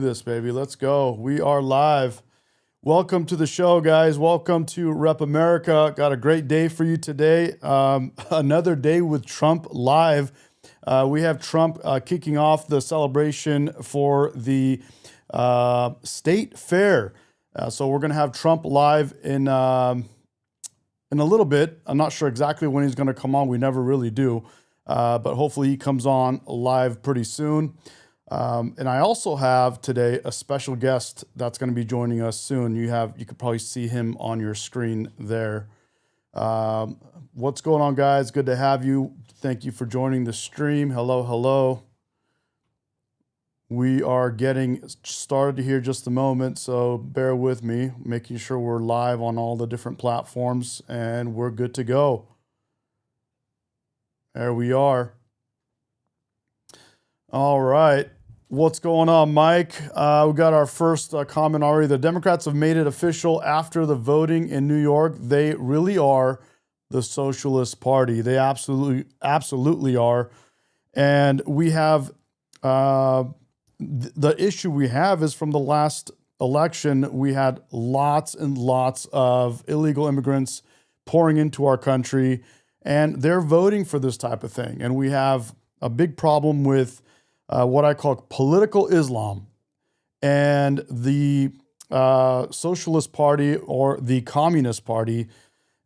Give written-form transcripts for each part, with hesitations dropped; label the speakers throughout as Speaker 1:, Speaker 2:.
Speaker 1: This baby, let's go. We are live. Welcome to the show, guys. Welcome to Rep America. Got a great day for you today. Another day with Trump live. We have Trump kicking off the celebration for the state fair. So we're going to have Trump live in a little bit. I'm not sure exactly when he's going to come on. We never really do, but hopefully he comes on live pretty soon. And I also have today a special guest that's going to be joining us soon. You could probably see him on your screen there. What's going on, guys? Good to have you. Thank you for joining the stream. Hello, hello. We are getting started here just a moment, so bear with me, making sure we're live on all the different platforms, and we're good to go. There we are. All right. What's going on, Mike? We got our first comment already. The Democrats have made it official after the voting in New York. They really are the Socialist Party. They absolutely are. And we have the issue we have is from the last election, we had lots and lots of illegal immigrants pouring into our country, and they're voting for this type of thing. And we have a big problem with what I call political Islam, and the Socialist Party or the Communist Party.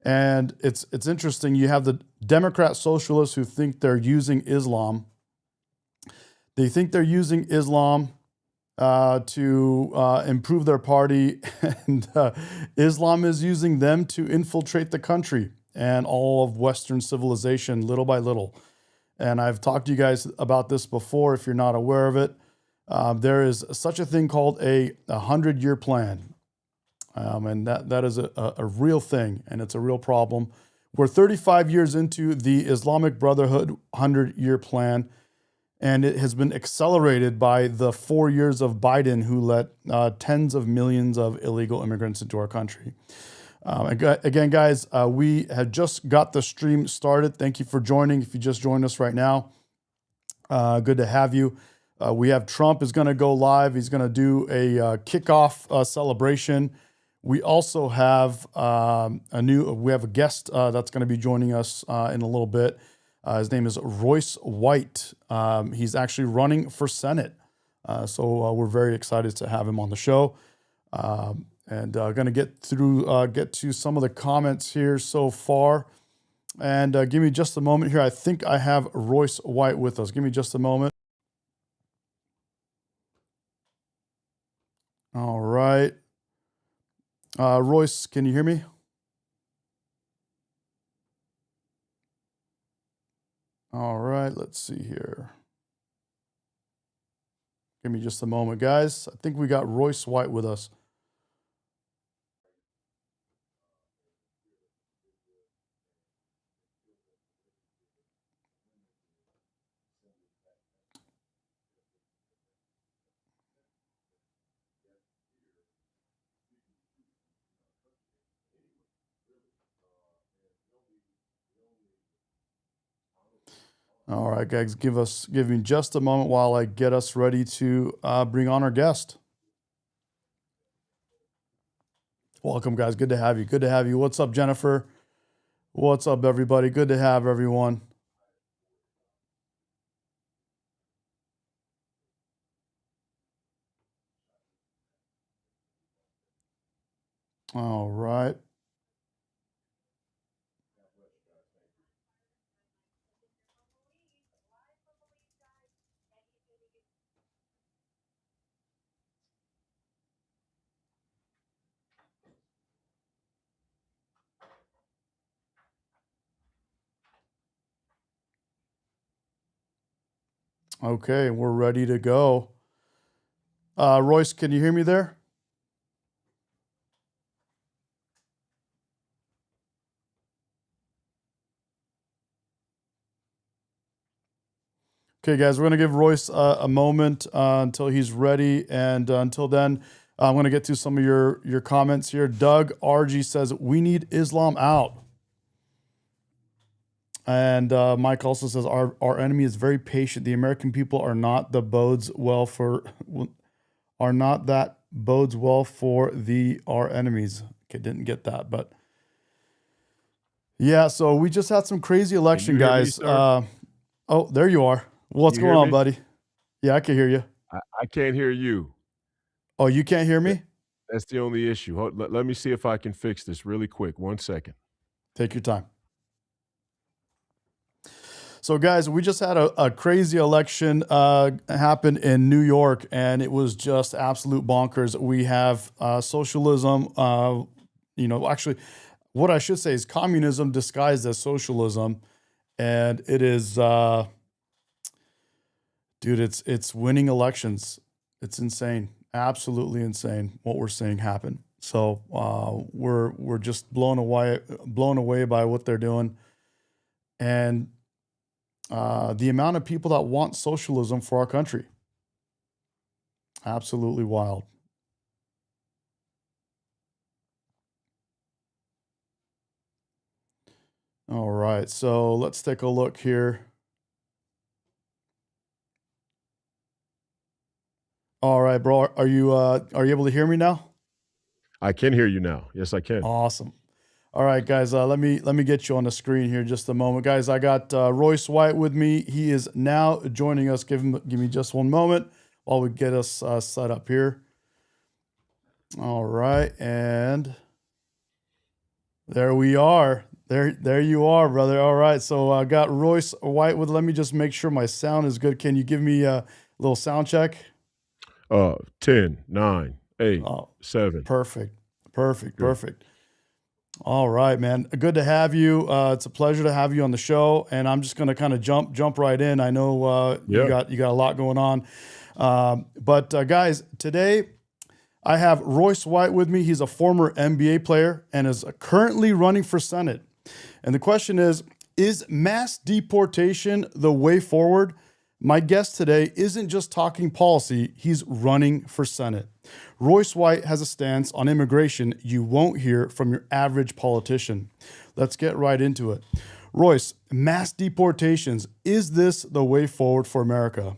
Speaker 1: And it's interesting. You have the Democrat socialists who think they're using Islam. They think they're using Islam to improve their party, and Islam is using them to infiltrate the country and all of Western civilization little by little. And I've talked to you guys about this before if you're not aware of it. There is such a thing called a 100-year plan. And that is a real thing, and it's a real problem. We're 35 years into the Islamic Brotherhood 100-year plan, and it has been accelerated by the 4 years of Biden, who let tens of millions of illegal immigrants into our country. Again, guys, we have just got the stream started. Thank you for joining. If you just joined us right now, good to have you. We have Trump is going to go live. He's going to do a kickoff celebration. We also have we have a guest that's going to be joining us in a little bit. His name is Royce White. He's actually running for Senate. So we're very excited to have him on the show. And going to get to some of the comments here so far. And give me just a moment here. I think I have Royce White with us. Give me just a moment. All right. Royce, can you hear me? All right, let's see here. Give me just a moment, guys. I think we got Royce White with us. All right, guys, give me just a moment while I get us ready to bring on our guest. Welcome, guys. Good to have you. Good to have you. What's up, Jennifer? What's up, everybody? Good to have everyone. All right. Okay, we're ready to go. Royce, can you hear me there? Okay, guys, we're going to give Royce a moment until he's ready. And until then, I'm going to get to some of your comments here. Doug RG says, we need Islam out. And Mike also says, our enemy is very patient. The American people are not. The bodes well for are not that bodes well for our enemies. Okay, didn't get that, but yeah. So we just had some crazy
Speaker 2: Can
Speaker 1: election,
Speaker 2: you hear me,
Speaker 1: guys.
Speaker 2: sir?
Speaker 1: Oh, there you are.
Speaker 2: Can
Speaker 1: What's
Speaker 2: you
Speaker 1: going
Speaker 2: hear
Speaker 1: on,
Speaker 2: me?
Speaker 1: buddy? Yeah, I can hear you.
Speaker 2: I can't hear you.
Speaker 1: Oh, you can't hear
Speaker 2: That
Speaker 1: me?
Speaker 2: that's the only issue. Let me see if I can fix this really quick. 1 second.
Speaker 1: Take your time. So, guys, we just had a crazy election happen in New York, and it was just absolute bonkers. We have socialism, actually, what I should say is communism disguised as socialism, and it is, dude, it's winning elections. It's insane, absolutely insane what we're seeing happen. So we're just blown away by what they're doing, and the amount of people that want socialism for our country. Absolutely wild. All right, so let's take a look here. All right, bro, are you able to hear me now?
Speaker 2: I can hear you now. Yes, I can.
Speaker 1: Awesome. All right, guys, let me get you on the screen here just a moment, guys. I got Royce White with me. He is now joining us. Give me just one moment while we get us set up here. All right, and there we are. There you are, brother. All right, so I got Royce White with. Let me just make sure my sound is good. Can you give me a little sound check?
Speaker 2: 10, 9, 8,
Speaker 1: Oh,
Speaker 2: 7.
Speaker 1: perfect, perfect,
Speaker 2: Good.
Speaker 1: perfect. All right, man. Good to have you. It's a pleasure to have you on the show, and I'm just going to kind of jump right in. I know you
Speaker 2: Yeah.
Speaker 1: got a lot going on, but guys, today I have Royce White with me. He's a former NBA player and is currently running for Senate. And the question is mass deportation the way forward? My guest today isn't just talking policy, he's running for Senate. Royce White has a stance on immigration you won't hear from your average politician. Let's get right into it. Royce, mass deportations, is this the way forward for America?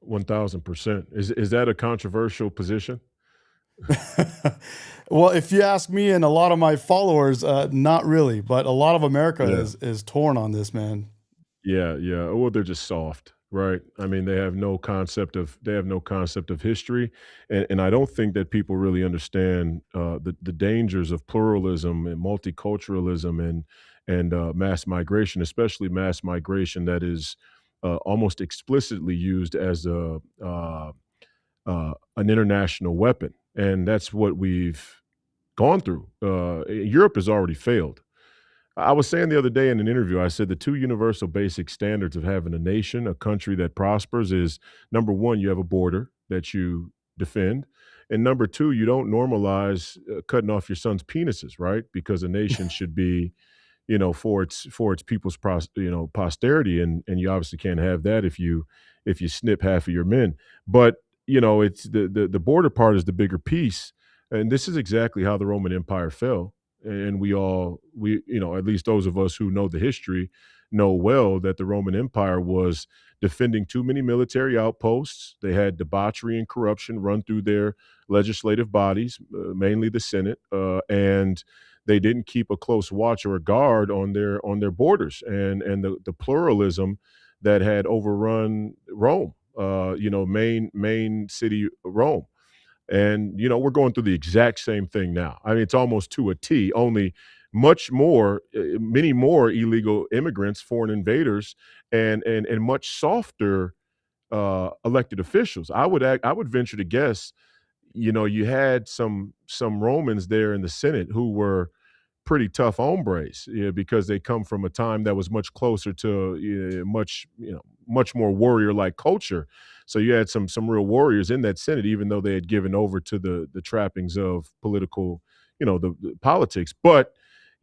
Speaker 2: 1000%. Is that a controversial position?
Speaker 1: Well, if you ask me and a lot of my followers, not really, but a lot of America
Speaker 2: Yeah.
Speaker 1: is torn on this, man.
Speaker 2: Yeah, yeah. Well, they're just soft, right? I mean, they have no concept of history, and I don't think that people really understand the dangers of pluralism and multiculturalism and mass migration, especially mass migration that is almost explicitly used as an international weapon, and that's what we've gone through. Europe has already failed. I was saying the other day in an interview, I said the two universal basic standards of having a nation, a country that prospers is number one, you have a border that you defend. And number two, you don't normalize cutting off your son's penises, right? Because a nation should be, for its people's posterity, and you obviously can't have that if you snip half of your men. But it's the border part is the bigger piece, and this is exactly how the Roman Empire fell. And we at least those of us who know the history know well that the Roman Empire was defending too many military outposts. They had debauchery and corruption run through their legislative bodies, mainly the Senate, and they didn't keep a close watch or a guard on their borders and the pluralism that had overrun Rome, main city Rome. And, we're going through the exact same thing now. I mean, it's almost to a T, only many more illegal immigrants, foreign invaders, and much softer elected officials. I would venture to guess, you had some Romans there in the Senate who were pretty tough hombres, because they come from a time that was much closer to much more warrior like culture. So you had some real warriors in that Senate, even though they had given over to the trappings of political, the politics. But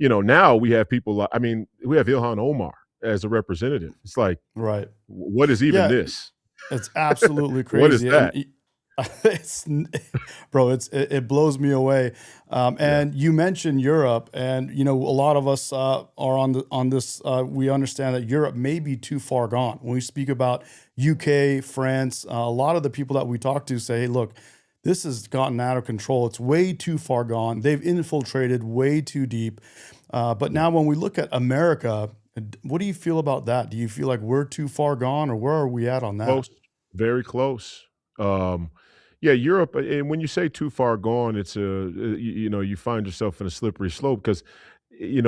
Speaker 2: now we have people like, I mean, we have Ilhan Omar as a representative. It's like,
Speaker 1: Right.
Speaker 2: what is even
Speaker 1: Yeah,
Speaker 2: this?
Speaker 1: it's absolutely
Speaker 2: What is
Speaker 1: crazy.
Speaker 2: that?
Speaker 1: It's bro, it blows me away.
Speaker 2: Yeah.
Speaker 1: And you mentioned Europe, and a lot of us are on this. We understand that Europe may be too far gone. When we speak about UK, France, a lot of the people that we talk to say, "Hey, look, this has gotten out of control. It's way too far gone. They've infiltrated way too deep." But
Speaker 2: Yeah.
Speaker 1: now, when we look at America, what do you feel about that? Do you feel like we're too far gone, or where are we at on that?
Speaker 2: Close, very close. Um, yeah, Europe, and when you say too far gone, it's you find yourself in a slippery slope because, and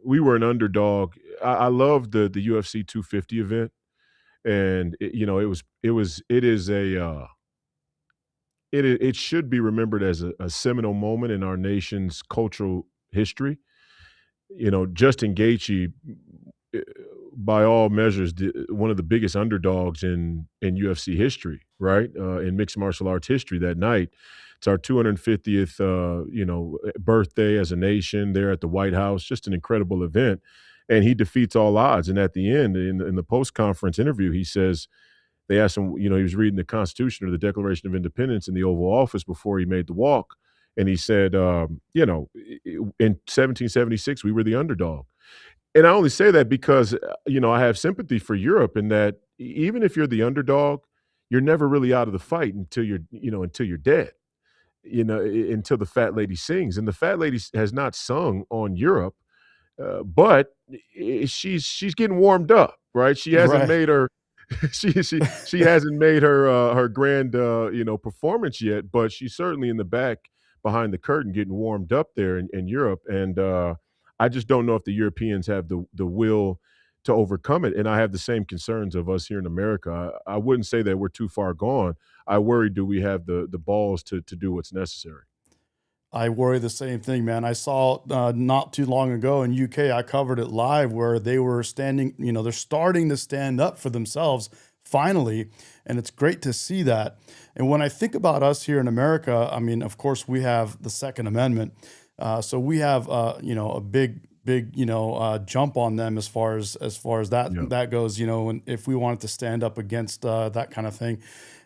Speaker 2: we were an underdog. I love the UFC 250 event, and it is it should be remembered as a seminal moment in our nation's cultural history. Justin Gaethje, eh, by all measures, one of the biggest underdogs in UFC history, right? In mixed martial arts history that night. It's our 250th, birthday as a nation there at the White House. Just an incredible event, and he defeats all odds. And at the end, in the post conference interview, he says they asked him, he was reading the Constitution or the Declaration of Independence in the Oval Office before he made the walk. And he said, in 1776, we were the underdog. And I only say that because, I have sympathy for Europe in that even if you're the underdog, you're never really out of the fight until you're dead, until the fat lady sings. And the fat lady has not sung on Europe, but she's getting warmed up, right? She hasn't
Speaker 1: Right.
Speaker 2: made her she hasn't made her grand performance yet, but she's certainly in the back behind the curtain getting warmed up there in Europe. And I just don't know if the Europeans have the will to overcome it. And I have the same concerns of us here in America. I wouldn't say that we're too far gone. I worry, do we have the balls to do what's necessary?
Speaker 1: I worry the same thing, man. I saw not too long ago in UK, I covered it live where they were standing, they're starting to stand up for themselves finally. And it's great to see that. And when I think about us here in America, I mean, of course, we have the Second Amendment. So we have, a big, jump on them as far as
Speaker 2: Yeah.
Speaker 1: that goes, and if we wanted to stand up against that kind of thing.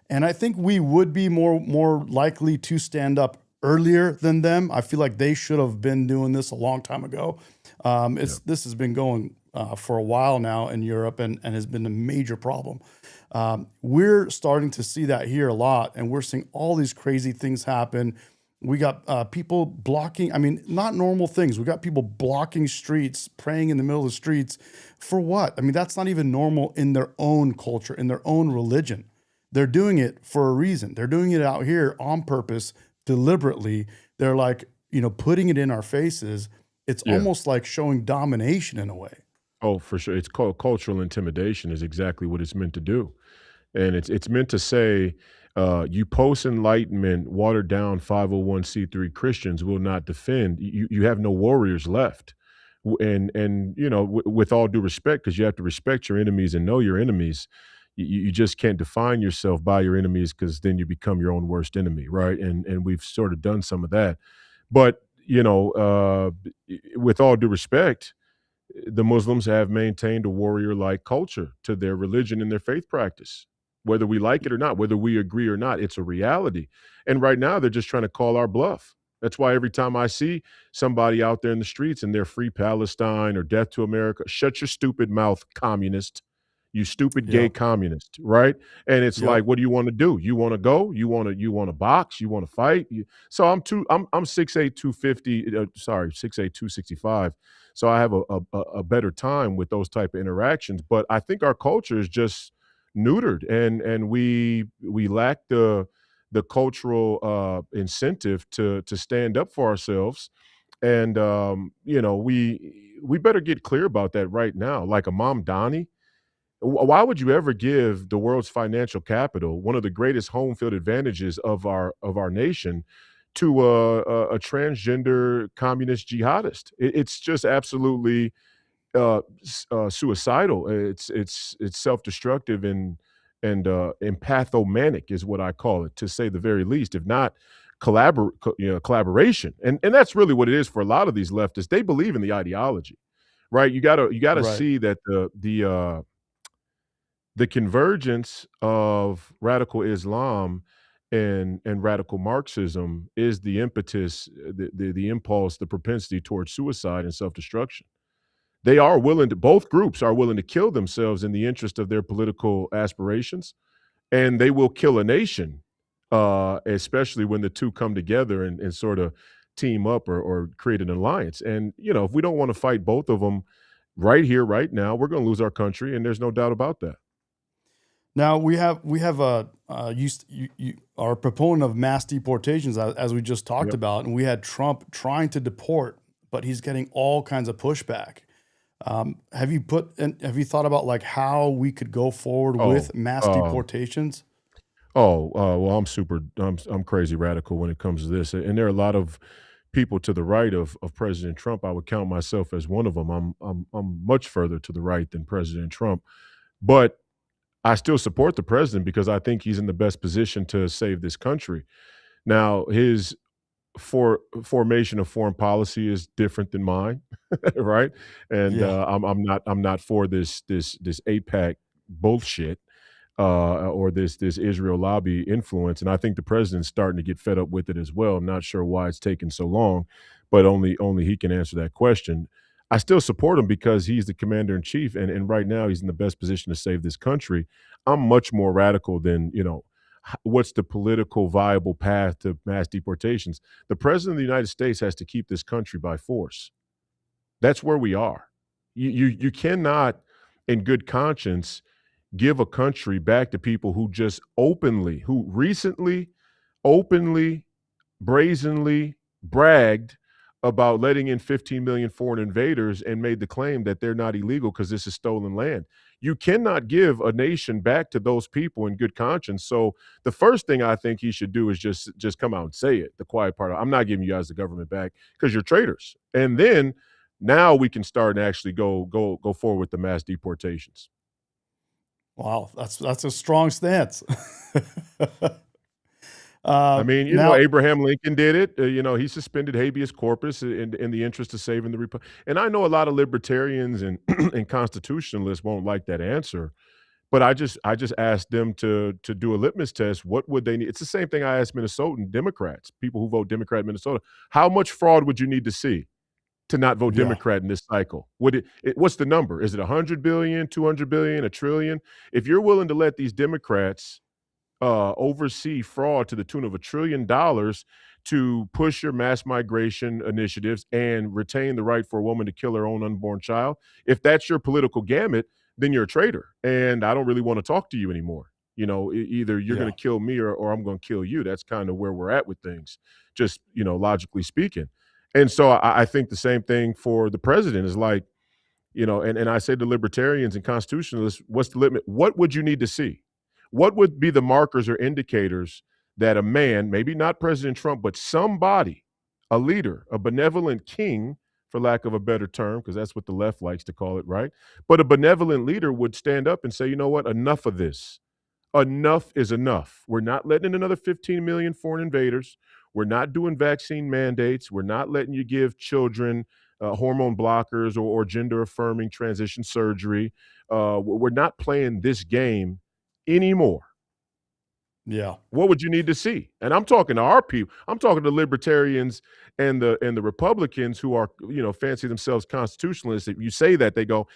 Speaker 1: And I think we would be more likely to stand up earlier than them. I feel like they should have been doing this a long time ago.
Speaker 2: Yeah.
Speaker 1: This has been going for a while now in Europe and has been a major problem. We're starting to see that here a lot, and we're seeing all these crazy things happen. We got people blocking, I mean, not normal things. We got people blocking streets, praying in the middle of the streets for what? I mean, that's not even normal in their own culture, in their own religion. They're doing it for a reason. They're doing it out here on purpose, deliberately. They're like, putting it in our faces. It's
Speaker 2: Yeah.
Speaker 1: almost like showing domination in a way.
Speaker 2: Oh, for sure. It's called cultural intimidation is exactly what it's meant to do. And it's meant to say, you post enlightenment, watered down 501c3 Christians will not defend. You have no warriors left. And with all due respect, because you have to respect your enemies and know your enemies, you just can't define yourself by your enemies because then you become your own worst enemy, right? And we've sort of done some of that. But, with all due respect, the Muslims have maintained a warrior-like culture to their religion and their faith practice. Whether we like it or not, whether we agree or not, it's a reality. And right now, they're just trying to call our bluff. That's why every time I see somebody out there in the streets and they're free Palestine or death to America, shut your stupid mouth, communist. You stupid gay
Speaker 1: Yep.
Speaker 2: communist, right? And it's
Speaker 1: Yep.
Speaker 2: like, what do you want to do? You want to go? You want to box? You want to fight? So I'm 6'8", 250, sorry, 6'8", 265. So I have a better time with those type of interactions. But I think our culture is just neutered, and we lack the cultural incentive to stand up for ourselves. And we better get clear about that right now. Like Imam Dani, why would you ever give the world's financial capital, one of the greatest home field advantages of our nation, to a transgender communist jihadist? It's just absolutely suicidal. It's self-destructive and empathomanic is what I call it, to say the very least, if not collaboration. And that's really what it is for a lot of these leftists. They believe in the ideology, right? You gotta
Speaker 1: Right.
Speaker 2: see that the the convergence of radical Islam and radical Marxism is the impetus, the impulse, the propensity towards suicide and self-destruction. They are willing to both groups are willing to kill themselves in the interest of their political aspirations, and they will kill a nation, especially when the two come together and sort of team up or create an alliance. And, if we don't wanna fight both of them right here, right now, we're gonna lose our country, and there's no doubt about that.
Speaker 1: Now we have a you are a proponent of mass deportations as we just talked
Speaker 2: Yep.
Speaker 1: about, and we had Trump trying to deport, but he's getting all kinds of pushback. Have you thought about like how we could go forward
Speaker 2: Oh,
Speaker 1: with mass
Speaker 2: um
Speaker 1: deportations?
Speaker 2: well, I'm crazy radical when it comes to this, and there are a lot of people to the right of President Trump. I would count myself as one of them. I'm much further to the right than President Trump, but I still support the president because I think he's in the best position to save this country. Now, his formation of foreign policy is different than mine, right? And
Speaker 1: Yeah.
Speaker 2: I'm not for this APAC bullshit, or this Israel lobby influence. And I think the president's starting to get fed up with it as well. I'm not sure why it's taken so long, but only he can answer that question. I still support him because he's the commander in chief, and right now he's in the best position to save this country. I'm much more radical than what's the political viable path to mass deportations. The president of the United States has to keep this country by force. That's where we are. You cannot, in good conscience, give a country back to people who recently, openly, brazenly bragged about letting in 15 million foreign invaders and made the claim that they're not illegal because this is stolen land. You cannot give a nation back to those people in good conscience. So the first thing I think he should do is just come out and say it. The quiet part. I'm not giving you guys the government back because you're traitors. And then now we can start and actually go forward with the mass deportations.
Speaker 1: Wow, that's a strong stance.
Speaker 2: I mean,
Speaker 1: Now,
Speaker 2: Abraham Lincoln did it. He suspended habeas corpus in the interest of saving the republic. And I know a lot of libertarians and and constitutionalists won't like that answer, but I just asked them to do a litmus test. What would they need? It's the same thing I asked Minnesotan Democrats, people who vote Democrat in Minnesota. How much fraud would you need to see to not vote
Speaker 1: yeah,
Speaker 2: Democrat in this cycle? What's the number? Is it 100 billion, 200 billion, a trillion? If you're willing to let these Democrats oversee fraud to the tune of $1 trillion to push your mass migration initiatives and retain the right for a woman to kill her own unborn child. If that's your political gamut, then you're a traitor. And I don't really want to talk to you anymore. Either you're going
Speaker 1: yeah.
Speaker 2: to kill me or I'm going to kill you. That's kind of where we're at with things, just, logically speaking. And so I think the same thing for the president is like, and I say to libertarians and constitutionalists, what's the limit? What would you need to see? What would be the markers or indicators that a man, maybe not President Trump, but somebody, a leader, a benevolent king, for lack of a better term, because that's what the left likes to call it, right? But a benevolent leader would stand up and say, you know what, enough of this. Enough is enough. We're not letting in another 15 million foreign invaders. We're not doing vaccine mandates. We're not letting you give children hormone blockers or gender affirming transition surgery. We're not playing this game anymore.
Speaker 1: Yeah.
Speaker 2: What would you need to see? And I'm talking to our people. I'm talking to libertarians and the Republicans who are, fancy themselves constitutionalists. If you say that, they go,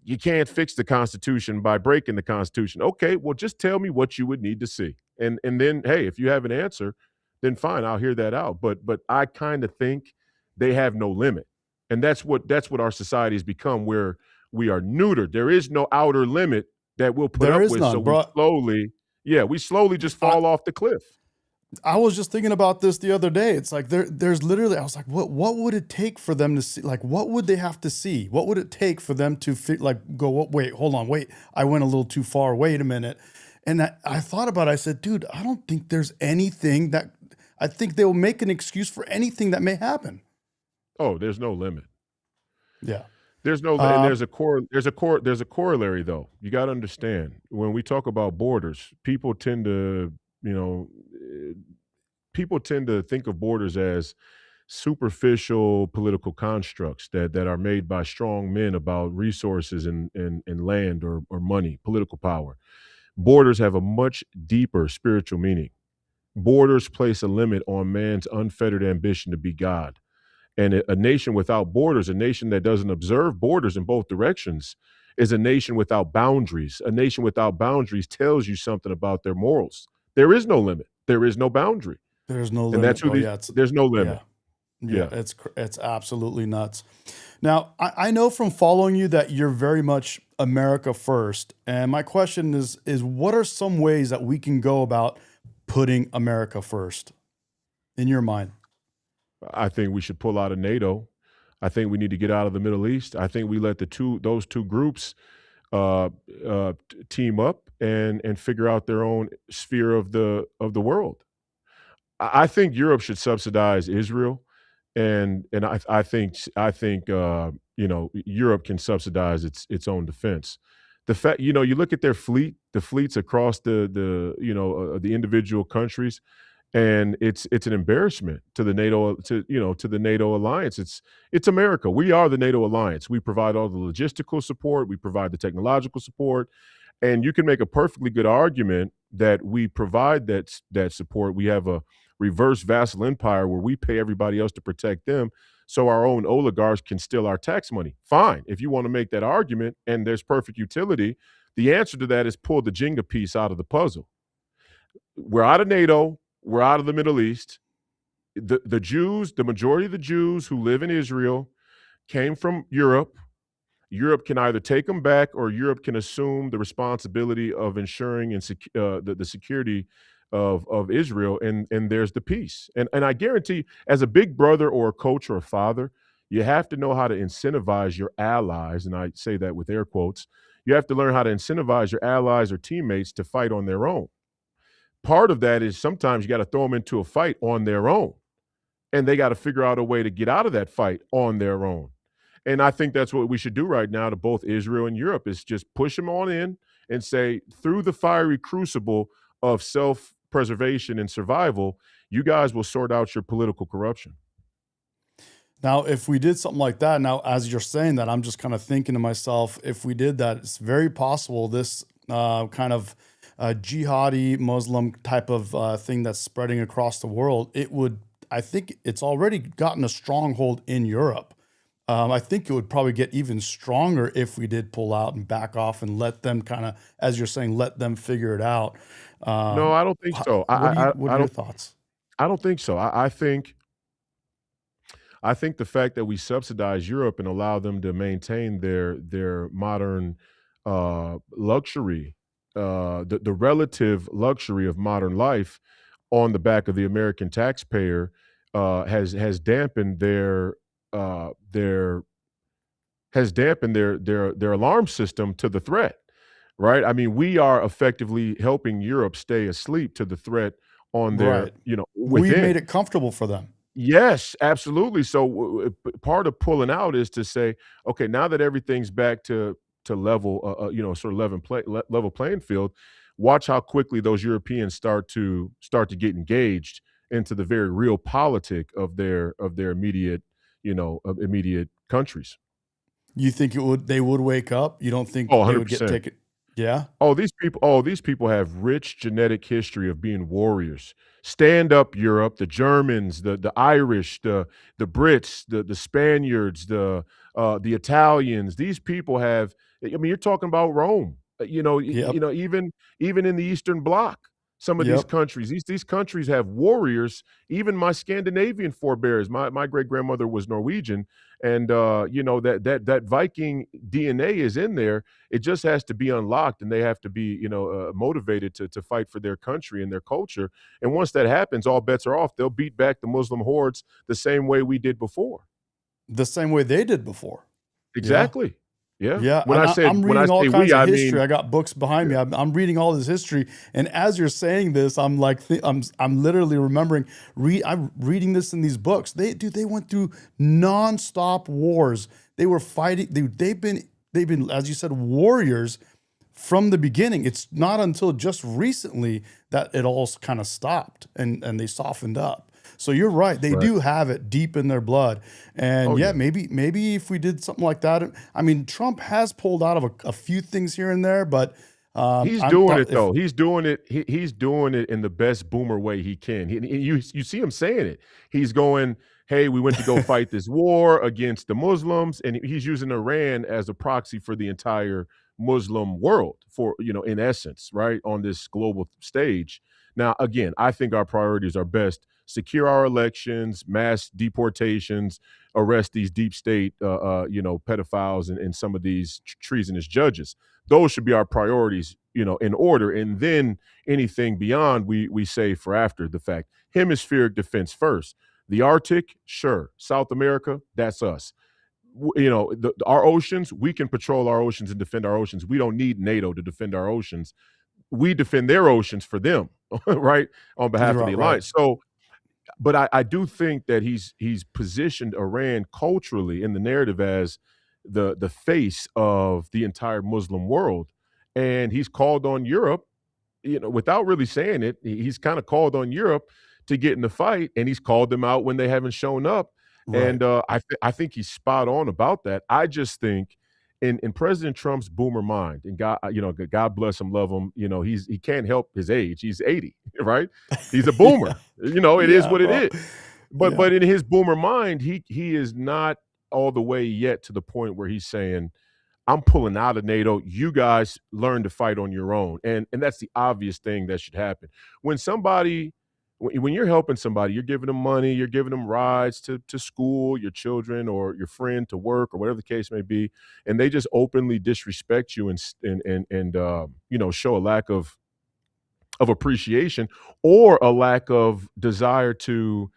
Speaker 2: you can't fix the Constitution by breaking the Constitution. Okay, well, just tell me what you would need to see. And then, hey, if you have an answer, then fine, I'll hear that out. But I kind of think they have no limit. And that's what our society has become, where we are neutered. There is no outer limit that we'll put
Speaker 1: There
Speaker 2: up
Speaker 1: is
Speaker 2: with. So
Speaker 1: none,
Speaker 2: we
Speaker 1: bro.
Speaker 2: slowly just
Speaker 1: I
Speaker 2: fall off the cliff.
Speaker 1: I was just thinking about this the other day. It's like there's literally I was like, what would it take for them to see? Like, what would they have to see? What would it take for them to go, wait, hold on, wait, I went a little too far. Wait a minute. And I thought about it. I said, dude, I don't think there's anything that I think they will make an excuse for anything that may happen.
Speaker 2: Oh, there's no limit.
Speaker 1: Yeah.
Speaker 2: There's no, and
Speaker 1: Um,
Speaker 2: there's a corollary though. You got to understand when we talk about borders, you know, eh, people tend to think of borders as superficial political constructs that are made by strong men about resources and land or money, political power. Borders have a much deeper spiritual meaning. Borders place a limit on man's unfettered ambition to be God. And a nation without borders, a nation that doesn't observe borders in both directions, is a nation without boundaries. A nation without boundaries tells you something about their morals. There is no limit. There is no boundary.
Speaker 1: There's no
Speaker 2: And that's
Speaker 1: limit,
Speaker 2: who
Speaker 1: bro.
Speaker 2: these
Speaker 1: Yeah, it's
Speaker 2: there's no
Speaker 1: yeah,
Speaker 2: limit.
Speaker 1: yeah.
Speaker 2: Yeah.
Speaker 1: It's absolutely nuts. Now, I know from following you that you're very much America first, and my question is what are some ways that we can go about putting America first in your mind?
Speaker 2: I think we should pull out of NATO. I think we need to get out of the Middle East. I think we let those two groups uh, team up and figure out their own sphere of the world. I think Europe should subsidize Israel, and I think Europe can subsidize its own defense. The fact you look at their fleet, the fleets across the individual countries, and it's an embarrassment to the NATO alliance. It's America. We are the NATO alliance. We provide all the logistical support. We provide the technological support. And you can make a perfectly good argument that we provide that support. We have a reverse vassal empire where we pay everybody else to protect them, so our own oligarchs can steal our tax money. Fine, if you want to make that argument, and there's perfect utility. The answer to that is pull the Jenga piece out of the puzzle. We're out of NATO. We're out of the Middle East. The Jews, the majority of the Jews who live in Israel, came from Europe. Europe can either take them back, or Europe can assume the responsibility of ensuring the security of Israel, and there's the peace. And I guarantee, as a big brother or a coach or a father, you have to know how to incentivize your allies, and I say that with air quotes. You have to learn how to incentivize your allies or teammates to fight on their own. Part of that is sometimes you got to throw them into a fight on their own, and they got to figure out a way to get out of that fight on their own. And I think that's what we should do right now to both Israel and Europe, is just push them on in and say, through the fiery crucible of self-preservation and survival, you guys will sort out your political corruption.
Speaker 1: Now, if we did something like that, now as you're saying that, I'm just kind of thinking to myself, if we did that, it's very possible this kind of jihadi Muslim type of thing that's spreading across the world, I think it's already gotten a stronghold in Europe. I think it would probably get even stronger if we did pull out and back off and let them kind of, as you're saying, let them figure it out.
Speaker 2: No,
Speaker 1: Um,
Speaker 2: I don't think so.
Speaker 1: what are
Speaker 2: I
Speaker 1: your
Speaker 2: don't
Speaker 1: thoughts?
Speaker 2: I don't think so. I think the fact that we subsidize Europe and allow them to maintain their modern luxury, the relative luxury of modern life on the back of the American taxpayer, has dampened their their alarm system to the threat, right? I mean, we are effectively helping Europe stay asleep to the threat on their,
Speaker 1: Right. We've made
Speaker 2: within.
Speaker 1: it comfortable for them.
Speaker 2: Yes, absolutely. So part of pulling out is to say, okay, now that everything's back to level, sort of level playing field, watch how quickly those Europeans start to get engaged into the very real politic of their immediate countries.
Speaker 1: You think they would wake up? You don't think
Speaker 2: Oh,
Speaker 1: they would get
Speaker 2: 100%.
Speaker 1: taken? Yeah.
Speaker 2: Oh, these people have rich genetic history of being warriors. Stand up Europe, the Germans, the Irish, the Brits, the Spaniards, the Italians. These people have, I mean, you're talking about Rome.
Speaker 1: Yep.
Speaker 2: Even in the Eastern Bloc, some of these
Speaker 1: Yep.
Speaker 2: countries, these countries have warriors. Even my Scandinavian forebears, my great grandmother was Norwegian, and that Viking DNA is in there. It just has to be unlocked, and they have to be, motivated to fight for their country and their culture. And once that happens, all bets are off. They'll beat back the Muslim hordes the same way we did before.
Speaker 1: The same way they did before. Yeah.
Speaker 2: Exactly. Yeah.
Speaker 1: Yeah,
Speaker 2: When
Speaker 1: and
Speaker 2: I said
Speaker 1: I'm
Speaker 2: when I
Speaker 1: reading all
Speaker 2: say
Speaker 1: kinds
Speaker 2: we,
Speaker 1: of
Speaker 2: I
Speaker 1: history.
Speaker 2: mean,
Speaker 1: I got books behind me.
Speaker 2: yeah.
Speaker 1: I'm reading all this history, and as you're saying this, I'm like, I'm literally remembering. I'm reading this in these books. They went through nonstop wars. They were fighting. They've been, as you said, warriors from the beginning. It's not until just recently that it all kind of stopped and they softened up. So you're right. They
Speaker 2: Right.
Speaker 1: do have it deep in their blood. And
Speaker 2: Oh,
Speaker 1: yeah,
Speaker 2: yeah.
Speaker 1: maybe if we did something like that, I mean, Trump has pulled out of a few things here and there, but
Speaker 2: He's
Speaker 1: I'm
Speaker 2: doing
Speaker 1: thought
Speaker 2: it
Speaker 1: if
Speaker 2: though. He's doing it. He's doing it in the best boomer way he can. You see him saying it. He's going, "Hey, we went to go fight this war against the Muslims," and he's using Iran as a proxy for the entire Muslim world. For in essence, right on this global stage. Now, again, I think our priorities are best: secure our elections, mass deportations, arrest these deep state, pedophiles and some of these treasonous judges. Those should be our priorities, in order. And then anything beyond, we save for after the fact. Hemispheric defense first. The Arctic, sure. South America, that's us. Our oceans, we can patrol our oceans and defend our oceans. We don't need NATO to defend our oceans. We defend their oceans for them, right? On behalf of the
Speaker 1: right.
Speaker 2: alliance. So, but I do think that he's positioned Iran culturally in the narrative as the face of the entire Muslim world, and he's called on Europe, without really saying it. He's kind of called on Europe to get in the fight, and he's called them out when they haven't shown up.
Speaker 1: Right.
Speaker 2: And I think he's spot on about that. I just think in President Trump's boomer mind, and God bless him, love him. He can't help his age. He's 80, right? He's a
Speaker 1: Yeah.
Speaker 2: boomer. It is
Speaker 1: Yeah,
Speaker 2: what it
Speaker 1: bro.
Speaker 2: is. But
Speaker 1: Yeah.
Speaker 2: but in his boomer mind, he is not all the way yet to the point where he's saying, I'm pulling out of NATO. You guys learn to fight on your own. And that's the obvious thing that should happen. When when you're helping somebody, you're giving them money, you're giving them rides to school, your children or your friend to work or whatever the case may be, and they just openly disrespect you and show a lack of appreciation or a lack of desire to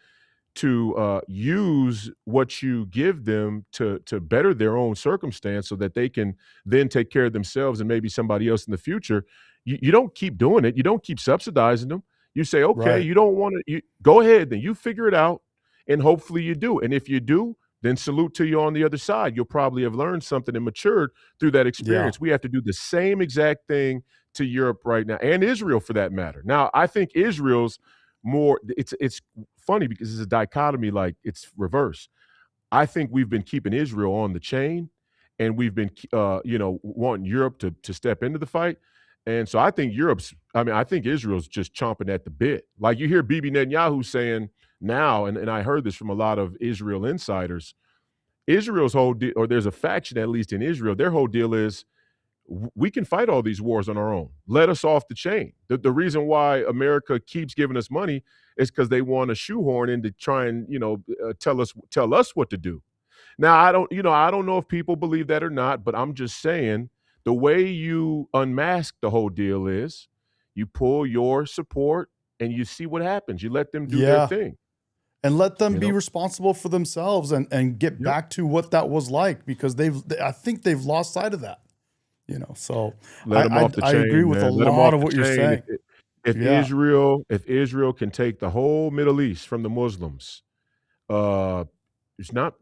Speaker 2: use what you give them to better their own circumstance so that they can then take care of themselves and maybe somebody else in the future. You don't keep doing it. You don't keep subsidizing them. You say, okay,
Speaker 1: Right.
Speaker 2: you don't want to, you go ahead, then you figure it out, and hopefully you do. And if you do, then salute to you on the other side. You'll probably have learned something and matured through that
Speaker 1: Yeah.
Speaker 2: experience. We have to do the same exact thing to Europe right now, and Israel for that matter. Now, I think Israel's more, it's funny because it's a dichotomy, like it's reverse. I think we've been keeping Israel on the chain, and we've been, wanting Europe to step into the fight. And so I think Israel's just chomping at the bit. Like you hear Bibi Netanyahu saying now, and I heard this from a lot of Israel insiders, Israel's whole deal, or there's a faction, at least in Israel, their whole deal is we can fight all these wars on our own. Let us off the chain. The reason why America keeps giving us money is because they want to shoehorn in to try and tell us what to do. Now I don't know if people believe that or not, but I'm just saying the way you unmask the whole deal is you pull your support and you see what happens. You let them do their
Speaker 1: Yeah.
Speaker 2: thing.
Speaker 1: And let them
Speaker 2: You
Speaker 1: be
Speaker 2: know.
Speaker 1: responsible for themselves and get
Speaker 2: Yep.
Speaker 1: back to what that was like, because I think they've lost sight of that. So
Speaker 2: Let them off the
Speaker 1: I agree
Speaker 2: chain,
Speaker 1: with a
Speaker 2: man. Let them
Speaker 1: lot
Speaker 2: off
Speaker 1: of
Speaker 2: the
Speaker 1: what you're
Speaker 2: chain.
Speaker 1: saying.
Speaker 2: If
Speaker 1: Yeah.
Speaker 2: Israel can take the whole Middle East from the Muslims, uh, it's not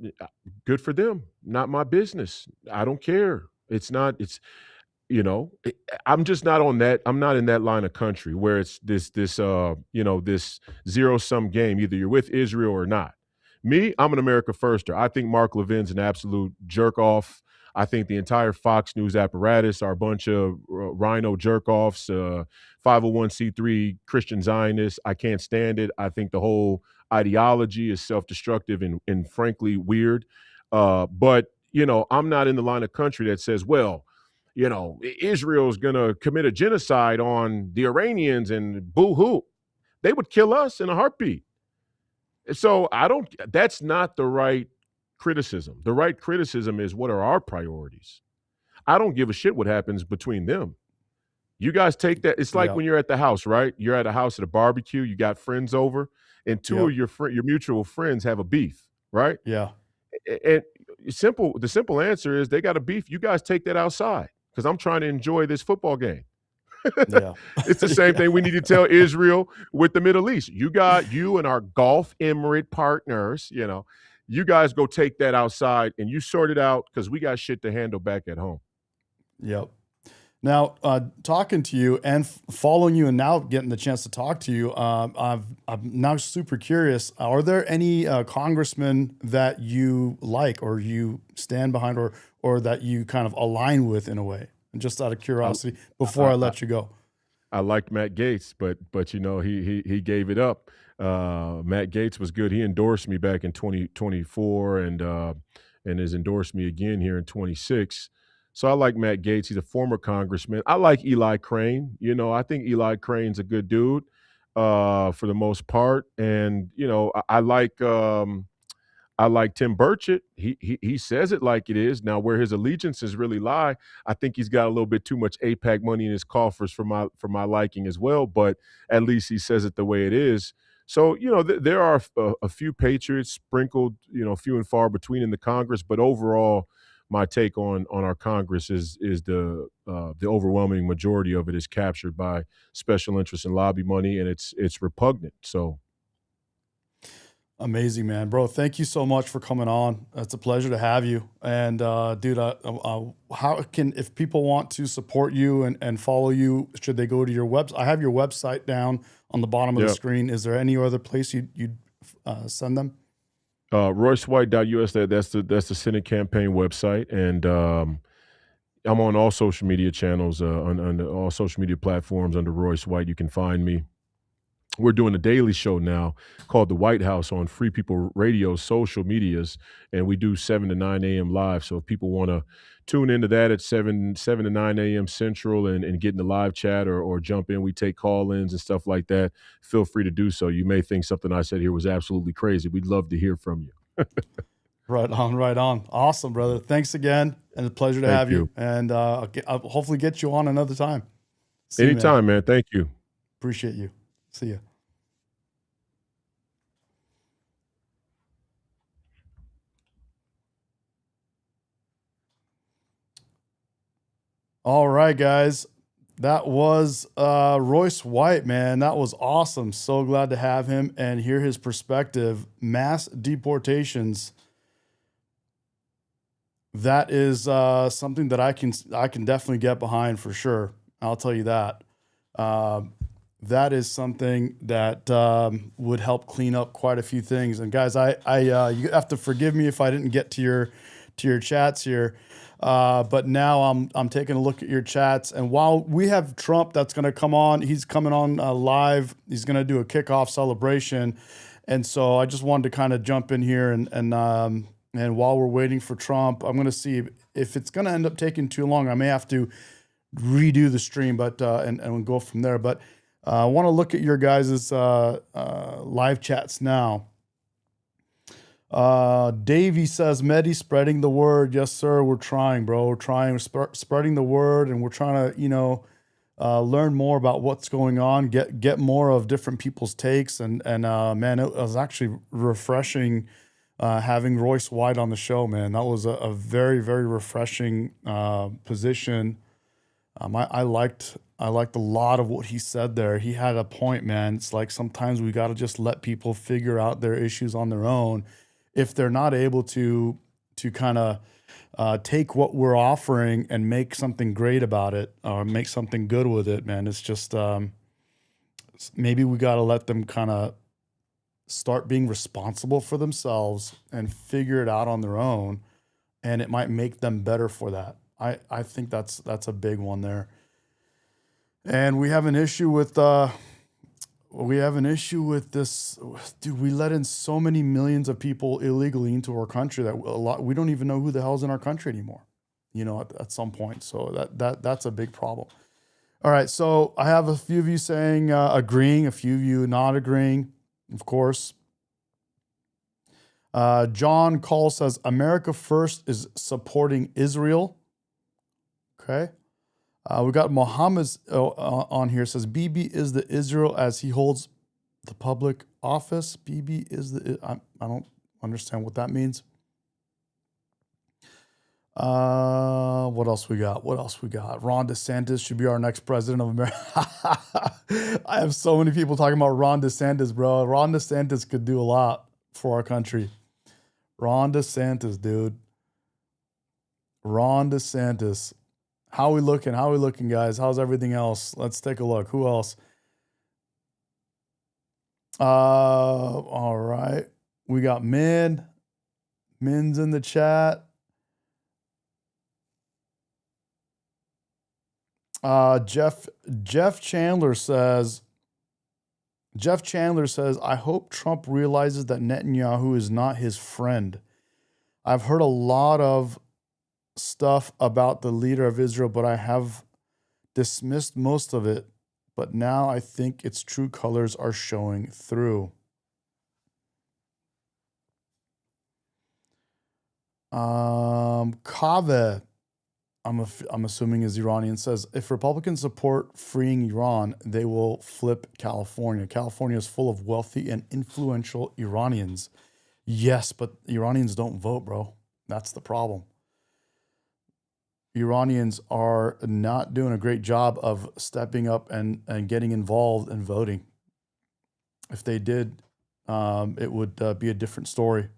Speaker 2: good for them. Not my business. I don't care. It's not. It's you know. it- I'm just not on that. I'm not in that line of country where it's this zero sum game. Either you're with Israel or not. Me, I'm an America firster. I think Mark Levin's an absolute jerk off. I think the entire Fox News apparatus are a bunch of rhino jerk offs, 501c3 Christian Zionists. I can't stand it. I think the whole ideology is self destructive and frankly weird. But, I'm not in the line of country that says, well, Israel's going to commit a genocide on the Iranians and boo hoo. They would kill us in a heartbeat. So that's not the right criticism. The right criticism is what are our priorities? I don't give a shit what happens between them. You guys take that. It's like
Speaker 1: Yeah.
Speaker 2: when you're at the house, right? You're at a house at a barbecue, you got friends over, and two
Speaker 1: Yep.
Speaker 2: of your mutual friends have a beef, right?
Speaker 1: Yeah.
Speaker 2: And the simple answer is they got a beef. You guys take that outside because I'm trying to enjoy this football game.
Speaker 1: Yeah.
Speaker 2: It's the same
Speaker 1: Yeah.
Speaker 2: thing we need to tell Israel with the Middle East. You and our Gulf Emirate partners, you guys go take that outside and you sort it out because we got shit to handle back at home.
Speaker 1: Yep. Now, talking to you and following you, and now getting the chance to talk to you, I'm now super curious. Are there any congressmen that you like, or you stand behind, or that you kind of align with in a way? And just out of
Speaker 2: I
Speaker 1: curiosity, before I
Speaker 2: I
Speaker 1: let you go.
Speaker 2: I liked Matt Gaetz, but you know, he gave it up. Matt Gaetz was good. He endorsed me back in 2024 and has endorsed me again here in 26. So I like Matt Gaetz. He's a former congressman. I like Eli Crane. You know, I think Eli Crane's a good dude for the most part. And, you know, I like Tim Burchett. He says it like it is. Now, where his allegiances really lie, I think he's got a little bit too much APAC money in his coffers for my liking as well. But at least he says it the way it is. So you know, there are a few patriots sprinkled, you know, few and far between in the Congress. But overall, my take on our Congress is the overwhelming majority of it is captured by special interests and lobby money, and it's repugnant. So
Speaker 1: Amazing, man, bro. Thank you so much for coming on. It's a pleasure to have you. And dude, how can, if people want to support you and follow you, should they go to your website? I have your website down on the bottom of the
Speaker 2: yeah.
Speaker 1: screen. Is there any other place you'd send them?
Speaker 2: RoyceWhite.us. That's the Senate campaign website, and I'm on all social media channels, on all social media platforms under Royce White. You can find me. We're doing a daily show now called The White House on Free People Radio social medias, and we do 7 to 9 a.m. live. So if people want to tune into that at 7 to 9 a.m. Central and get in the live chat or jump in, we take call-ins and stuff like that. Feel free to do so. You may think something I said here was absolutely crazy. We'd love to hear from you.
Speaker 1: Right on, right on. Awesome, brother. Thanks again, and a pleasure to
Speaker 2: Thank
Speaker 1: have you.
Speaker 2: you.
Speaker 1: And I'll hopefully get you on another time. See you, man.
Speaker 2: Anytime, man. Thank you.
Speaker 1: Appreciate you. See ya. All right, guys. That was Royce White, man. That was awesome. So glad to have him and hear his perspective. Mass deportations. That is something that I can definitely get behind for sure. I'll tell you that. That is something that would help clean up quite a few things. And guys, you have to forgive me if I didn't get to your chats here. But now I'm taking a look at your chats, and while we have Trump that's going to come on, he's coming on live. He's going to do a kickoff celebration, and so I just wanted to kind of jump in here and while we're waiting for Trump, I'm going to see if it's going to end up taking too long. I may have to redo the stream, but and we'll go from there. But I want to look at your guys' live chats now. Davey says, Medi spreading the word. Yes, sir. We're trying, bro. We're trying. We're spreading the word, and we're trying to, learn more about what's going on, get more of different people's takes. And man, it was actually refreshing having Royce White on the show, man. That was a very, very refreshing position. I liked a lot of what he said there. He had a point, man. It's like sometimes we got to just let people figure out their issues on their own. If they're not able to kind of take what we're offering and make something great about it or make something good with it, man, it's just maybe we got to let them kind of start being responsible for themselves and figure it out on their own, and it might make them better for that. I think that's a big one there. And we have an issue with this, dude. We let in so many millions of people illegally into our country that we don't even know who the hell's in our country anymore, at some point. So that's a big problem. All right, so I have a few of you saying agreeing, a few of you not agreeing, of course. John Call says America First is supporting Israel. Okay. We got Mohammed on here, says BB is the Israel as he holds the public office. BB is I don't understand what that means. What else we got? Ron DeSantis should be our next president of America. I have so many people talking about Ron DeSantis, bro. Ron DeSantis could do a lot for our country. Ron DeSantis, dude. Ron DeSantis. How we looking? How we looking, guys? How's everything else? Let's take a look. Who else? All right. We got Min. Min's in the chat. Jeff Chandler says, I hope Trump realizes that Netanyahu is not his friend. I've heard a lot of stuff about the leader of Israel, but I have dismissed most of it. But now I think its true colors are showing through. Kaveh, I'm assuming is Iranian, says, if Republicans support freeing Iran, they will flip California. California is full of wealthy and influential Iranians. Yes, but Iranians don't vote, bro. That's the problem. Iranians are not doing a great job of stepping up and getting involved in voting. If they did, it would be a different story.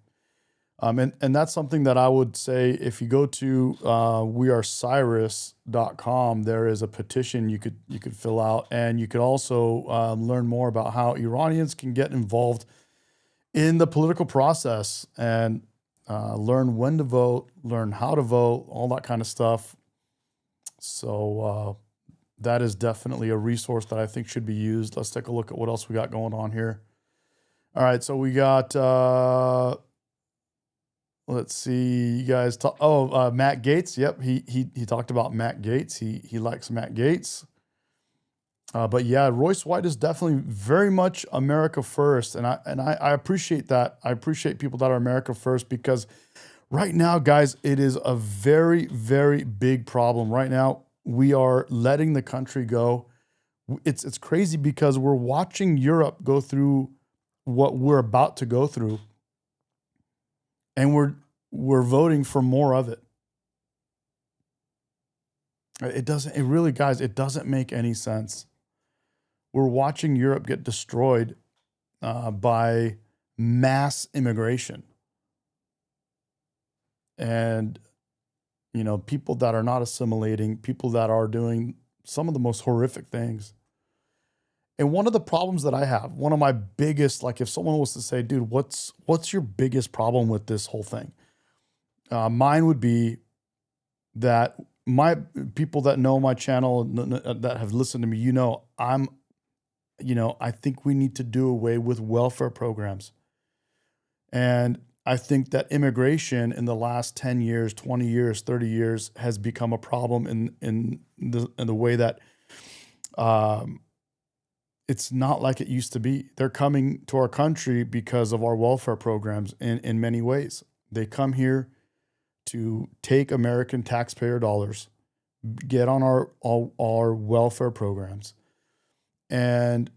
Speaker 1: And that's something that I would say, if you go to wearecyrus.com, there is a petition you could fill out, and you could also learn more about how Iranians can get involved in the political process and learn when to vote, learn how to vote, all that kind of stuff. So that is definitely a resource that I think should be used. Let's take a look at what else we got going on here. All right, so we got, let's see, you guys talk. Matt Gaetz. Yep, he talked about Matt Gaetz. He likes Matt Gaetz. But yeah, Royce White is definitely very much America first, and I appreciate that. I appreciate people that are America first, because right now, guys, it is a very, very big problem. Right now, we are letting the country go. It's crazy because we're watching Europe go through what we're about to go through, and we're voting for more of it. It doesn't make any sense. We're watching Europe get destroyed by mass immigration. And, people that are not assimilating, people that are doing some of the most horrific things. And one of the problems that I have, one of my biggest, like if someone was to say, dude, what's your biggest problem with this whole thing? Mine would be that my people that know my channel, that have listened to me, I think we need to do away with welfare programs. And I think that immigration in the last 10 years, 20 years, 30 years has become a problem in the way that it's not like it used to be. They're coming to our country because of our welfare programs in many ways. They come here to take American taxpayer dollars, get on our welfare programs. And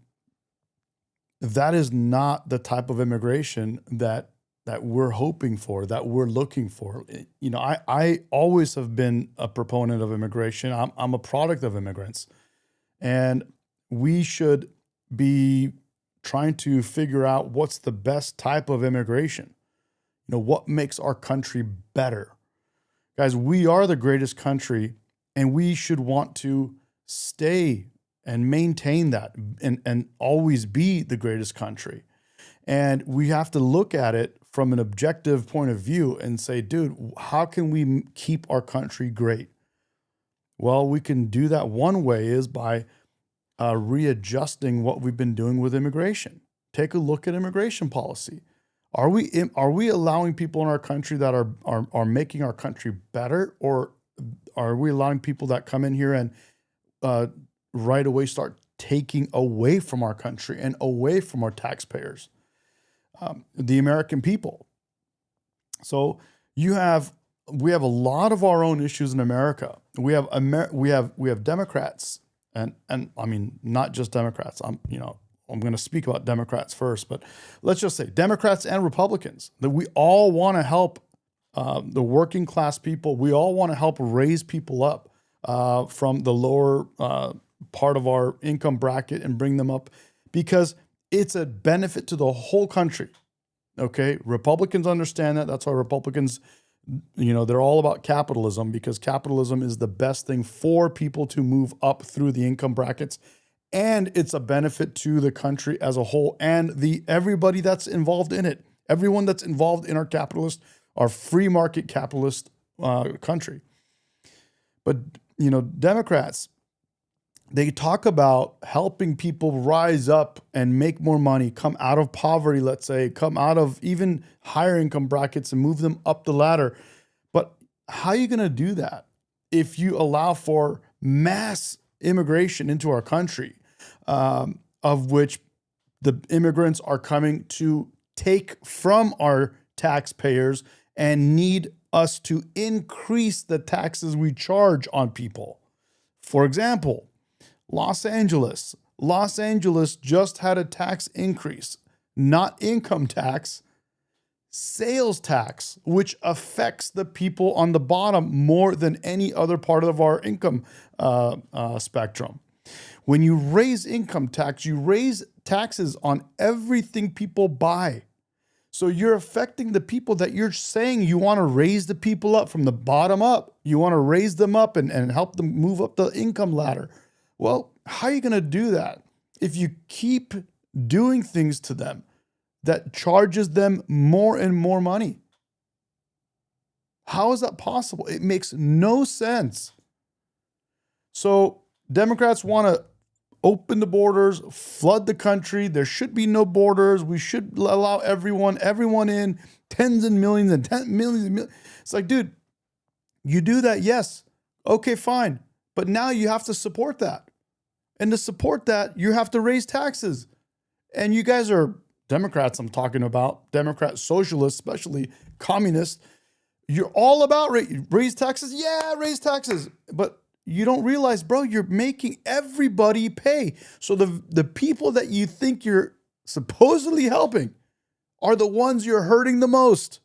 Speaker 1: that is not the type of immigration that we're hoping for, that we're looking for. I always have been a proponent of immigration. I'm a product of immigrants. And we should be trying to figure out what's the best type of immigration. What makes our country better. Guys, we are the greatest country, and we should want to stay and maintain that and always be the greatest country. And we have to look at it from an objective point of view and say, dude, how can we keep our country great? Well, we can do that. One way is by readjusting what we've been doing with immigration. Take a look at immigration policy. Are we allowing people in our country that are making our country better, or are we allowing people that come in here and right away start taking away from our country and away from our taxpayers, the American people? So we have a lot of our own issues in America. We have Democrats, and I mean not just Democrats. I'm going to speak about Democrats first, but let's just say Democrats and Republicans, that we all want to help the working class people. We all want to help raise people up from the lower part of our income bracket and bring them up, because it's a benefit to the whole country. Okay, Republicans understand that. That's why Republicans They're all about capitalism because capitalism is the best thing for people to move up through the income brackets. And it's a benefit to the country as a whole and everybody that's involved in it. Everyone that's involved in our free market capitalist country. But, Democrats, they talk about helping people rise up and make more money, come out of poverty, let's say, come out of even higher income brackets and move them up the ladder. But how are you going to do that if you allow for mass immigration into our country, of which the immigrants are coming to take from our taxpayers and need us to increase the taxes we charge on people? For example, Los Angeles just had a tax increase, not income tax, sales tax, which affects the people on the bottom more than any other part of our income spectrum. When you raise income tax, you raise taxes on everything people buy. So you're affecting the people that you're saying you want to raise the people up from the bottom up. You want to raise them up and help them move up the income ladder. Well, how are you going to do that if you keep doing things to them that charges them more and more money? How is that possible? It makes no sense. So Democrats want to open the borders, flood the country. There should be no borders. We should allow everyone in, tens and millions and millions. It's like, dude, you do that, yes. Okay, fine. But now you have to support that. And to support that, you have to raise taxes. And you guys are Democrats, I'm talking about, Democrats, socialists, especially communists. You're all about raise taxes. Yeah, raise taxes. But you don't realize, bro, you're making everybody pay. So the people that you think you're supposedly helping are the ones you're hurting the most.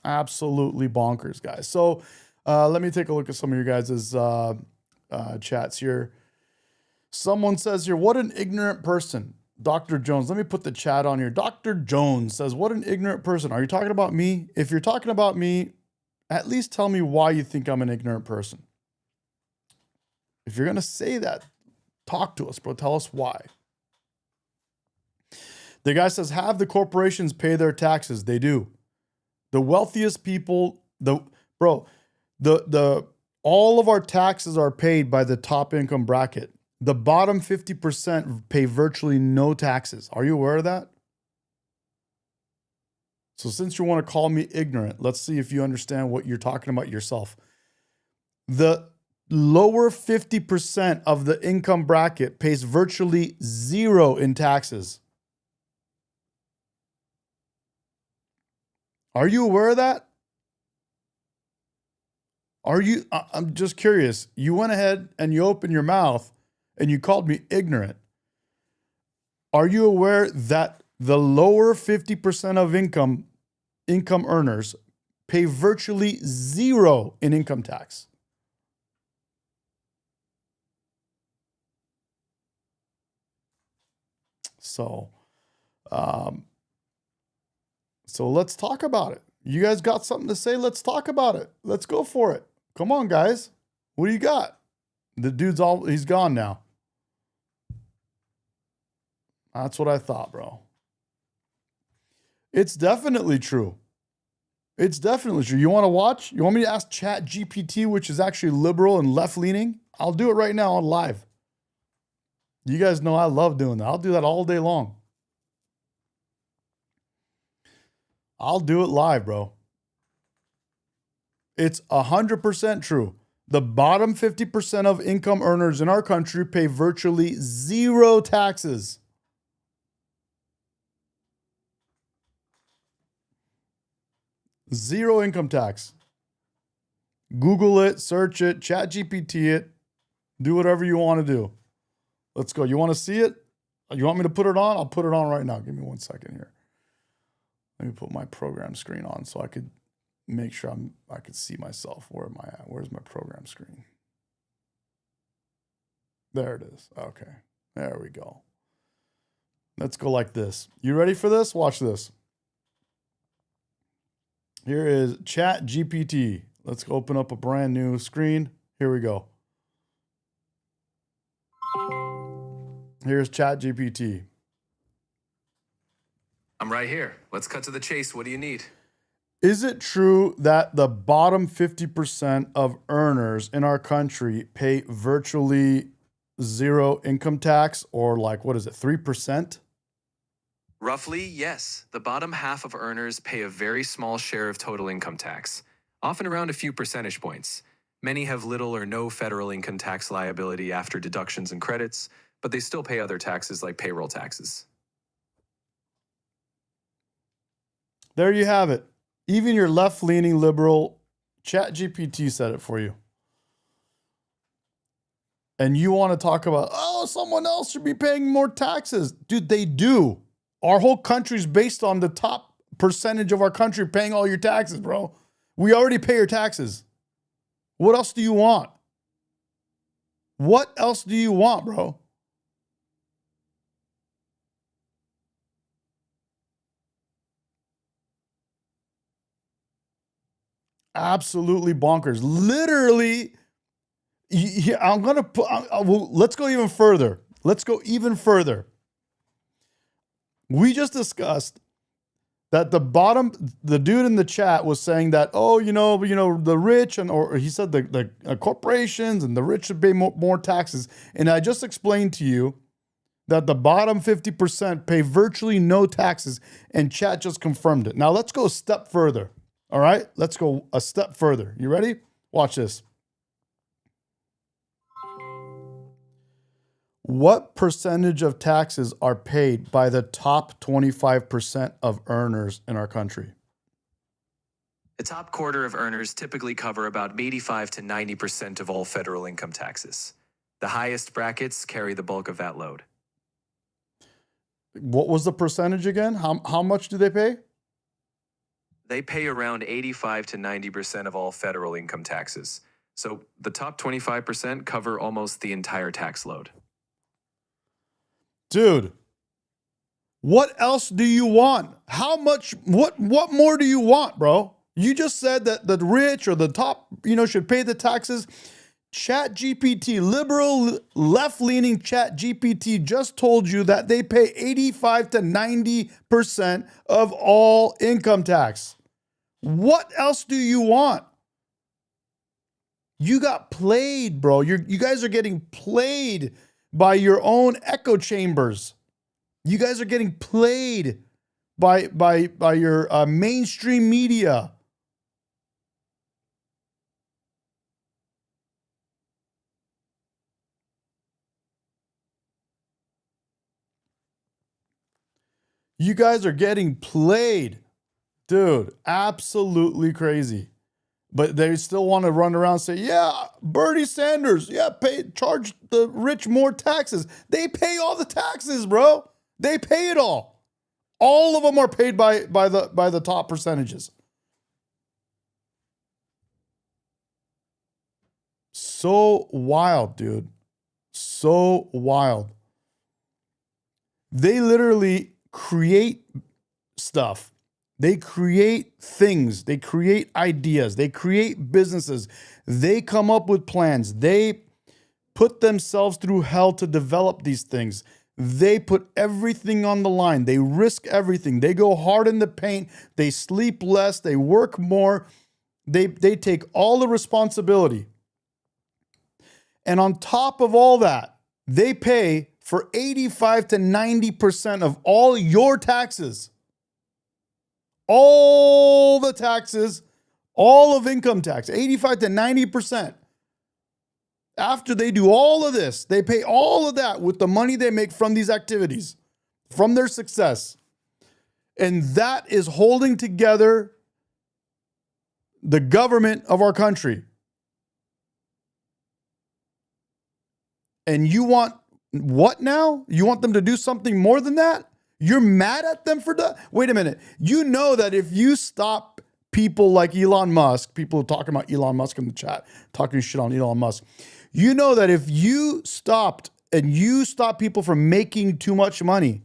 Speaker 1: Absolutely bonkers, guys. So let me take a look at some of your guys' chats here. Someone says here, what an ignorant person. Dr. Jones, let me put the chat on here. Dr. Jones says, what an ignorant person. Are you talking about me? If you're talking about me, at least tell me why you think I'm an ignorant person. If you're going to say that, talk to us, bro. Tell us why. The guy says, have the corporations pay their taxes. They do. The wealthiest people, all of our taxes are paid by the top income bracket. The bottom 50% pay virtually no taxes. Are you aware of that? So since you want to call me ignorant, let's see if you understand what you're talking about yourself. The lower 50% of the income bracket pays virtually zero in taxes. Are you aware of that? I'm just curious. You went ahead and you opened your mouth and you called me ignorant. Are you aware that the lower 50% of income earners pay virtually zero in income tax? So let's talk about it. You guys got something to say? Let's talk about it. Let's go for it. Come on, guys. What do you got? The dude's he's gone now. That's what I thought, bro. It's definitely true. It's definitely true. You want to watch? You want me to ask Chat GPT, which is actually liberal and left-leaning? I'll do it right now on live. You guys know I love doing that. I'll do that all day long. I'll do it live, bro. It's 100% true. The bottom 50% of income earners in our country pay virtually zero taxes. Zero income tax. Google it, search it, Chat GPT it, do whatever you want to do. Let's go. You want to see it? You want me to put it on? I'll put it on right now. Give me 1 second here. Let me put my program screen on so I could make sure I could see myself. Where am I at? Where's my program screen? There it is. Okay. There we go. Let's go like this. You ready for this? Watch this. Here is Chat GPT. Let's open up a brand new screen. Here we go. Here's Chat GPT.
Speaker 3: I'm right here. Let's cut to the chase. What do you need?
Speaker 1: Is it true that the bottom 50% of earners in our country pay virtually zero income tax, or like, what is it, 3%?
Speaker 3: Roughly, yes. The bottom half of earners pay a very small share of total income tax, often around a few percentage points. Many have little or no federal income tax liability after deductions and credits, but they still pay other taxes like payroll taxes.
Speaker 1: There you have it. Even your left-leaning liberal ChatGPT said it for you. And you want to talk about, oh, someone else should be paying more taxes. Dude, they do. Our whole country's based on the top percentage of our country paying all your taxes, bro. We already pay your taxes. What else do you want? What else do you want, bro? Absolutely bonkers. Literally, I'm going to put, let's go even further. Let's go even further. We just discussed that the dude in the chat was saying that, oh, the rich or he said the corporations and the rich should pay more taxes. And I just explained to you that the bottom 50% pay virtually no taxes, and chat just confirmed it. Now let's go a step further. All right, let's go a step further. You ready? Watch this. What percentage of taxes are paid by the top 25% of earners in our country?
Speaker 3: The top quarter of earners typically cover about 85 to 90% of all federal income taxes. The highest brackets carry the bulk of that load.
Speaker 1: What was the percentage again? How much do they pay?
Speaker 3: They pay around 85 to 90% of all federal income taxes. So the top 25% cover almost the entire tax load.
Speaker 1: Dude, what else do you want? How much, what more do you want, bro? You just said that the rich or the top, should pay the taxes. Chat GPT, liberal, left-leaning Chat GPT just told you that they pay 85 to 90% of all income tax. What else do you want? You got played, bro. You guys are getting played by your own echo chambers. You guys are getting played by your mainstream media. You guys are getting played. Dude, absolutely crazy. But they still want to run around and say, yeah, Bernie Sanders, charge the rich more taxes. They pay all the taxes, bro. They pay it all. All of them are paid by the top percentages. So wild, dude. So wild. They literally create stuff. They create things. They create ideas. They create businesses. They come up with plans. They put themselves through hell to develop these things. They put everything on the line. They risk everything. They go hard in the paint. They sleep less. They work more. They take all the responsibility. And on top of all that, they pay for 85 to 90% of all your taxes. All the taxes, all of income tax, 85 to 90%. After they do all of this, they pay all of that with the money they make from these activities, from their success. And that is holding together the government of our country. And you want what now? You want them to do something more than that? You're mad at them for that? Wait a minute. You know that if you stop people like Elon Musk, people talking about Elon Musk in the chat, talking shit on Elon Musk, you know that if you stopped and you stop people from making too much money,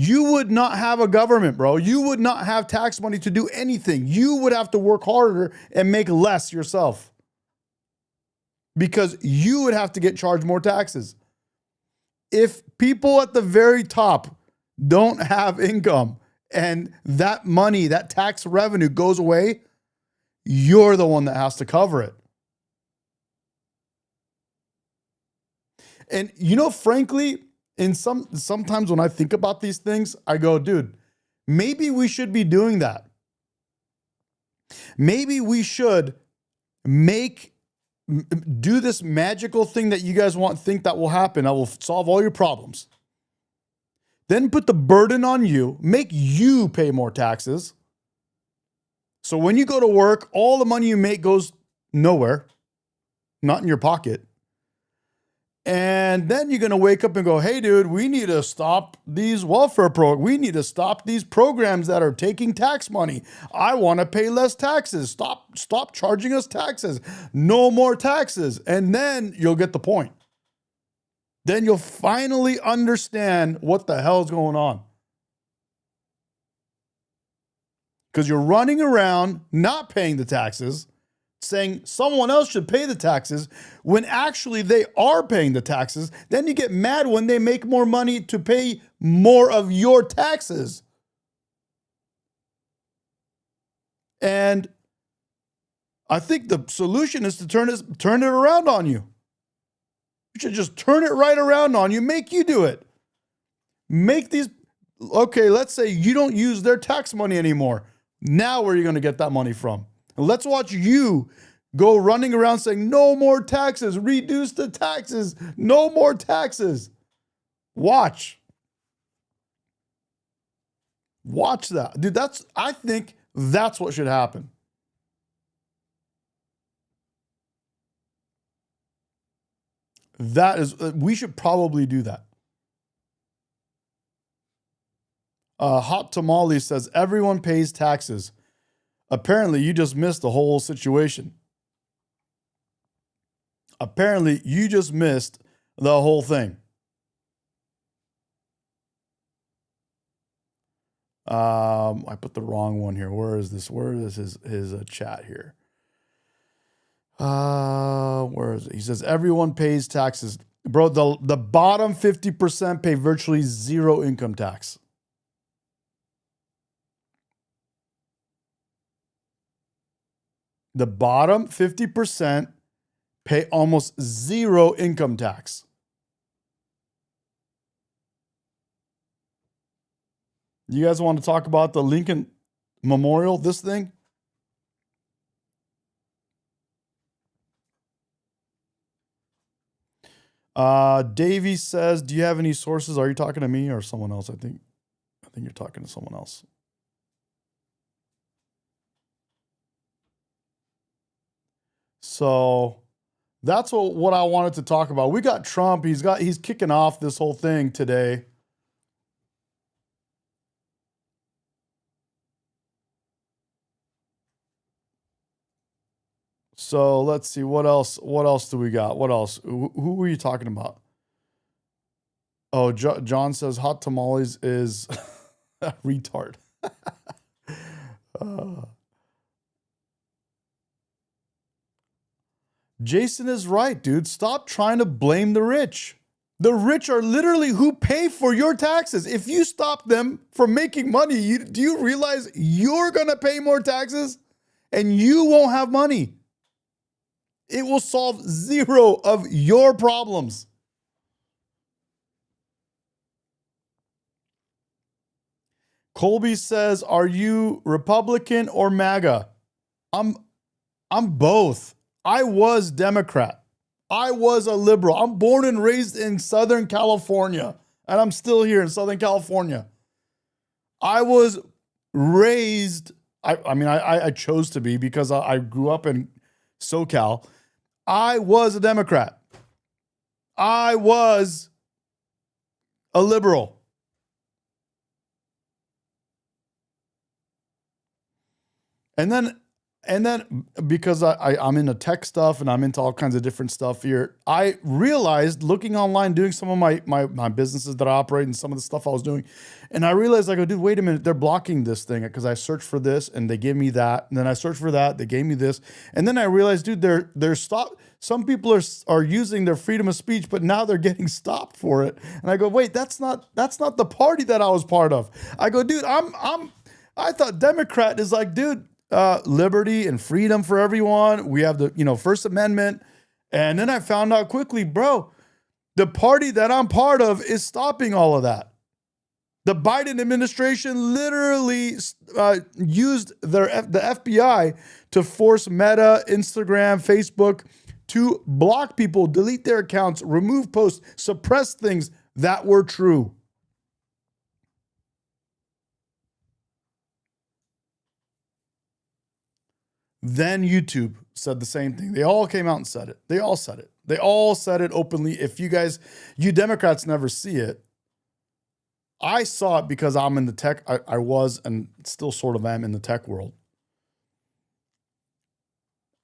Speaker 1: You would not have a government, bro. You would not have tax money to do anything. You would have to work harder and make less yourself because you would have to get charged more taxes. If people at the very top don't have income and that money, that tax revenue goes away, you're the one that has to cover it. And frankly, sometimes when I think about these things, I go, dude, maybe we should be doing that. Maybe we should do this magical thing that you guys think that will happen. That will solve all your problems. Then put the burden on you, make you pay more taxes. So when you go to work, all the money you make goes nowhere, not in your pocket. And then you're going to wake up and go, hey, dude, we need to stop these welfare programs. We need to stop these programs that are taking tax money. I want to pay less taxes. Stop charging us taxes. No more taxes. And then you'll get the point. Then you'll finally understand what the hell is going on. Because you're running around not paying the taxes, saying someone else should pay the taxes when actually they are paying the taxes. Then you get mad when they make more money to pay more of your taxes. And I think the solution is to turn it around on you. You should just turn it right around on you, make you do it. Okay, let's say you don't use their tax money anymore. Now where are you going to get that money from? And let's watch you go running around saying, no more taxes, reduce the taxes, no more taxes. Watch that. Dude, I think that's what should happen. We should probably do that. Hot Tamale says, everyone pays taxes. Apparently, you just missed the whole situation. Apparently, you just missed the whole thing. I put the wrong one here. Where is this? Where is his chat here? Where is it? He says, everyone pays taxes. Bro, the bottom 50% pay virtually zero income tax. The bottom 50% pay almost zero income tax. You guys want to talk about the Lincoln Memorial, this thing? Davey says, do you have any sources? Are you talking to me or someone else? I think you're talking to someone else. So that's what I wanted to talk about. We got Trump. He's kicking off this whole thing today. So let's see what else do we got? What else? Who were you talking about? Oh, John says hot tamales is retard. Jason is right, dude. Stop trying to blame the rich. The rich are literally who pay for your taxes. If you stop them from making money, do you realize you're going to pay more taxes and you won't have money? It will solve zero of your problems. Colby says, are you Republican or MAGA? I'm both. I was Democrat. I was a liberal. I'm born and raised in Southern California, and I'm still here in Southern California. I was raised, I chose to be because I grew up in SoCal. I was a Democrat. I was a liberal. And then And then because I'm into tech stuff and I'm into all kinds of different stuff here, I realized looking online, doing some of my businesses that I operate and some of the stuff I was doing, and I realized I go, dude, wait a minute, they're blocking this thing because I searched for this and they gave me that, and then I searched for that, they gave me this, and then I realized, dude, they're stop. Some people are using their freedom of speech, but now they're getting stopped for it. And I go, wait, that's not the party that I was part of. I go, dude, I thought Democrat is like, dude, liberty and freedom for everyone. We have the, First Amendment. And then I found out quickly, bro, the party that I'm part of is stopping all of that. The Biden administration literally used the FBI to force Meta, Instagram, Facebook to block people, delete their accounts, remove posts, suppress things that were true. Then YouTube said the same thing. They all came out and said it. They all said it. They all said it openly. If you Democrats never see it, I saw it because I'm in the tech. I was and still sort of am in the tech world.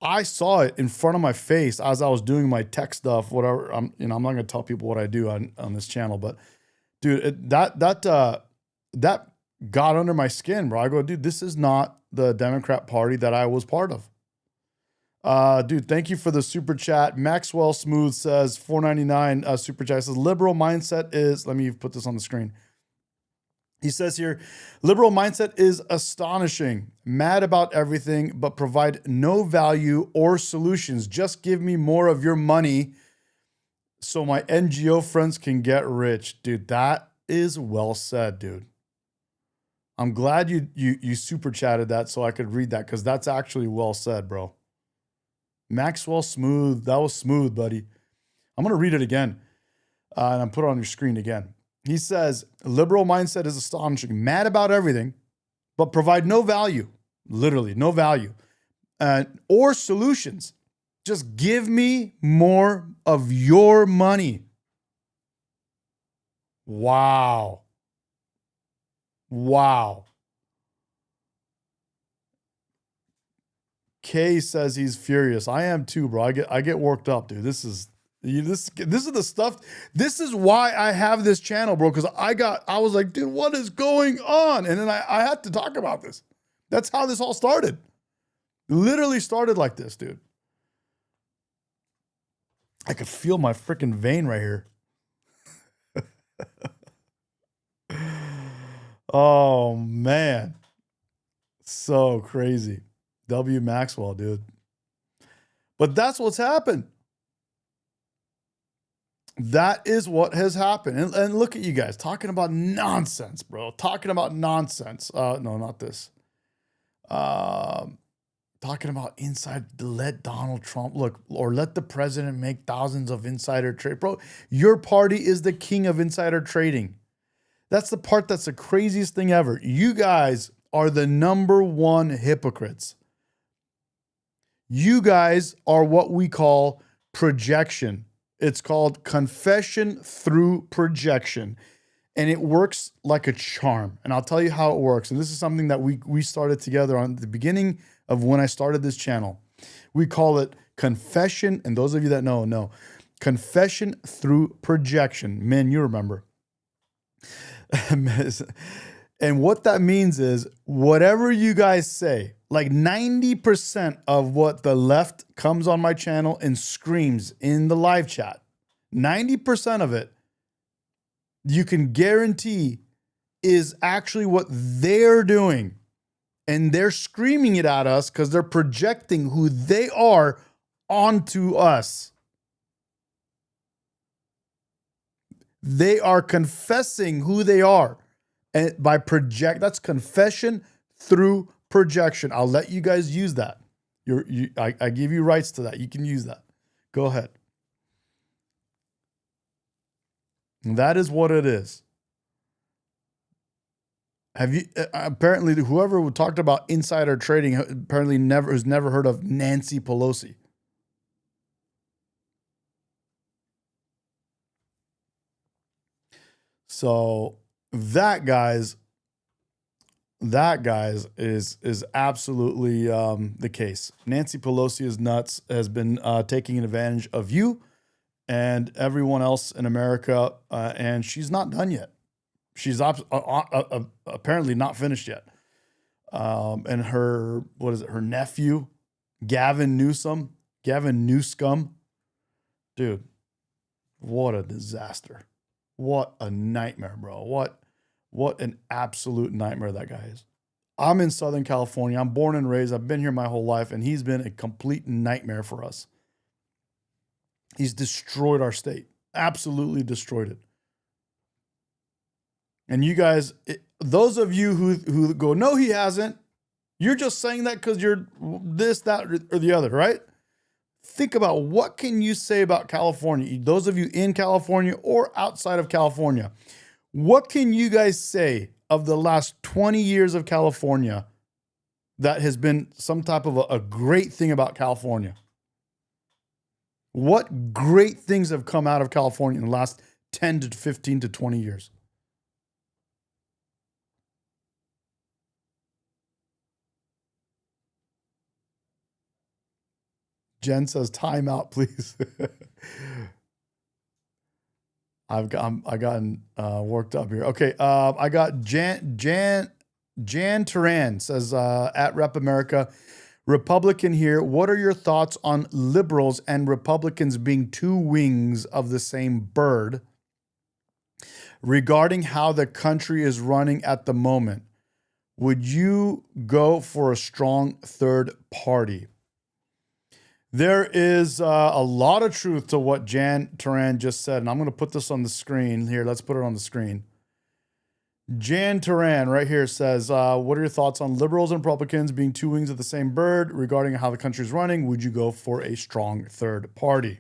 Speaker 1: I saw it in front of my face as I was doing my tech stuff, whatever. I'm not going to tell people what I do on this channel, but dude, that got under my skin, bro. I go, dude, this is not the Democrat Party that I was part of. Dude, thank you for the super chat. Maxwell Smooth says $4.99 super chat. Says liberal mindset is, let me put this on the screen. He says here, liberal mindset is astonishing, mad about everything, but provide no value or solutions. Just give me more of your money so my NGO friends can get rich. Dude, that is well said, dude. I'm glad you super chatted that so I could read that because that's actually well said, bro. Maxwell Smooth, that was smooth, buddy. I'm going to read it again and I'll put it on your screen again. He says, liberal mindset is astonishing, mad about everything, but provide no value, literally no value, or solutions. Just give me more of your money. Wow. Wow. Kay says he's furious. I am too, bro. I get worked up, dude. This is the stuff. This is why I have this channel, bro. Because I was like, dude, what is going on? And then I had to talk about this. That's how this all started. Literally started like this, dude. I could feel my freaking vein right here. Oh man. So crazy. W Maxwell, dude. But that's what's happened. That is what has happened. And look at you guys talking about nonsense, bro. Talking about nonsense. No, not this. Talking about let Donald Trump look, or let the president make thousands of insider trade. Bro, your party is the king of insider trading. That's the part that's the craziest thing ever. You guys are the number one hypocrites. You guys are what we call projection. It's called confession through projection. And it works like a charm. And I'll tell you how it works. And this is something that we started together on the beginning of when I started this channel. We call it confession. And those of you that know, confession through projection. Men, you remember. And what that means is whatever you guys say, like 90% of what the left comes on my channel and screams in the live chat, 90% of it, you can guarantee is actually what they're doing. And they're screaming it at us because they're projecting who they are onto us. They are confessing who they are. And that's confession through projection. I'll let you guys use that. I give you rights to that. You can use that. Go ahead. And that is what it is. Have you apparently whoever talked about insider trading apparently has never heard of Nancy Pelosi. So that, guys, That, guys, is absolutely the case. Nancy Pelosi is nuts, has been taking advantage of you and everyone else in America, and she's not done yet. She's apparently not finished yet. And her nephew, Gavin Newsom, dude, what a disaster. What a nightmare, bro. What an absolute nightmare that guy is. I'm in Southern California. I'm born and raised. I've been here my whole life, and he's been a complete nightmare for us. He's destroyed our state. Absolutely destroyed it. And you guys, those of you who go, no, he hasn't, you're just saying that because you're this, that, or the other, right? Think about what can you say about California, those of you in California or outside of California. What can you guys say of the last 20 years of California that has been some type of a great thing about California? What great things have come out of California in the last 10 to 15 to 20 years? Jen says, time out, please. I've gotten worked up here. Okay, I got Jan Turan says at Rep America, Republican here. What are your thoughts on liberals and Republicans being two wings of the same bird regarding how the country is running at the moment? Would you go for a strong third party? There is a lot of truth to what Jan Turan just said, and I'm going to put this on the screen here. Let's put it on the screen. Jan Turan right here says, what are your thoughts on liberals and Republicans being two wings of the same bird regarding how the country's running? Would you go for a strong third party?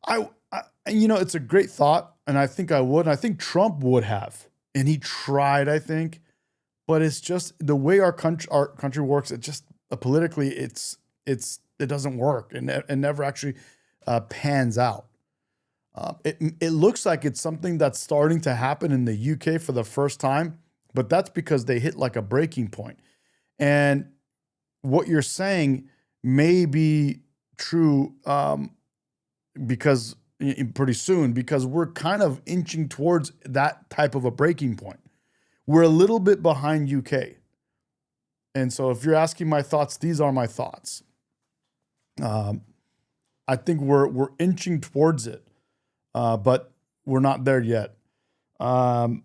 Speaker 1: It's a great thought, and I think I would. And I think Trump would have, and he tried, I think, but it's just the way our country works. It just politically, it doesn't work and never actually pans out. It looks like it's something that's starting to happen in the UK for the first time, but that's because they hit like a breaking point. And what you're saying may be true because pretty soon, because we're kind of inching towards that type of a breaking point. We're a little bit behind UK. And so if you're asking my thoughts, these are my thoughts. I think we're inching towards it, but we're not there yet. The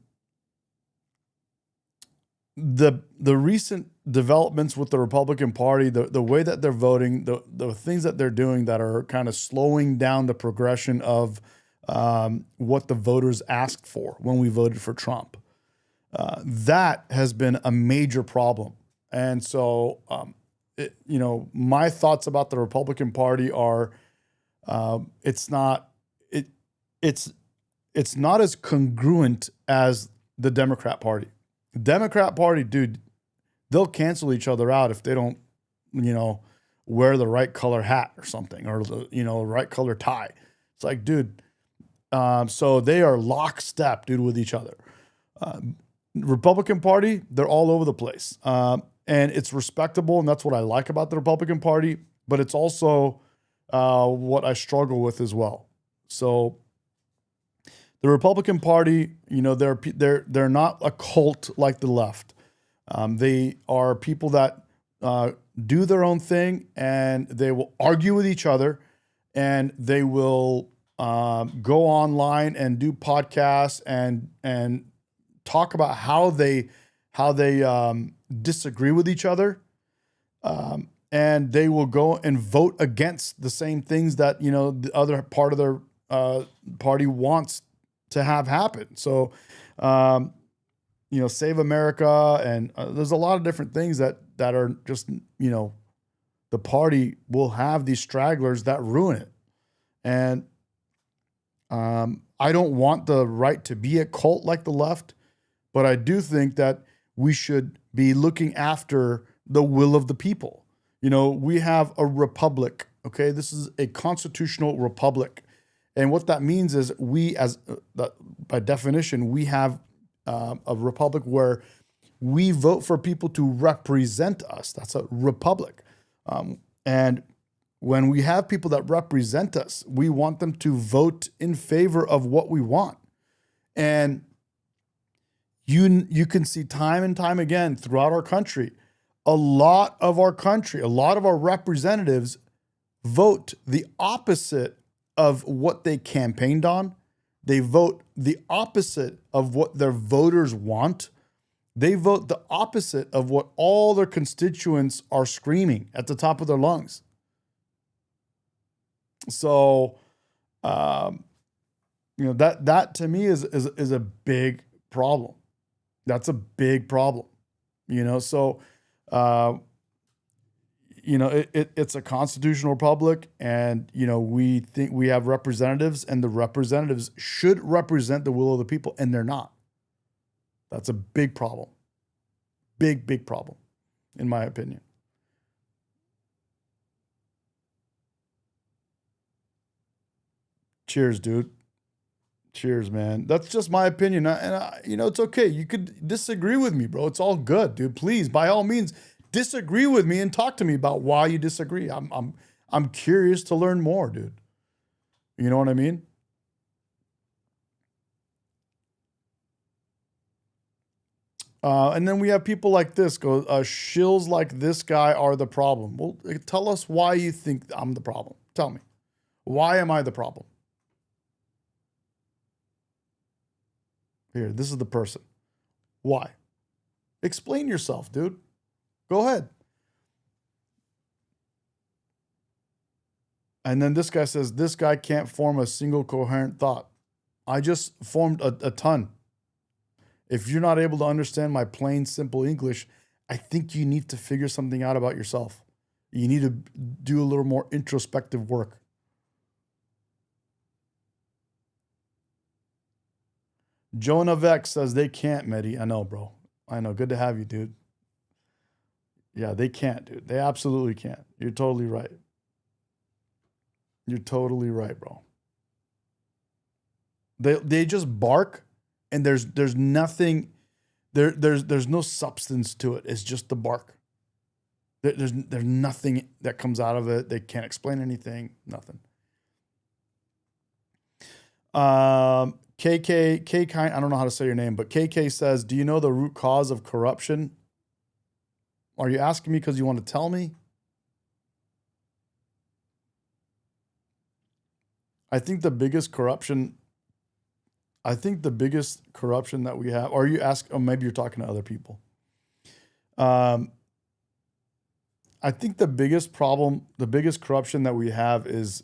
Speaker 1: recent developments with the Republican Party, the way that they're voting, the things that they're doing that are kind of slowing down the progression of what the voters asked for when we voted for Trump, that has been a major problem. And so, my thoughts about the Republican Party are, it's not as congruent as the Democrat Party. The Democrat Party, dude, they'll cancel each other out if they don't, wear the right color hat or something, or the right color tie. It's like, dude, so they are lockstep, dude, with each other. Republican Party, they're all over the place. And it's respectable, and that's what I like about the Republican Party, but it's also what I struggle with as well. So the Republican Party, they're not a cult like the left. They are people that do their own thing, and they will argue with each other, and they will go online and do podcasts and talk about how they disagree with each other, and they will go and vote against the same things that the other part of their party wants to have happen. So, Save America, and there's a lot of different things that are just the party will have these stragglers that ruin it, and I don't want the right to be a cult like the left, but I do think that we should be looking after the will of the people. We have a republic, okay? This is a constitutional republic. And what that means is we, by definition, we have a republic where We vote for people to represent us. That's a republic. And when we have people that represent us, we want them to vote in favor of what we want. And you can see time and time again throughout our country, a lot of our representatives vote the opposite of what they campaigned on. They vote the opposite of what their voters want. They vote the opposite of what all their constituents are screaming at the top of their lungs. So, that to me is a big problem. That's a big problem. So, it's a constitutional republic, and we think we have representatives, and the representatives should represent the will of the people, and they're not. That's a big problem. Big problem, in my opinion. Cheers, dude. Cheers, man. That's just my opinion. It's okay. You could disagree with me, bro. It's all good, dude. Please, by all means, disagree with me and talk to me about why you disagree. I'm curious to learn more, dude. You know what I mean? And then we have people like this go, shills like this guy are the problem. Well, tell us why you think I'm the problem. Tell me. Why am I the problem? Here, this is the person. Why? Explain yourself, dude. Go ahead. And then this guy says, this guy can't form a single coherent thought. I just formed a ton. If you're not able to understand my plain, simple English, I think you need to figure something out about yourself. You need to do a little more introspective work. Jonah Vex says they can't, Medi. I know, bro. I know. Good to have you, dude. Yeah, they can't, dude. They absolutely can't. You're totally right. You're totally right, bro. They just bark, and there's nothing, there's no substance to it. It's just the bark. There's nothing that comes out of it. They can't explain anything. Nothing. KK, I don't know how to say your name, but KK says, do you know the root cause of corruption? Are you asking me because you want to tell me? I think the biggest corruption that we have, or you ask, or maybe you're talking to other people. I think the biggest problem, the biggest corruption that we have is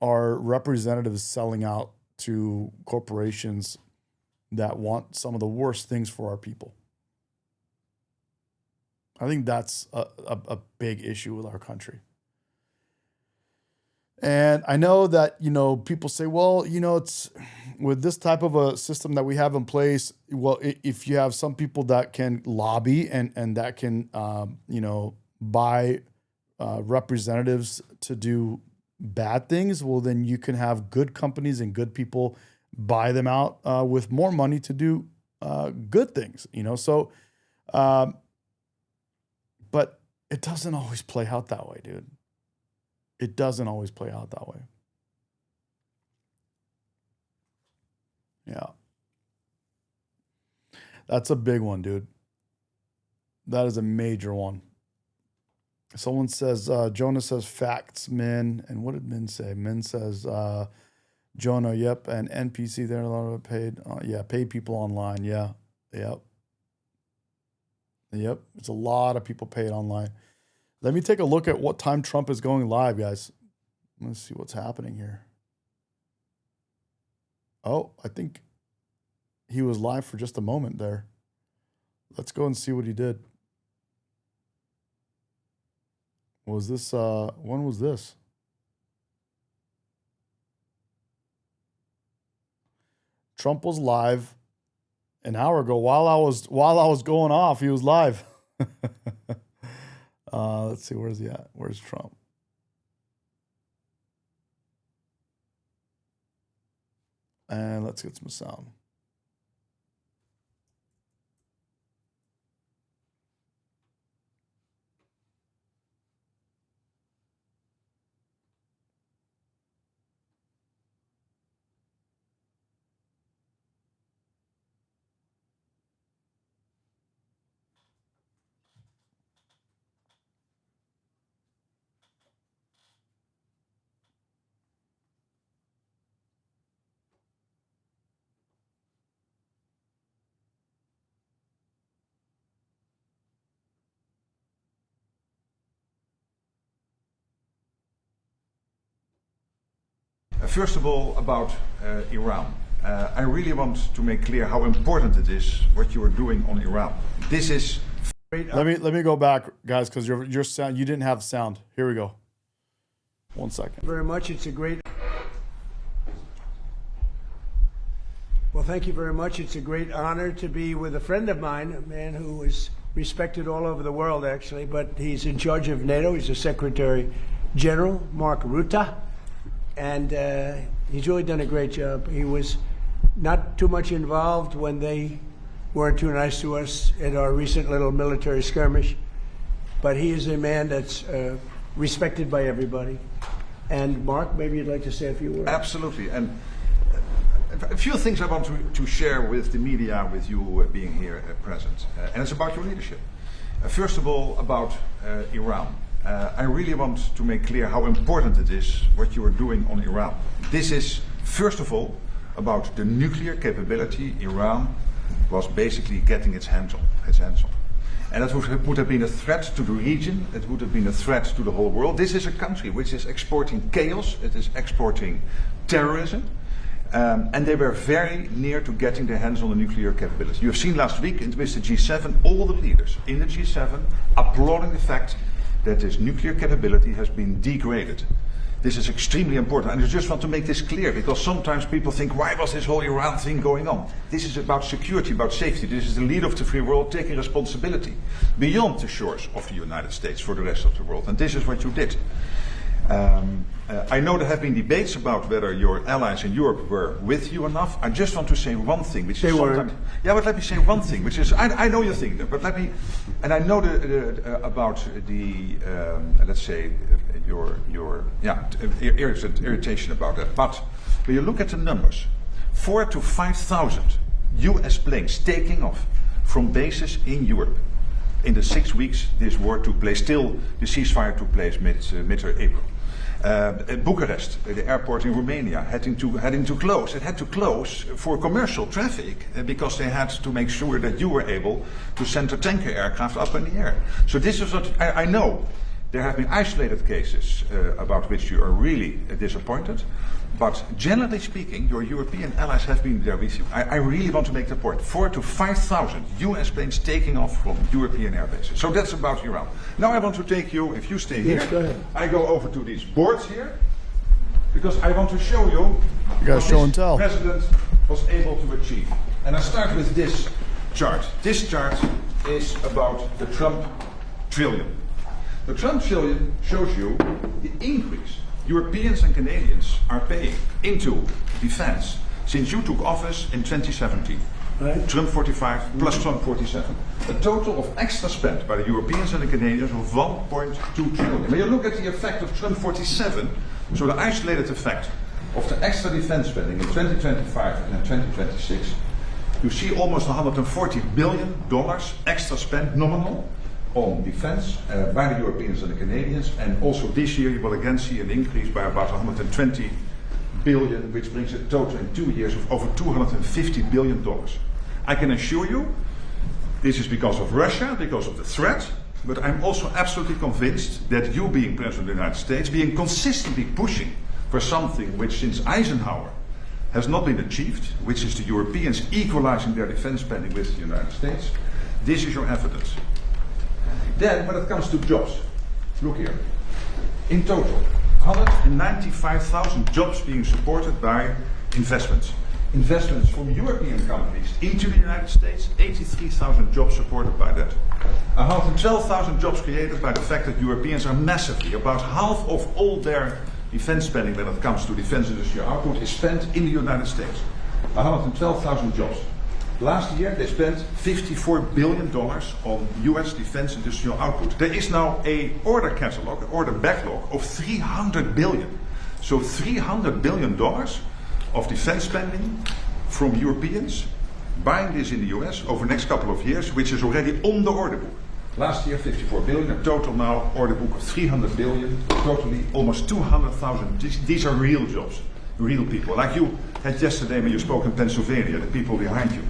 Speaker 1: our representatives selling out to corporations that want some of the worst things for our people. I think that's a big issue with our country. And I know that, people say, well, it's with this type of a system that we have in place. Well, if you have some people that can lobby and that can, buy representatives to do bad things, well, then you can have good companies and good people buy them out with more money to do good things, So, but it doesn't always play out that way, dude. It doesn't always play out that way. Yeah. That's a big one, dude. That is a major one. Someone says, Jonah says facts, Min. And what did Min say? Min says, Jonah, yep. And NPC, there are a lot of paid. Paid people online. Yeah. Yep. It's a lot of people paid online. Let me take a look at what time Trump is going live, guys. Let's see what's happening here. Oh, I think he was live for just a moment there. Let's go and see what he did. Was this, when was this? Trump was live an hour ago. While I was going off, he was live. Let's see, where's he at? Where's Trump? And let's get some sound.
Speaker 4: First of all, about Iran. I really want to make clear how important it is what you are doing on Iran. This is great.
Speaker 1: Let me go back, guys, because your sound, you didn't have sound. Here we go. 1 second.
Speaker 5: Very much. It's a great. Well, thank you very much. It's a great honor to be with a friend of mine, a man who is respected all over the world, actually, but he's in charge of NATO. He's the Secretary General, Mark Rutte, and he's really done a great job. He was not too much involved when they weren't too nice to us in our recent little military skirmish, but he is a man that's respected by everybody. And Mark, maybe you'd like to say a few words.
Speaker 4: Absolutely. And a few things I want to share with the media, with you being here present. And it's about your leadership. First of all, about Iran. I really want to make clear how important it is what you are doing on Iran. This is, first of all, about the nuclear capability Iran was basically getting its hands on. And that would have been a threat to the region, it would have been a threat to the whole world. This is a country which is exporting chaos, it is exporting terrorism, and they were very near to getting their hands on the nuclear capability. You have seen last week with the G7, all the leaders in the G7 applauding the fact that this nuclear capability has been degraded. This is extremely important, and I just want to make this clear, because sometimes people think, why was this whole Iran thing going on? This is about security, about safety. This is the leader of the free world taking responsibility beyond the shores of the United States for the rest of the world, and this is what you did. I know there have been debates about whether your allies in Europe were with you enough. I just want to say one thing, which is sometimes... Yeah, but let me say one thing, which is, I know you think that, but let me... And I know about the, let's say, your irritation about that. But when you look at the numbers, 4,000 to 5,000 US planes taking off from bases in Europe. In the 6 weeks this war took place, still the ceasefire took place mid-April. Bucharest, the airport in Romania, having to close. It had to close for commercial traffic because they had to make sure that you were able to send a tanker aircraft up in the air. So this is what I know. There have been isolated cases about which you are really disappointed, but generally speaking, your European allies have been there with you. I really want to make the point. 4,000 to 5,000 US planes taking off from European airbases. So that's about Iran. Now I want to take you, if you stay here,
Speaker 5: yes, go ahead.
Speaker 4: I go over to these boards here, because I want to show you
Speaker 1: gotta show and tell.
Speaker 4: The president was able to achieve. And I start with this chart. This chart is about the Trump trillion. The Trump trillion shows you the increase Europeans and Canadians are paying into defense since you took office in 2017. Right. Trump 45 plus Trump 47. A total of extra spent by the Europeans and the Canadians of 1.2 trillion. When you look at the effect of Trump 47, so the isolated effect of the extra defense spending in 2025 and 2026, you see almost $140 billion extra spent nominal on defense by the Europeans and the Canadians, and also this year you will again see an increase by about 120 billion, which brings a total in 2 years of over $250 billion. I can assure you this is because of Russia, because of the threat, but I'm also absolutely convinced that you, being President of the United States, being consistently pushing for something which since Eisenhower has not been achieved, which is the Europeans equalizing their defense spending with the United States, this is your evidence. Then, when it comes to jobs, look here. In total, 195,000 jobs being supported by investments. Investments from European companies into the United States, 83,000 jobs supported by that. 112,000 jobs created by the fact that Europeans are massively, about half of all their defense spending when it comes to defense industrial output is spent in the United States. 112,000 jobs. Last year they spent $54 billion on US defense industrial output. There is now a order catalog, an order backlog of $300 billion. So $300 billion of defense spending from Europeans, buying this in the US over the next couple of years, which is already on the order book. Last year 54 billion, a total now order book of 300 billion, totally almost 200,000. These are real jobs, real people. Like you had yesterday when you spoke in Pennsylvania, the people behind you.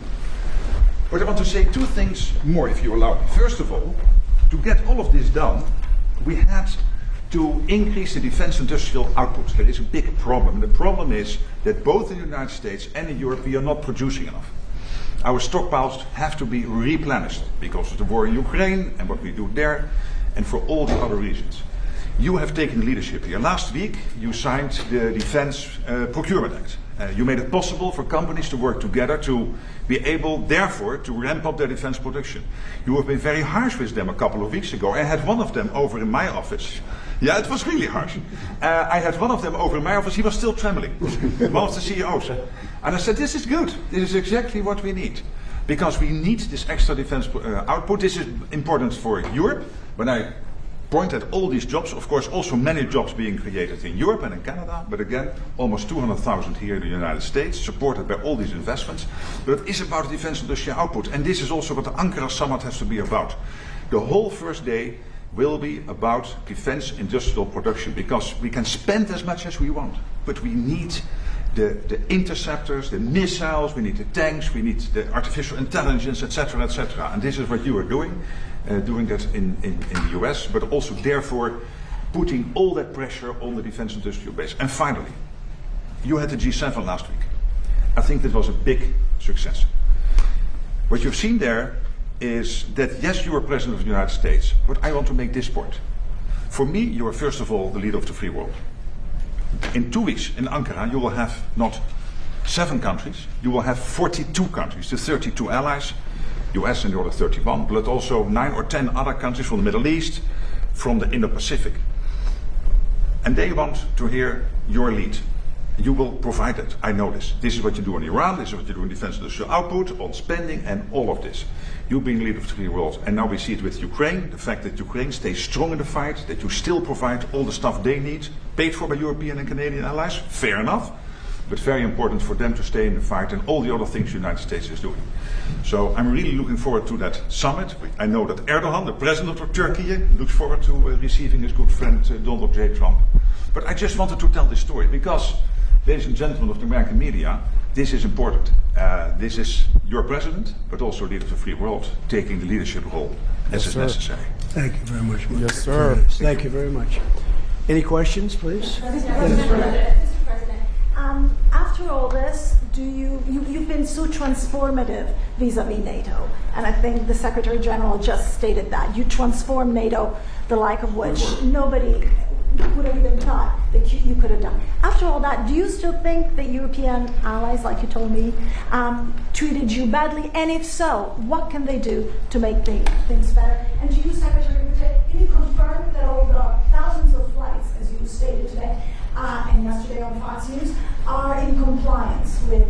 Speaker 4: But I want to say two things more, if you allow me. First of all, to get all of this done, we had to increase the defense industrial output. There is a big problem. The problem is that both in the United States and in Europe we are not producing enough. Our stockpiles have to be replenished because of the war in Ukraine and what we do there, and for all the other reasons. You have taken leadership here. Last week you signed the Defense Procurement Act. You made it possible for companies to work together to be able, therefore, to ramp up their defense production. You have been very harsh with them a couple of weeks ago. I had one of them over in my office. Yeah, it was really harsh. I had one of them over in my office. He was still trembling. One of the CEOs. And I said, this is good. This is exactly what we need. Because we need this extra defense output. This is important for Europe. When I point at all these jobs, of course also many jobs being created in Europe and in Canada, but again almost 200,000 here in the United States, supported by all these investments. But it is about the defense industrial output, and this is also what the Ankara summit has to be about. The whole first day will be about defense industrial production, because we can spend as much as we want, but we need the interceptors, the missiles, we need the tanks, we need the artificial intelligence, etc., etc. And this is what you are doing that in the US, but also therefore putting all that pressure on the defense industrial base. And finally, you had the G7 last week. I think that was a big success. What you've seen there is that, yes, you are President of the United States, but I want to make this point. For me, you are first of all the leader of the free world. In 2 weeks in Ankara, you will have not 7 countries, you will have 42 countries, the 32 allies, US and the other 31, but also 9 or 10 other countries from the Middle East, from the Indo-Pacific. And they want to hear your lead. You will provide it, I know this. This is what you do in Iran, this is what you do in defense industrial output, on spending, and all of this. You being leader of the free world. And now we see it with Ukraine, the fact that Ukraine stays strong in the fight, that you still provide all the stuff they need, paid for by European and Canadian allies, fair enough, but very important for them to stay in the fight and all the other things the United States is doing. So I'm really looking forward to that summit. I know that Erdogan, the president of Turkey, looks forward to receiving his good friend Donald J. Trump. But I just wanted to tell this story because, ladies and gentlemen of the American media, this is important. This is your president, but also leader of the free world, taking the leadership role as is necessary.
Speaker 5: Thank you very much, Mark.
Speaker 1: Yes, sir.
Speaker 5: Thank you very much. Any questions, please?
Speaker 6: Mr. President, after all this, you've been so transformative vis-a-vis NATO, and I think the Secretary General just stated that. You transformed NATO, the like of which nobody would have even thought that you could have done. After all that, do you still think that European allies, like you told me, treated you badly? And if so, what can they do to make things better? And to you, Secretary, can you confirm that all the thousands of flights, as you stated today and yesterday on Fox News, are in compliance with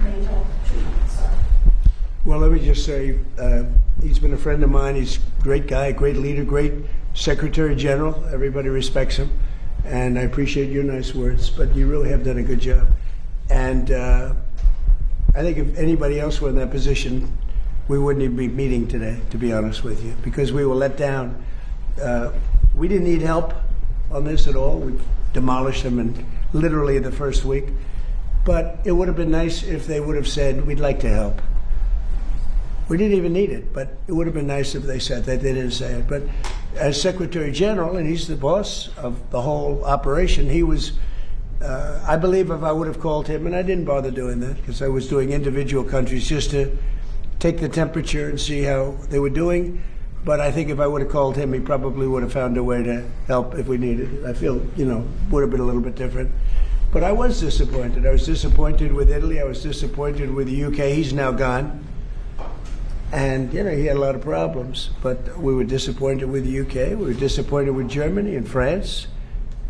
Speaker 6: NATO treaty, sir?
Speaker 5: Well, let me just say, he's been a friend of mine. He's a great guy, a great leader, great Secretary General. Everybody respects him. And I appreciate your nice words, but you really have done a good job. And I think if anybody else were in that position, we wouldn't even be meeting today, to be honest with you, because we were let down. We didn't need help on this at all. We demolished them in literally the first week. But it would have been nice if they would have said, we'd like to help. We didn't even need it, but it would have been nice if they said that. They didn't say it. But as Secretary General, and he's the boss of the whole operation, he was, I believe if I would have called him, and I didn't bother doing that because I was doing individual countries just to take the temperature and see how they were doing. But I think if I would have called him, he probably would have found a way to help if we needed it. I feel, would have been a little bit different. But I was disappointed. I was disappointed with Italy. I was disappointed with the UK. He's now gone. And, he had a lot of problems. But we were disappointed with the UK. We were disappointed with Germany and France.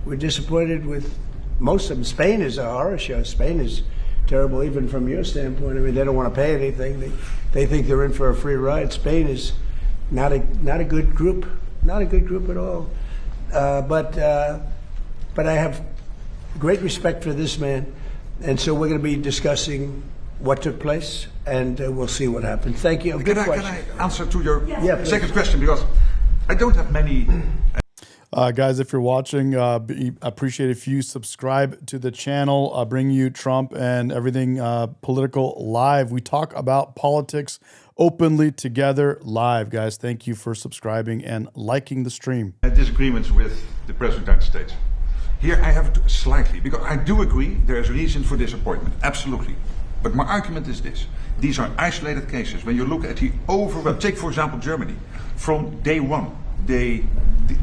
Speaker 5: We were disappointed with most of them. Spain is a horror show. Spain is terrible, even from your standpoint. I mean, they don't want to pay anything. They think they're in for a free ride. Spain is not a good group. Not a good group at all. But I have great respect for this man. And so we're going to be discussing what took place, and we'll see what happens. Thank you.
Speaker 4: Can I answer to your second question? Because I don't have many...
Speaker 1: Guys, if you're watching, appreciate if you subscribe to the channel. Bring you Trump and everything political live. We talk about politics openly together live, guys. Thank you for subscribing and liking the stream.
Speaker 4: Disagreements with the President of the United States. Here I have to slightly, because I do agree there is reason for disappointment, absolutely. But my argument is this. These are isolated cases. When you look at the take for example Germany. From day one, they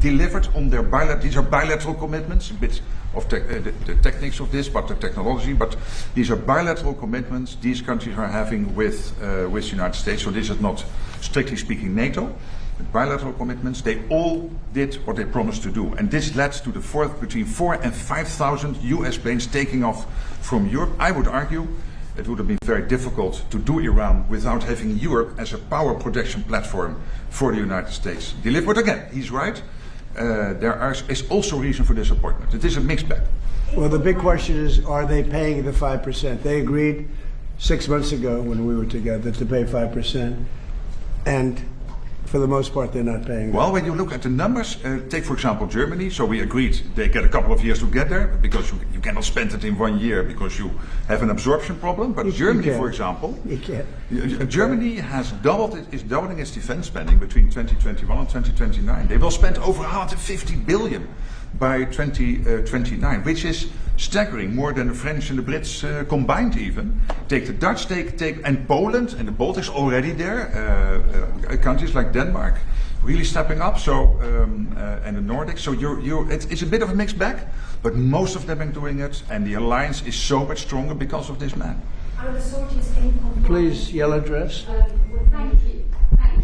Speaker 4: delivered on their these are bilateral commitments, a bit of the techniques of this, but the technology, but these are bilateral commitments these countries are having with the United States. So this is not, strictly speaking, NATO. Bilateral commitments, they all did what they promised to do. And this led to between 4,000 and 5,000 US planes taking off from Europe. I would argue it would have been very difficult to do Iran without having Europe as a power projection platform for the United States. But again, he's right. There is also reason for disappointment. It is a mixed bag.
Speaker 5: Well, the big question is, are they paying the 5%? They agreed 6 months ago when we were together to pay 5%. And for the most part, they're not paying.
Speaker 4: Well, when you look at the numbers, take for example Germany. So we agreed they get a couple of years to get there because you cannot spend it in 1 year because you have an absorption problem. But Germany, for example, Germany is doubling its defense spending between 2021 and 2029. They will spend over 150 billion by 2029, which is staggering, more than the French and the Brits combined even. Take the Dutch, and Poland and the Baltics already there, countries like Denmark really stepping up, so and the Nordics. So it's a bit of a mixed bag, but most of them are doing it, and the alliance is so much stronger because of this man.
Speaker 6: Are the sorties in compliance?
Speaker 5: Please, yellow dress.
Speaker 7: Thank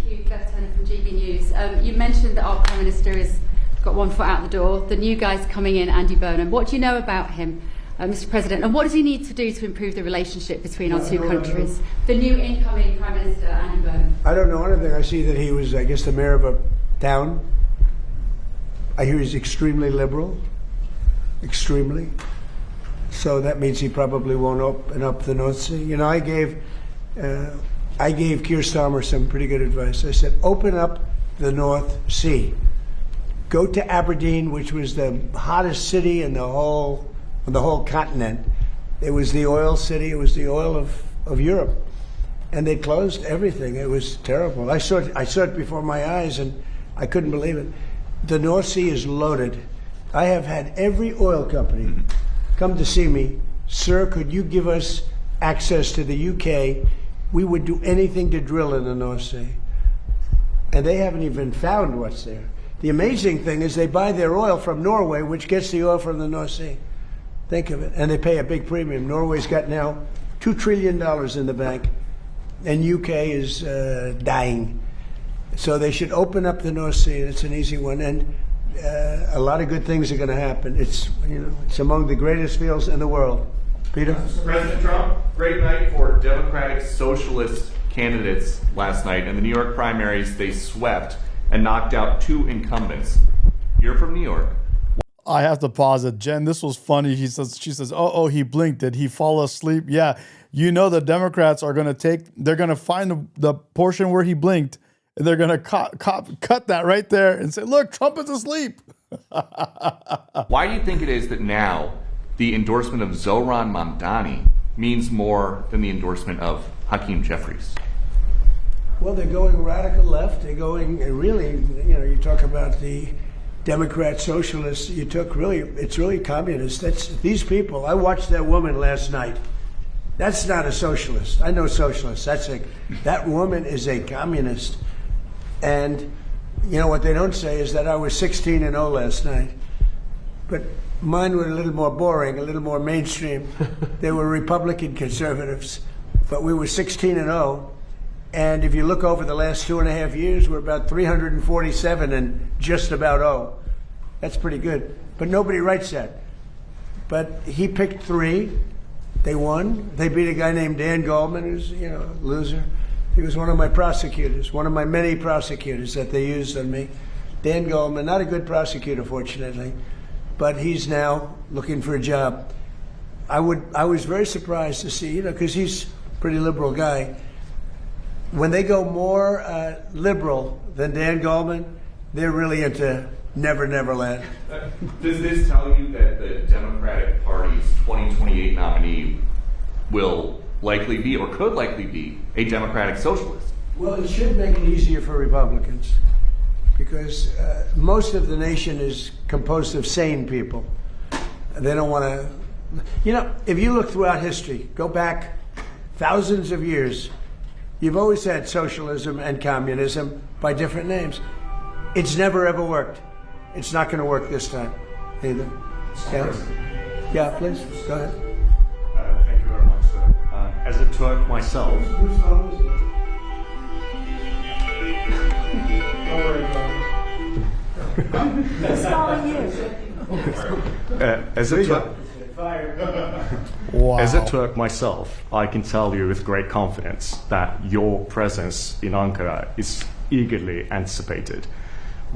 Speaker 7: you, Beth Turner from GB News. You mentioned that our Prime Minister has got one foot out the door. The new guy's coming in, Andy Burnham. What do you know about him, Mr. President? And what does he need to do to improve the relationship between our two countries? The new incoming Prime Minister, Andy Burnham.
Speaker 5: I don't know anything. I see that he was, I guess, the mayor of a town. I hear he's extremely liberal. Extremely. So that means he probably won't open up the North Sea. You know, I gave Keir Starmer some pretty good advice. I said, open up the North Sea. Go to Aberdeen, which was the hottest city in the whole continent. It was the oil city. It was the oil of Europe, and they closed everything. It was terrible. I saw it before my eyes, and I couldn't believe it. The North Sea is loaded. I have had every oil company come to see me. Sir, could you give us access to the UK? We would do anything to drill in the North Sea, and they haven't even found what's there. The amazing thing is they buy their oil from Norway, which gets the oil from the North Sea. Think of it. And they pay a big premium. Norway's got now $2 trillion in the bank, and UK is dying. So they should open up the North Sea. It's an easy one. And a lot of good things are going to happen. It's among the greatest fields in the world. Peter?
Speaker 8: President Trump, great night for Democratic Socialist candidates last night. In the New York primaries, they swept and knocked out 2 incumbents. You're from New York.
Speaker 1: I have to pause it. Jen, this was funny. She says, oh, he blinked. Did he fall asleep? Yeah. You know, the Democrats are going to find the portion where he blinked, and they're going to cut that right there and say, look, Trump is asleep.
Speaker 8: Why do you think it is that now the endorsement of Zohran Mamdani means more than the endorsement of Hakeem Jeffries?
Speaker 5: Well, they're going radical left. They're going really, you talk about the Democrat socialists. It's really communist. These people. I watched that woman last night. That's not a socialist. I know socialists. That woman is a communist. And you know what they don't say is that I was 16-0 last night. But mine were a little more boring, a little more mainstream. They were Republican conservatives, but we were 16-0. And if you look over the last 2.5 years, we're about 347 and just about 0. That's pretty good. But nobody writes that. But he picked 3. They won. They beat a guy named Dan Goldman, who's a loser. He was one of my prosecutors, one of my many prosecutors that they used on me. Dan Goldman, not a good prosecutor, fortunately, but he's now looking for a job. I was very surprised to see, because he's a pretty liberal guy. When they go more liberal than Dan Goldman, they're really into Never, Never Land.
Speaker 8: Does this tell you that the Democratic Party's 2028 nominee will likely be, or could likely be, a Democratic Socialist?
Speaker 5: Well, it should make it easier for Republicans. because most of the nation is composed of sane people. They don't want to, you know, if you look throughout history, go back thousands of years, you've always had socialism and communism by different names. It's never ever worked. It's not going to work this time either. Yeah, please, go ahead.
Speaker 9: Thank you very much, sir. As a Turk myself,
Speaker 5: Whose phone is it? Don't worry about it.
Speaker 6: Who's calling you?
Speaker 9: as a Turk,
Speaker 1: Wow.
Speaker 9: as a Turk myself, I can tell you with great confidence that your presence in Ankara is eagerly anticipated.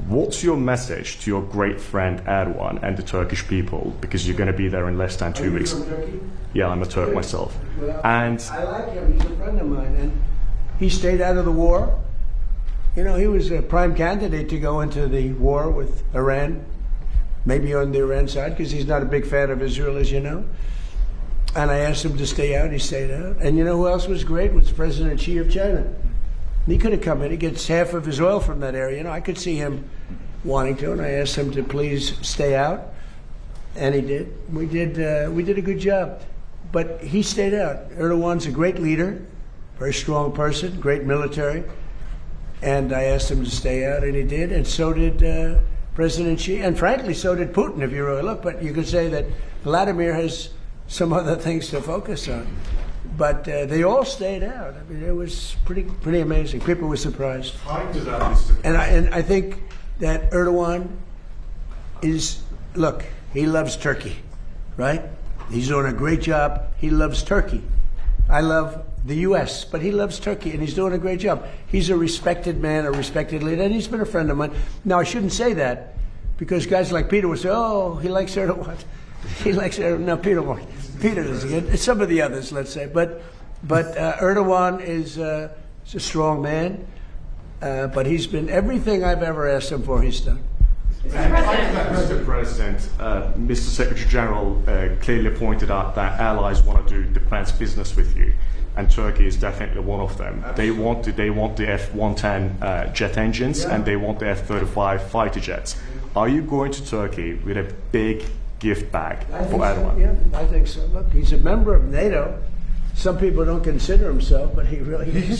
Speaker 9: What's your message to your great friend Erdogan and the Turkish people? Because you're going to be there in less than 2 weeks.
Speaker 5: From Turkey?
Speaker 9: Yeah, I'm a Turk myself.
Speaker 5: Well,
Speaker 9: And
Speaker 5: I like him. He's a friend of mine, and he stayed out of the war. You know, he was a prime candidate to go into the war with Iran, maybe on the Iran side, because he's not a big fan of Israel, as you know. And I asked him to stay out. He stayed out. And you know who else was great? Was President Xi of China. He could have come in. He gets half of his oil from that area. You know, I could see him wanting to, and I asked him to please stay out, and he did. We did a good job, but he stayed out. Erdogan's a great leader, very strong person, great military, and I asked him to stay out, and he did, and so did President Xi, and frankly, so did Putin, if you really look. But you could say that Vladimir has some other things to focus on. But they all stayed out. I mean, it was pretty amazing. People were surprised. And I think that Erdogan is, look, he loves Turkey, right? He's doing a great job. He loves Turkey. I love the U.S., but he loves Turkey, and he's doing a great job. He's a respected man, a respected leader, and he's been a friend of mine. Now, I shouldn't say that, because guys like Peter would say, oh, he likes Erdogan. He likes Erdogan. No, Peter won't. Peter doesn't. Some of the others, let's say. But Erdogan is a strong man, but he's been everything I've ever asked him for, he's done.
Speaker 9: Mr. President, Mr. Secretary General clearly pointed out that allies want to do defense business with you, and Turkey is definitely one of them. They want the F-110 jet engines, and they want the F-35 fighter jets. Are you going to Turkey with a big gift bag for Erdogan?
Speaker 5: So, yeah, I think so. Look, he's a member of NATO. Some people don't consider him so, but he really is.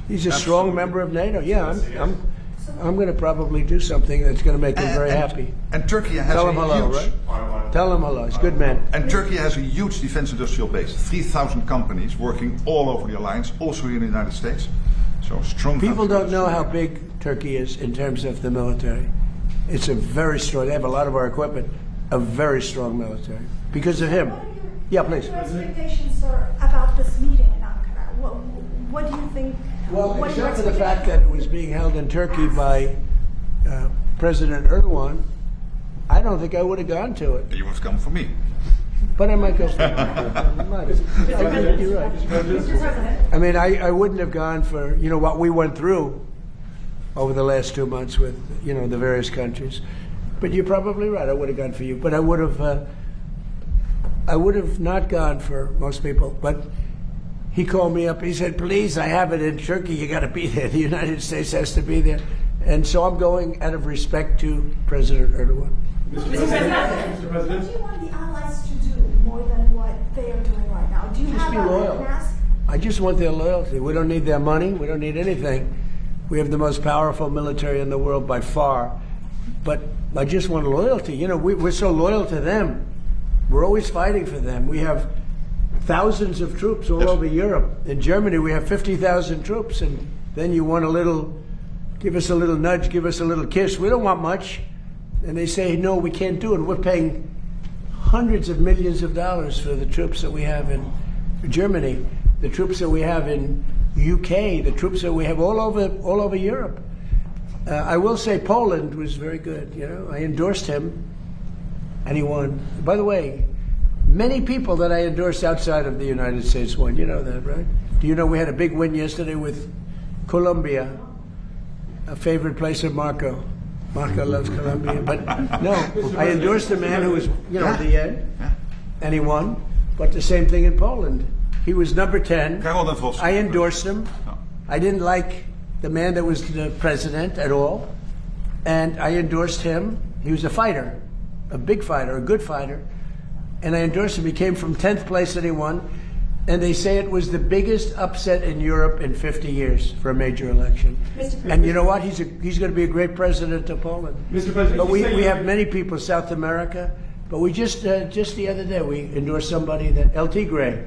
Speaker 5: He's a strong member of NATO. Yeah, I'm going to probably do something that's going to make him very happy.
Speaker 4: And Turkey has
Speaker 5: Tell him hello,
Speaker 4: huge,
Speaker 5: right? Tell him hello. He's a good man.
Speaker 4: And Turkey has a huge defense industrial base. 3,000 companies working all over the alliance, also here in the United States. So strong.
Speaker 5: People don't know how big Turkey is in terms of the military. It's a very strong. They have a lot of our equipment. A very strong military because of him. Yeah, please.
Speaker 6: Your expectations, sir, about this meeting in Ankara? What do you think?
Speaker 5: Well,
Speaker 6: what are your
Speaker 5: except for the fact that it was being held in Turkey by President Erdogan, I don't think I would have gone to it.
Speaker 4: You must come for me.
Speaker 5: But I might go for it. You're right. I mean, I wouldn't have gone for, you know, what we went through over the last 2 months with, you know, the various countries. But you're probably right. I would have gone for you, but I would have not gone for most people. But he called me up. He said, "Please, I have it in Turkey. You got to be there. The United States has to be there." And so I'm going out of respect to President Erdogan.
Speaker 6: Mr. President, what do you want the allies to do more than what they are doing right now? Do you
Speaker 5: Just
Speaker 6: have
Speaker 5: be loyal.
Speaker 6: an ask?
Speaker 5: I just want their loyalty. We don't need their money. We don't need anything. We have the most powerful military in the world by far. But I just want loyalty. You know, we're so loyal to them. We're always fighting for them. We have thousands of troops all over Europe. In Germany, we have 50,000 troops. And then you want give us a little nudge, give us a little kiss. We don't want much. And they say, no, we can't do it. We're paying hundreds of millions of dollars for the troops that we have in Germany, the troops that we have in UK, the troops that we have all over Europe. I will say Poland was very good. You know, I endorsed him, and he won. By the way, many people that I endorsed outside of the United States won. You know that, right? Do you know we had a big win yesterday with Colombia, a favorite place of Marco. Marco loves Colombia, but no, I endorsed a man who was, you know, at the end, and he won. But the same thing in Poland. He was number 10. I endorsed him. I didn't like the man that was the president at all, and I endorsed him. He was a fighter, a big fighter, a good fighter, and I endorsed him. He came from 10th place and he won. And they say it was the biggest upset in Europe in 50 years for a major election. And you know what? He's going to be a great president of Poland.
Speaker 10: Mr. President,
Speaker 5: but we have many people, South America. But we just the other day, we endorsed somebody, that El Tigre.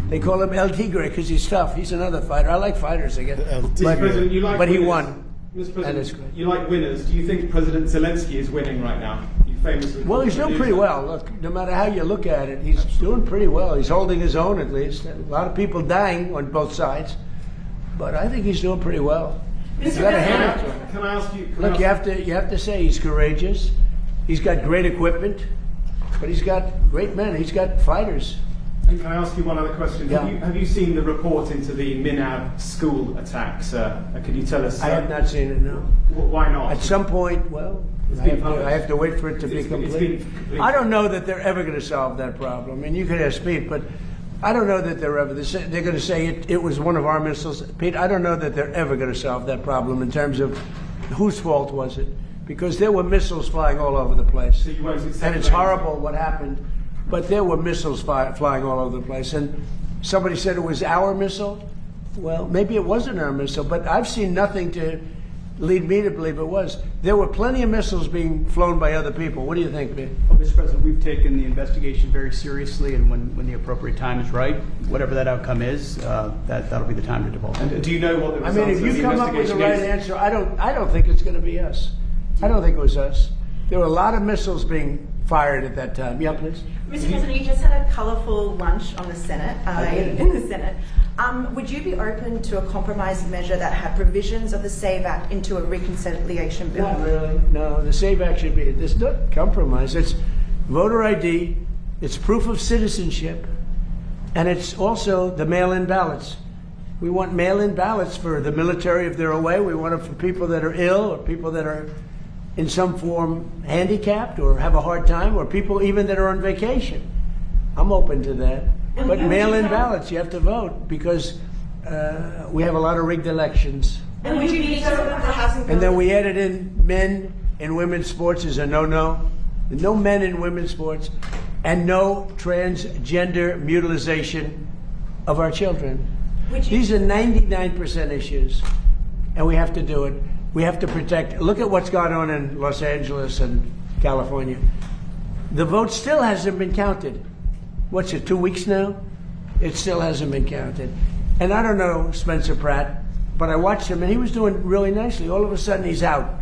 Speaker 5: They call him El Tigre because he's tough. He's another fighter. I like fighters again.
Speaker 10: Mr. President, you like
Speaker 5: but he
Speaker 10: winners.
Speaker 5: won.
Speaker 10: Mr. President, you like winners. Do you think President Zelensky is winning right now? You famously
Speaker 5: Well, he's doing pretty well. Look, no matter how you look at it, he's doing pretty well. He's holding his own, at least. A lot of people dying on both sides, but I think he's doing pretty well. You got to hand it to him.
Speaker 10: Can I ask you?
Speaker 5: Look, you have to say he's courageous. He's got great equipment, but he's got great men. He's got fighters.
Speaker 10: And can I ask you one other question?
Speaker 5: Yeah.
Speaker 10: Have you seen the report into the Minab school attacks? Could you tell us?
Speaker 5: I have not seen it, no.
Speaker 10: Why not?
Speaker 5: At some point, well, I have to wait for it to be complete. I don't know that they're ever going to solve that problem. I mean, you could ask Pete, but I don't know that they're going to say it was one of our missiles. Pete, I don't know that they're ever going to solve that problem in terms of whose fault was it, because there were missiles flying all over the place.
Speaker 10: So you won't accept
Speaker 5: and it's horrible what happened, but there were missiles flying all over the place. And somebody said it was our missile. Well, maybe it wasn't our missile, but I've seen nothing to lead me to believe it was. There were plenty of missiles being flown by other people. What do you think, Ben?
Speaker 11: Well, Mr. President, we've taken the investigation very seriously, and when the appropriate time is right, whatever that outcome is, that'll be the time to divulge.
Speaker 10: And do you know what the
Speaker 5: I
Speaker 10: results
Speaker 5: mean, if
Speaker 10: of
Speaker 5: you
Speaker 10: the
Speaker 5: come up with the
Speaker 10: investigation
Speaker 5: right
Speaker 10: is?
Speaker 5: answer, I don't think it's going to be us. I don't think it was us. There were a lot of missiles being fired at that time. Yeah, please.
Speaker 12: Mr. President, you just had a colourful lunch on the Senate, in the Senate. Would you be open to a compromise measure that had provisions of the SAVE Act into a reconciliation bill?
Speaker 5: Not really. No, the SAVE Act should be. It's not compromise. It's voter ID. It's proof of citizenship, and it's also the mail-in ballots. We want mail-in ballots for the military if they're away. We want them for people that are ill or people that are in some form handicapped or have a hard time, or people even that are on vacation. I'm open to that. But mail-in ballots, you have to vote because we have a lot of rigged elections.
Speaker 12: And would you veto the housing bill?
Speaker 5: And then we added in men in women's sports is a no-no. No men in women's sports, and no transgender mutilization of our children. These are 99% issues, and we have to do it. We have to protect. Look at what's gone on in Los Angeles and California. The vote still hasn't been counted. What's it, 2 weeks now? It still hasn't been counted. And I don't know Spencer Pratt, but I watched him, and he was doing really nicely. All of a sudden, he's out.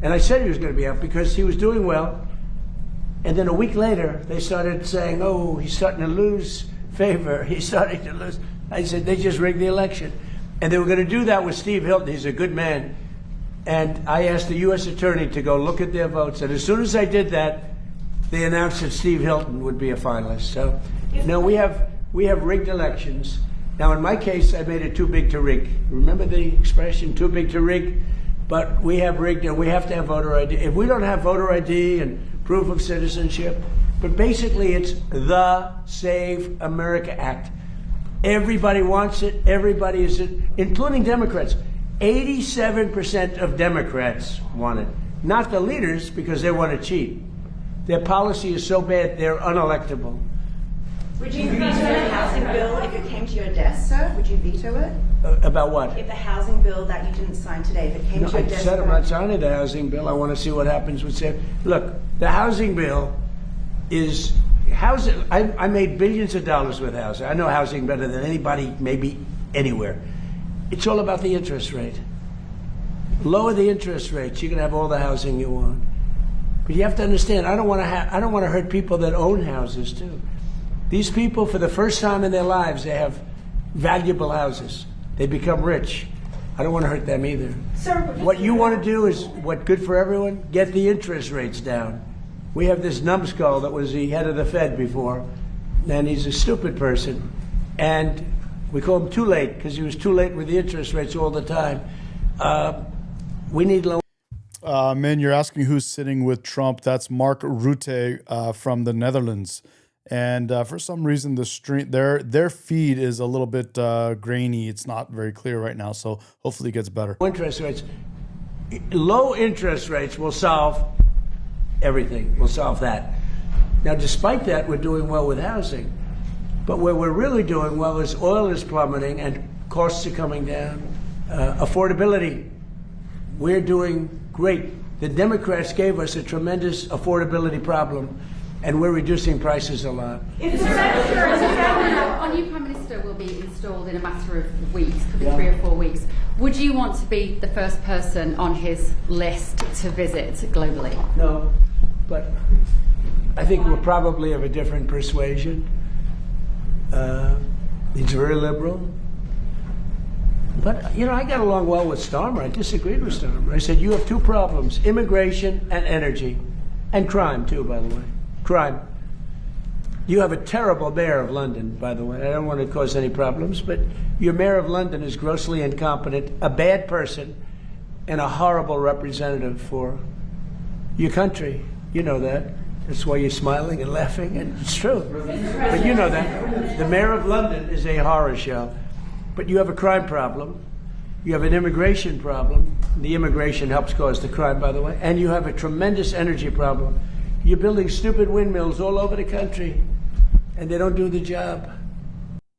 Speaker 5: And I said he was going to be out because he was doing well. And then a week later, they started saying, oh, he's starting to lose favor. He's starting to lose. I said, they just rigged the election. And they were going to do that with Steve Hilton. He's a good man. And I asked the U.S. attorney to go look at their votes. And as soon as I did that, they announced that Steve Hilton would be a finalist. So, no, we have rigged elections. Now, in my case, I made it too big to rig. Remember the expression, too big to rig? But we have rigged, and we have to have voter ID. If we don't have voter ID and proof of citizenship, but basically it's the Save America Act. Everybody wants it. Everybody is it, including Democrats. 87% of Democrats want it. Not the leaders, because they want to cheat. Their policy is so bad, they're unelectable.
Speaker 12: Would you veto the housing bill if it came to your desk, sir? Would you veto it?
Speaker 5: About what?
Speaker 12: If the housing bill that you didn't sign today, if it came
Speaker 5: No,
Speaker 12: to your
Speaker 5: I
Speaker 12: desk...
Speaker 5: said I'm not signing the housing bill. I want to see what happens with it. Look, the housing bill is... Housing, I made billions of dollars with housing. I know housing better than anybody, maybe anywhere. It's all about the interest rate. Lower the interest rates, you can have all the housing you want. But you have to understand, I don't want to hurt people that own houses too. These people, for the first time in their lives, they have valuable houses. They become rich. I don't want to hurt them either.
Speaker 12: Sir,
Speaker 5: what you want to do is what good for everyone? Get the interest rates down. We have this numbskull that was the head of the Fed before, and he's a stupid person. And we call him too late because he was too late with the interest rates all the time. We need low.
Speaker 1: Man, you're asking who's sitting with Trump. That's Mark Rutte from the Netherlands. And for some reason, the stream their feed is a little bit grainy. It's not very clear right now, so hopefully it gets better.
Speaker 5: Interest rates. Low interest rates will solve everything. Will solve that. Now, despite that, we're doing well with housing. But where we're really doing well is oil is plummeting and costs are coming down. Affordability, we're doing great. The Democrats gave us a tremendous affordability problem, and we're reducing prices a lot.
Speaker 7: Our new Prime Minister will be installed in a matter of weeks, could be 3 or 4 weeks. Would you want to be the first person on his list to visit globally?
Speaker 5: No, but I think we're probably of a different persuasion. He's very liberal. But, I got along well with Starmer. I disagreed with Starmer. I said, you have 2 problems, immigration and energy. And crime, too, by the way. Crime. You have a terrible mayor of London, by the way. I don't want to cause any problems, but your mayor of London is grossly incompetent, a bad person, and a horrible representative for your country. You know that. That's why you're smiling and laughing, and it's true. But you know that. The mayor of London is a horror show. But you have a crime problem. You have an immigration problem. The immigration helps cause the crime, by the way. And you have a tremendous energy problem. You're building stupid windmills all over the country, and they don't do the job.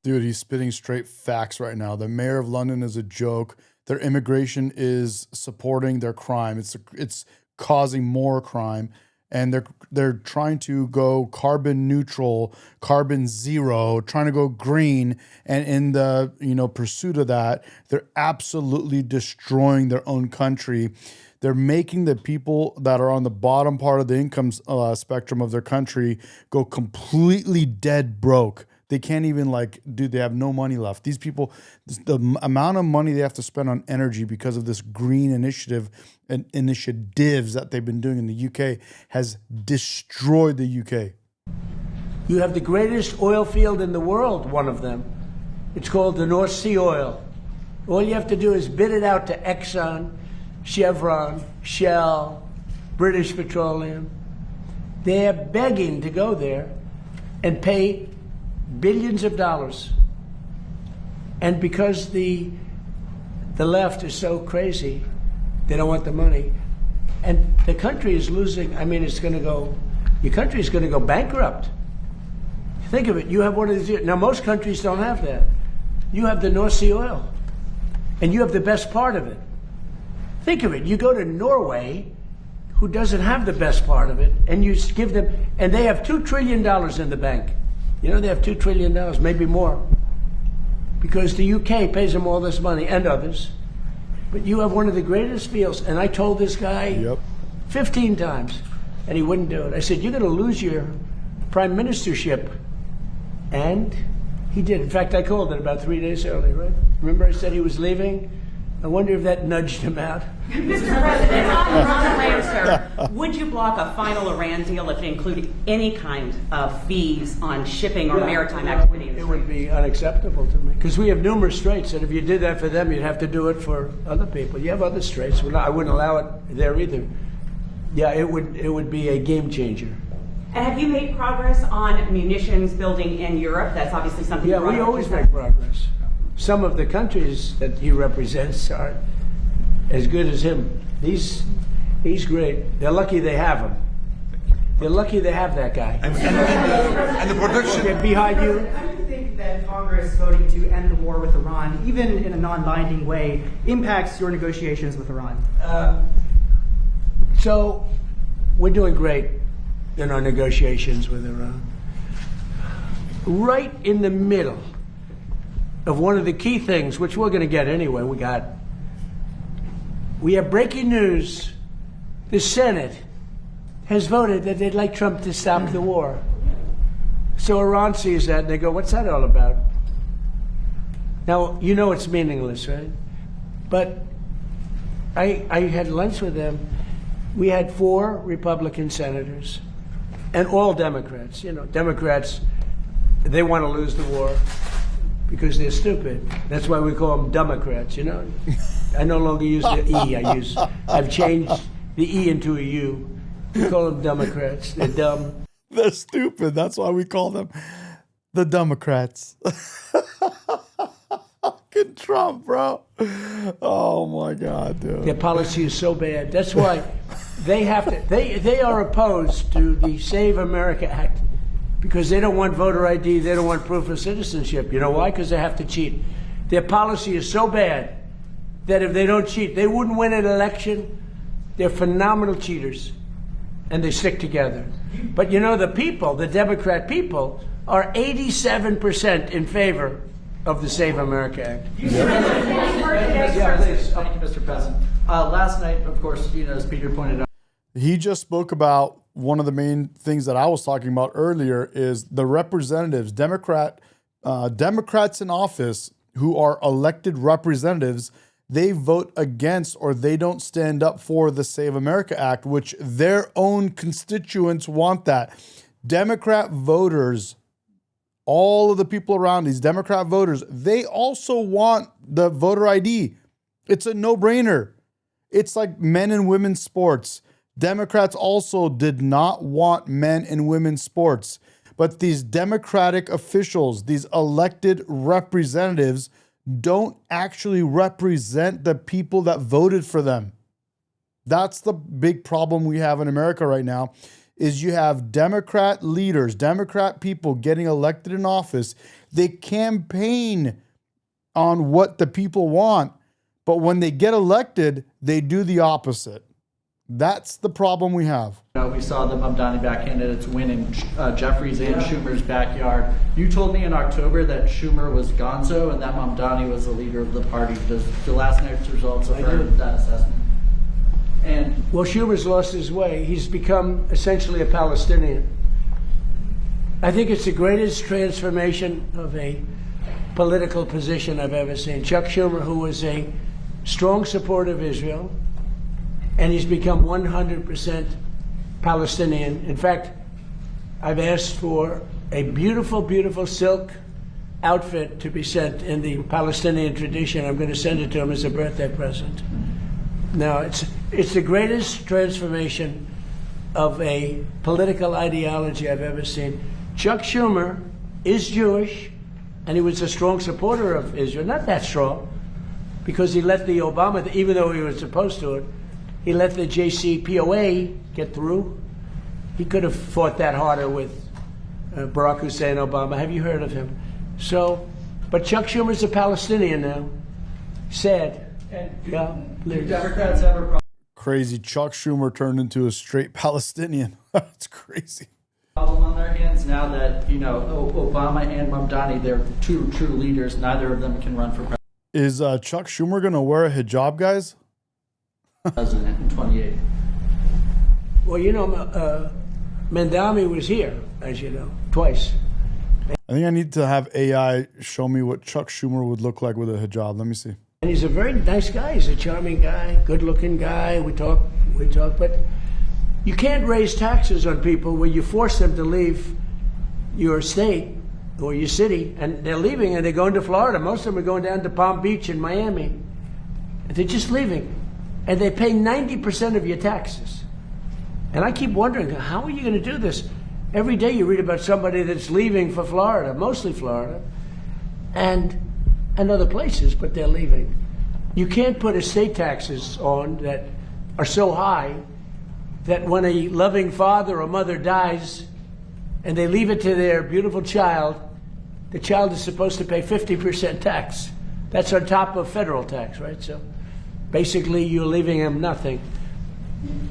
Speaker 1: Dude, he's spitting straight facts right now. The mayor of London is a joke. Their immigration is supporting their crime. It's causing more crime. And they're trying to go carbon neutral, carbon zero, trying to go green, and in the pursuit of that, they're absolutely destroying their own country. They're making the people that are on the bottom part of the income spectrum of their country go completely dead broke. They can't even they have no money left. These people, the amount of money they have to spend on energy because of this green initiative and initiatives that they've been doing in the UK has destroyed the UK.
Speaker 5: You have the greatest oil field in the world, one of them. It's called the North Sea oil. All you have to do is bid it out to Exxon, Chevron, Shell, British Petroleum. They're begging to go there and pay billions of dollars. And because the left is so crazy, they don't want the money. And the country is losing. Your country is going to go bankrupt. Think of it. You have one of these. Now, most countries don't have that. You have the North Sea oil, and you have the best part of it. Think of it. You go to Norway, who doesn't have the best part of it, and you give them, and they have $2 trillion in the bank. They have $2 trillion, maybe more, because the UK pays them all this money and others. But you have one of the greatest fields. And I told this guy 15 times, and he wouldn't do it. I said, you're going to lose your prime ministership. And he did. In fact, I called it about 3 days early, right? Remember I said he was leaving? I wonder if that nudged him out.
Speaker 13: Mr. President, on Iran, sir, would you block a final Iran deal if it included any kind of fees on shipping or maritime activity?
Speaker 5: It would be unacceptable to me. Because we have numerous straits, and if you did that for them, you'd have to do it for other people. You have other straits. I wouldn't allow it there either. Yeah, it would be a game changer.
Speaker 13: And have you made progress on munitions building in Europe? That's obviously something.
Speaker 5: Yeah, we always make progress. Some of the countries that he represents are as good as him. He's great. They're lucky they have him. They're lucky they have that guy.
Speaker 4: And the production.
Speaker 5: Okay, behind you.
Speaker 11: How do you think that Congress voting to end the war with Iran, even in a non-binding way, impacts your negotiations with Iran?
Speaker 5: So we're doing great in our negotiations with Iran. Right in the middle of one of the key things, which we're going to get anyway, we have breaking news. The Senate has voted that they'd like Trump to stop the war. So Iran sees that and they go, what's that all about? Now, it's meaningless, right? But I had lunch with them. We had 4 Republican senators and all Democrats. Democrats, they want to lose the war because they're stupid. That's why we call them Democrats, I no longer use the E. I've changed the E into a U. We call them Democrats. They're dumb.
Speaker 1: They're stupid. That's why we call them the Democrats. Good Trump, bro. Oh my God, dude.
Speaker 5: Their policy is so bad. That's why they have to. They are opposed to the Save America Act because they don't want voter ID. They don't want proof of citizenship. You know why? Because they have to cheat. Their policy is so bad that if they don't cheat, they wouldn't win an election. They're phenomenal cheaters, and they stick together. But you know, the people, the Democrat people, are 87% in favor of the Save America Act.
Speaker 11: Yeah, please. Thank you, Mr. President. Last night, of course, as Peter pointed out,
Speaker 1: He just spoke about one of the main things that I was talking about earlier is the representatives, Democrats in office who are elected representatives, they vote against or they don't stand up for the Save America Act, which their own constituents want that. Democrat voters, all of the people around these Democrat voters, they also want the voter ID. It's a no-brainer. It's like men and women's sports. Democrats also did not want men and women's sports. But these Democratic officials, these elected representatives, don't actually represent the people that voted for them. That's the big problem we have in America right now, is you have Democrat leaders, Democrat people getting elected in office. They campaign on what the people want, but when they get elected, they do the opposite. That's the problem we have.
Speaker 11: we saw the Mamdani-backed candidates win in Jeffries and Schumer's backyard. You told me in October that Schumer was gonzo and that Mamdani was the leader of the party. Does the last night's results affirm that assessment? And
Speaker 5: well, Schumer's lost his way. He's become essentially a Palestinian. I think it's the greatest transformation of a political position I've ever seen. Chuck Schumer, who was a strong supporter of Israel, and he's become 100% Palestinian. In fact, I've asked for a beautiful, beautiful silk outfit to be sent in the Palestinian tradition. I'm going to send it to him as a birthday present. Now, it's the greatest transformation of a political ideology I've ever seen. Chuck Schumer is Jewish, and he was a strong supporter of Israel. Not that strong, because he let the Obama, even though he was opposed to it, he let the JCPOA get through. He could have fought that harder with Barack Hussein Obama. Have you heard of him? So, but Chuck Schumer's a Palestinian now. Sad. Yeah,
Speaker 11: do Democrats have a problem?
Speaker 1: Crazy. Chuck Schumer turned into a straight Palestinian. That's crazy.
Speaker 11: Problem on their hands now that, you know, Obama and Mamdani, they're two true leaders. Neither of them can run for president.
Speaker 1: Is Chuck Schumer going to wear a hijab, guys?
Speaker 11: President in 28.
Speaker 5: Well, you know, Mamdani was here, as you know, twice.
Speaker 1: I think I need to have AI show me what Chuck Schumer would look like with a hijab. Let me see.
Speaker 5: And he's a very nice guy. He's a charming guy, good-looking guy. We talk, but you can't raise taxes on people where you force them to leave your state or your city, and they're leaving and they're going to Florida. Most of them are going down to Palm Beach and Miami. They're just leaving, and they pay 90% of your taxes. And I keep wondering, how are you going to do this? Every day you read about somebody that's leaving for Florida, mostly Florida, and other places, but they're leaving. You can't put estate taxes on that are so high that when a loving father or mother dies and they leave it to their beautiful child, the child is supposed to pay 50% tax. That's on top of federal tax, right? So basically you're leaving them nothing.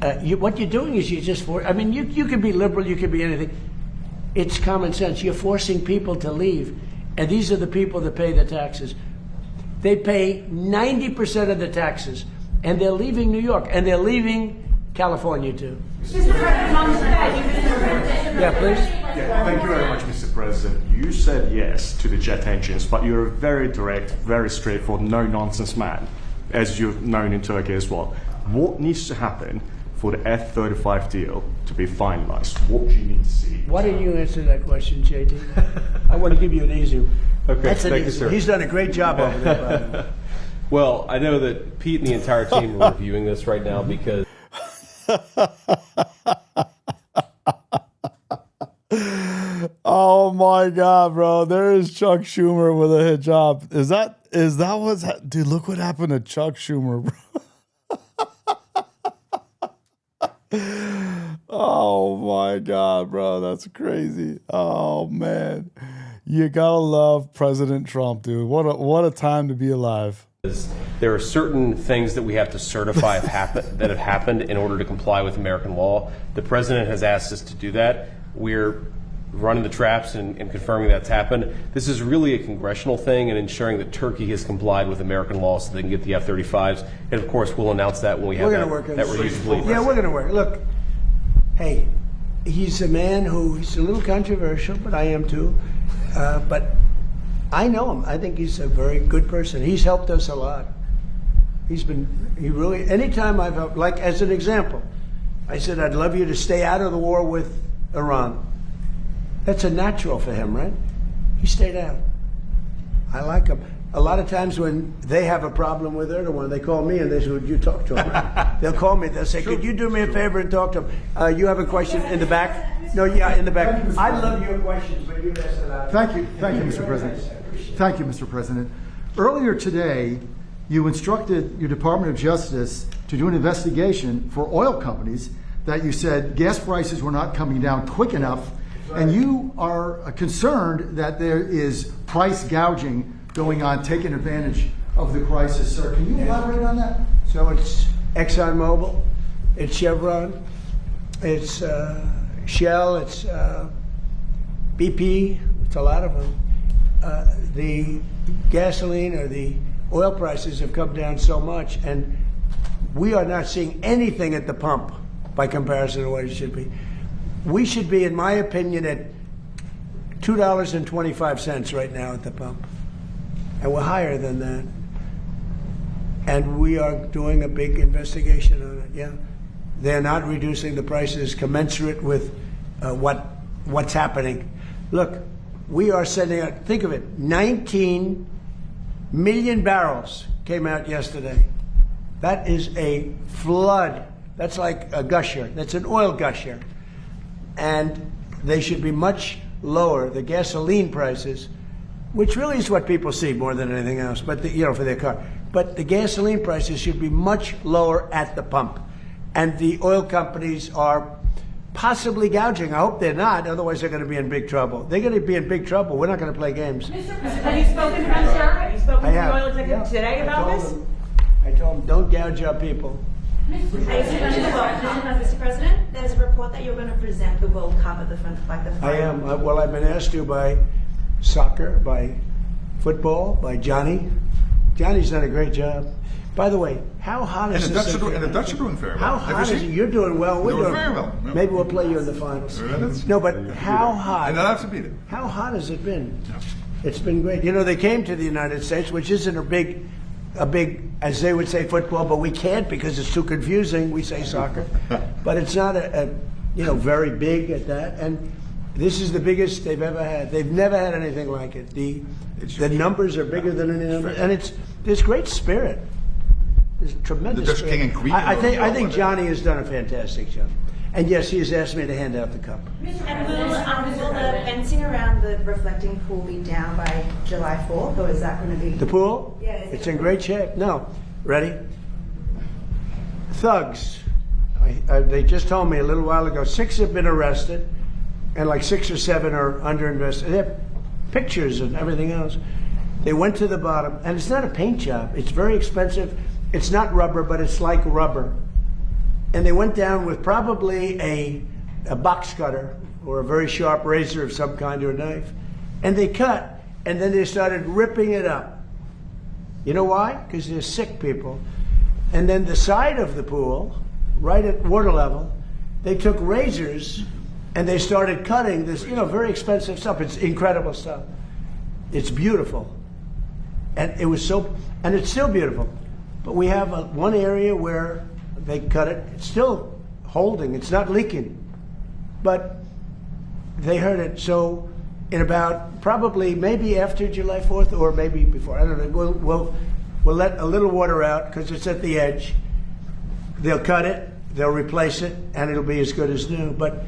Speaker 5: What you're doing is you just you can be liberal, you can be anything. It's common sense. You're forcing people to leave. And these are the people that pay the taxes. They pay 90% of the taxes, and they're leaving New York, and they're leaving California too. Yeah, please.
Speaker 9: Yeah, thank you very much, Mr. President. You said yes to the jet engines, but you're a very direct, very straightforward, no-nonsense man, as you're known in Turkey as well. What needs to happen for the F-35 deal to be finalized? What do you need to see?
Speaker 5: Why don't you answer that question, JD? I want to give you an easy one.
Speaker 14: Okay,
Speaker 5: That's
Speaker 14: thank you, sir.
Speaker 5: He's done a great job over there, by the way.
Speaker 14: Well, I know that Pete and the entire team are reviewing this right now because...
Speaker 1: Oh my God, bro. There is Chuck Schumer with a hijab. Is that what's dude, look what happened to Chuck Schumer, bro. Oh my God, bro. That's crazy. Oh man. You gotta love President Trump, dude. What a time to be alive.
Speaker 14: There are certain things that we have to certify that have happened in order to comply with American law. The president has asked us to do that. We're running the traps and confirming that's happened. This is really a congressional thing and ensuring that Turkey has complied with American law so they can get the F-35s. And of course, we'll announce that when we have that review complete.
Speaker 5: Yeah, we're going to work. Look, hey, he's a man he's a little controversial, but I am too. But I know him. I think he's a very good person. He's helped us a lot. Anytime I've helped, like as an example, I said, I'd love you to stay out of the war with Iran. That's a natural for him, right? He stayed out. I like him. A lot of times when they have a problem with Erdogan, they call me and they say, would you talk to him? They'll call me. They'll say, could you do me a favor and talk to him? You have a question in the back? No, yeah, in the back. I love your questions, but you've asked a lot.
Speaker 15: Thank you, Mr. President. Thank you, Mr. President. Earlier today, you instructed your Department of Justice to do an investigation for oil companies that you said gas prices were not coming down quick enough, and you are concerned that there is price gouging going on, taking advantage of the crisis. Sir, can you elaborate on that?
Speaker 5: So it's ExxonMobil, it's Chevron, it's Shell, it's BP, it's a lot of them. The gasoline or the oil prices have come down so much, and we are not seeing anything at the pump by comparison to what it should be. We should be, in my opinion, at $2.25 right now at the pump. And we're higher than that. And we are doing a big investigation on it, yeah. They're not reducing the prices commensurate with what's happening. Look, we are sending out, think of it, 19 million barrels came out yesterday. That is a flood. That's like a gusher. That's an oil gusher. And they should be much lower, the gasoline prices, which really is what people see more than anything else, but for their car. But the gasoline prices should be much lower at the pump. And the oil companies are possibly gouging. I hope they're not, otherwise they're going to be in big trouble. They're going to be in big trouble. We're not going to play games.
Speaker 13: Have you spoken to them, sir? Have you spoken to the oil executive today about this?
Speaker 5: I told them, don't gouge our people.
Speaker 12: Mr. President, there's a report that you're going to present the World Cup at the front, like the final.
Speaker 5: I am. Well, I've been asked to by soccer, by football, by Johnny. Johnny's done a great job. By the way, how hot is this?
Speaker 4: And the Dutch are doing very well.
Speaker 5: How hot is it? You're doing well. We're doing
Speaker 4: very well. Yeah.
Speaker 5: Maybe we'll play you in the finals. No, but how hot?
Speaker 4: And I'll have to beat it.
Speaker 5: How hot has it been? Yeah. It's been great. You know, they came to the United States, which isn't a big, as they would say, football, but we can't because it's too confusing. We say soccer, but it's not very big at that. And this is the biggest they've ever had. They've never had anything like it. The numbers are bigger than any number, and there's great spirit. There's tremendous.
Speaker 4: The Dutch king and queen.
Speaker 5: I think Johnny has done a fantastic job, and yes, he has asked me to hand out the cup.
Speaker 12: And will the fencing around the reflecting pool be down by July 4th, or is that going to be
Speaker 5: the pool?
Speaker 12: Yeah,
Speaker 5: it's in great shape. No, ready? Thugs. They just told me a little while ago 6 have been arrested, and like 6 or 7 are under investigation. They have pictures and everything else. They went to the bottom, and it's not a paint job. It's very expensive. It's not rubber, but it's like rubber. And they went down with probably a box cutter or a very sharp razor of some kind or a knife. And they cut, and then they started ripping it up. You know why? Because they're sick people. And then the side of the pool, right at water level, they took razors and they started cutting this, very expensive stuff. It's incredible stuff. It's beautiful. And it was and it's still beautiful. But we have one area where they cut it. It's still holding. It's not leaking. But they heard it. So in about probably maybe after July 4th or maybe before, I don't know, we'll let a little water out because it's at the edge. They'll cut it, they'll replace it, and it'll be as good as new. But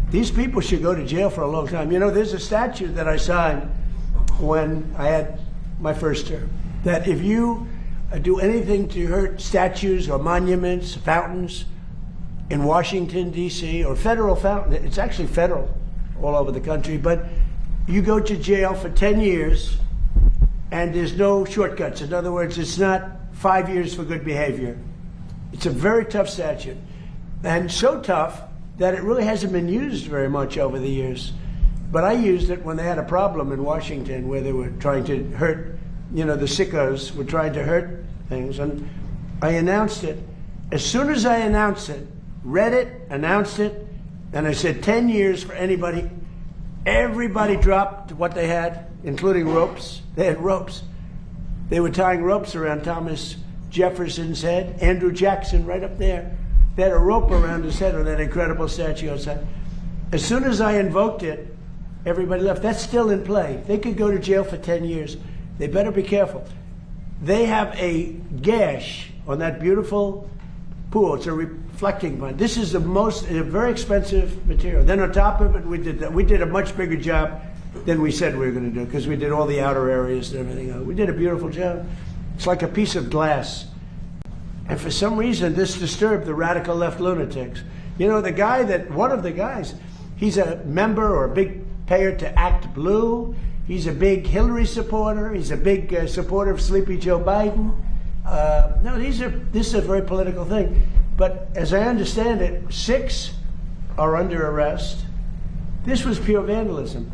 Speaker 5: these people should go to jail for a long time. You know, there's a statute that I signed when I had my first term, that if you do anything to hurt statues or monuments, fountains in Washington, D.C., or federal fountain, it's actually federal all over the country, but you go to jail for 10 years and there's no shortcuts. In other words, it's not 5 years for good behavior. It's a very tough statute, and so tough that it really hasn't been used very much over the years. But I used it when they had a problem in Washington where they were trying to hurt, you know, the sickos were trying to hurt things, and I announced it. As soon as I announced it, read it, announced it, and I said 10 years for anybody, everybody dropped what they had, including ropes. They had ropes. They were tying ropes around Thomas Jefferson's head, Andrew Jackson right up there. They had a rope around his head on that incredible statue outside. As soon as I invoked it, everybody left. That's still in play. They could go to jail for 10 years. They better be careful. They have a gash on that beautiful pool. It's a reflecting bond. This is a very expensive material. Then on top of it, we did a much bigger job than we said we were going to do, because we did all the outer areas and everything else. We did a beautiful job. It's like a piece of glass. And for some reason, this disturbed the radical left lunatics. You know, one of the guys, he's a member or a big payer to Act Blue. He's a big Hillary supporter. He's a big supporter of Sleepy Joe Biden. No, this is a very political thing. But as I understand it, 6 are under arrest. This was pure vandalism.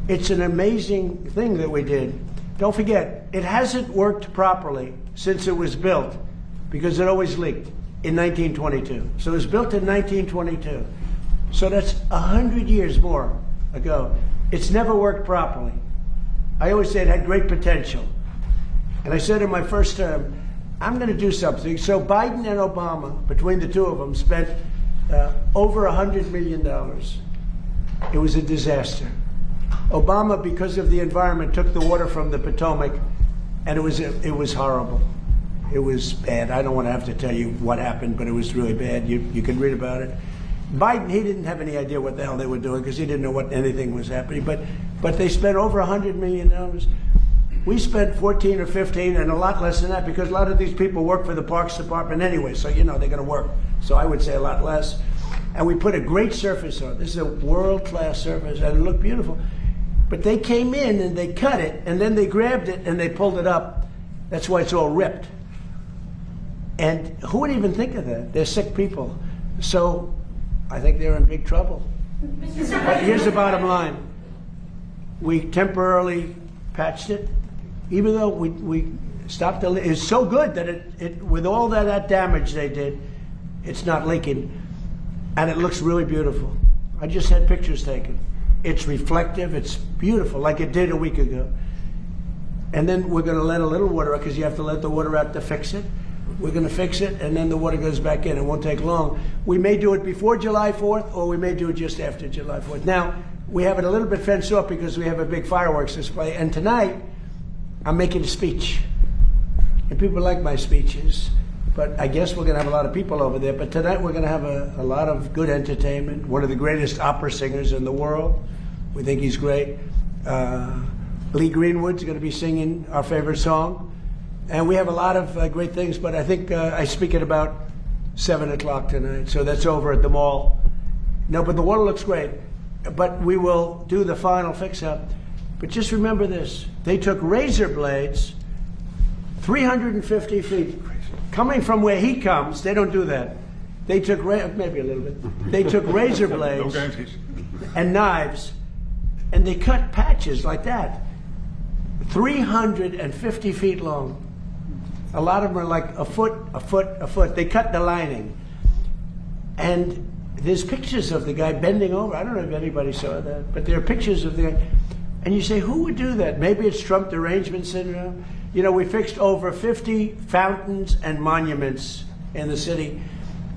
Speaker 5: It's an amazing thing that we did. Don't forget, it hasn't worked properly since it was built, because it always leaked in 1922. So it was built in 1922. So that's 100 years more ago. It's never worked properly. I always say it had great potential. And I said in my first term, I'm going to do something. So Biden and Obama, between the two of them, spent over $100 million. It was a disaster. Obama, because of the environment, took the water from the Potomac, and it was horrible. It was bad. I don't want to have to tell you what happened, but it was really bad. You can read about it. Biden, he didn't have any idea what the hell they were doing, because he didn't know what anything was happening. But they spent over $100 million. We spent 14 or 15, and a lot less than that, because a lot of these people work for the Parks Department anyway, so you know they're going to work. So I would say a lot less. And we put a great surface on. This is a world-class surface, and it looked beautiful. But they came in and they cut it, and then they grabbed it and they pulled it up. That's why it's all ripped. And who would even think of that? They're sick people. So I think they're in big trouble. But here's the bottom line. We temporarily patched it, even though we stopped the leak. It's so good that it with all that damage they did, it's not leaking. And it looks really beautiful. I just had pictures taken. It's reflective, it's beautiful, like it did a week ago. And then we're going to let a little water out, because you have to let the water out to fix it. We're going to fix it, and then the water goes back in. It won't take long. We may do it before July 4th, or we may do it just after July 4th. Now, we have it a little bit fenced off because we have a big fireworks display. And tonight, I'm making a speech. And people like my speeches. But I guess we're going to have a lot of people over there. But tonight we're going to have a lot of good entertainment. One of the greatest opera singers in the world. We think he's great. Lee Greenwood's going to be singing our favorite song. And we have a lot of great things. But I think I speak at about 7 o'clock tonight. So that's over at the mall. No, but the water looks great. But we will do the final fix-up. But just remember this. They took razor blades 350 feet. Coming from where he comes, they don't do that. They took, maybe a little bit. They took razor blades and knives, and they cut patches like that, 350 feet long. A lot of them are like a foot, a foot, a foot. They cut the lining. And there's pictures of the guy bending over. I don't know if anybody saw that, but there are pictures of the guy. And you say, who would do that? Maybe it's Trump derangement syndrome. You know, we fixed over 50 fountains and monuments in the city.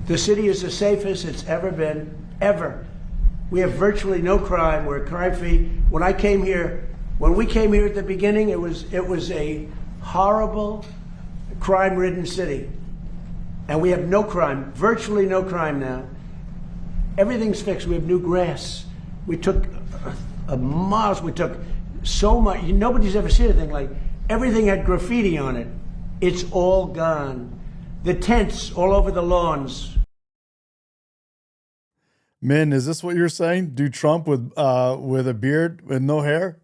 Speaker 5: The city is the safest it's ever been, ever. We have virtually no crime. We're crime-free. When we came here at the beginning, it was a horrible, crime-ridden city. And we have no crime, virtually no crime now. Everything's fixed. We have new grass. We took miles. We took so much. Nobody's ever seen anything like. Everything had graffiti on it. It's all gone. The tents all over the lawns.
Speaker 1: Min, is this what you're saying? Do Trump with a beard with no hair?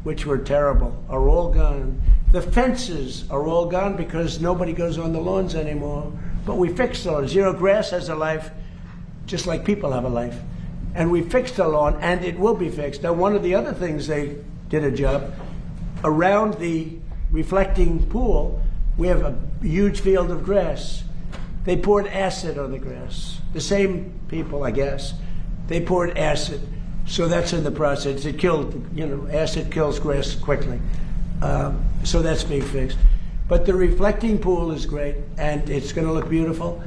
Speaker 5: Which were terrible, are all gone. The fences are all gone because nobody goes on the lawns anymore. But we fixed those. Grass has a life just like people have a life. And we fixed the lawn, and it will be fixed. Now, one of the other things they did a job, around the reflecting pool, we have a huge field of grass. They poured acid on the grass. The same people, I guess, they poured acid. So that's in the process. It killed, acid kills grass quickly. So that's being fixed. But the reflecting pool is great, and it's going to look beautiful.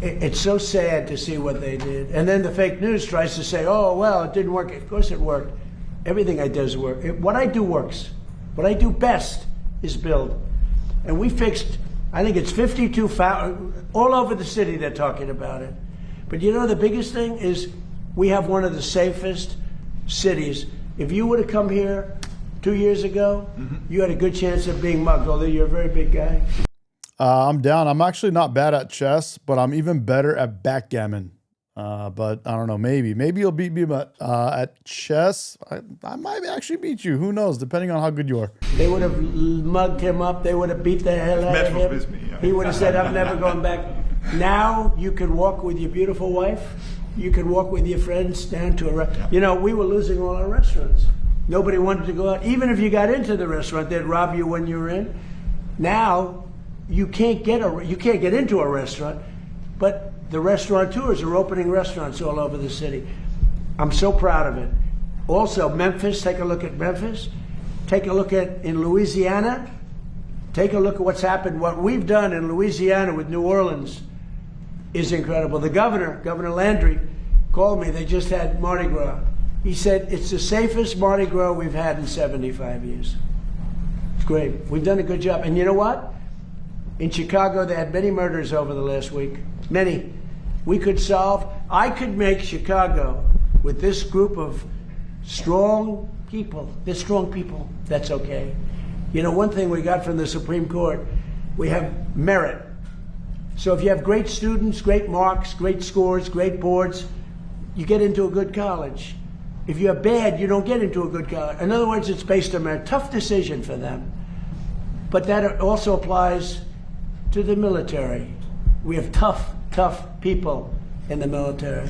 Speaker 5: It's so sad to see what they did. And then the fake news tries to say, oh, well, it didn't work. Of course it worked. Everything I do does work. What I do works. What I do best is build. And we fixed, I think it's 52 all over the city they're talking about it. But the biggest thing is we have one of the safest cities. If you would have come here 2 years ago, you had a good chance of being mugged, although you're a very big guy.
Speaker 1: I'm down. I'm actually not bad at chess, but I'm even better at backgammon. But I don't know, maybe you'll beat me, but at chess, I might actually beat you. Who knows, depending on how good you are.
Speaker 5: They would have mugged him up. They would have beat the hell out of him. He would have said, I'm never going back. Now you can walk with your beautiful wife. You can walk with your friends down to a restaurant. We were losing all our restaurants. Nobody wanted to go out. Even if you got into the restaurant, they'd rob you when you were in. Now you can't get into a restaurant, but the restaurateurs are opening restaurants all over the city. I'm so proud of it. Also, Memphis, take a look at Memphis. Take a look at in Louisiana. Take a look at what's happened. What we've done in Louisiana with New Orleans is incredible. The Governor Landry, called me. They just had Mardi Gras. He said, it's the safest Mardi Gras we've had in 75 years. It's great. We've done a good job. And you know what? In Chicago, they had many murders over the last week. Many. I could make Chicago with this group of strong people. They're strong people. That's okay. One thing we got from the Supreme Court, we have merit. So if you have great students, great marks, great scores, great boards, you get into a good college. If you have bad, you don't get into a good college. In other words, it's based on merit. Tough decision for them. But that also applies to the military. We have tough people in the military.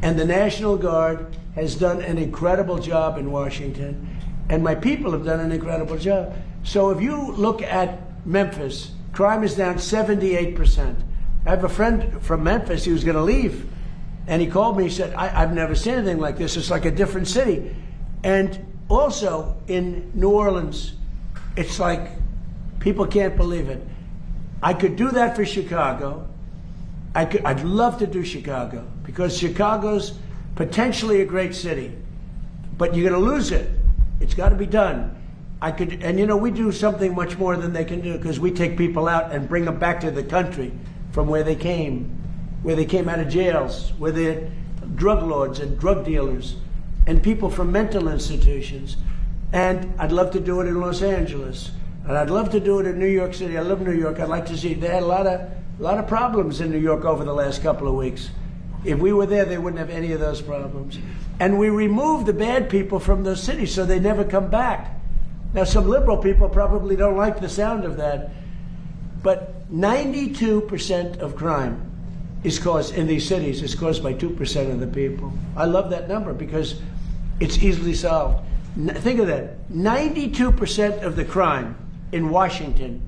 Speaker 5: And the National Guard has done an incredible job in Washington. And my people have done an incredible job. So if you look at Memphis, crime is down 78%. I have a friend from Memphis, he was going to leave. And he called me, he said, I've never seen anything like this. It's like a different city. And also in New Orleans, it's like people can't believe it. I could do that for Chicago. I'd love to do Chicago because Chicago's potentially a great city, but you're going to lose it. It's got to be done. We do something much more than they can do because we take people out and bring them back to the country from where they came out of jails, where they're drug lords and drug dealers and people from mental institutions. And I'd love to do it in Los Angeles. And I'd love to do it in New York City. I love New York. I'd like to see. They had a lot of problems in New York over the last couple of weeks. If we were there, they wouldn't have any of those problems. And we removed the bad people from those cities so they never come back. Now, some liberal people probably don't like the sound of that, but 92% of crime is caused in these cities is caused by 2% of the people. I love that number because it's easily solved. Think of that. 92% of the crime in Washington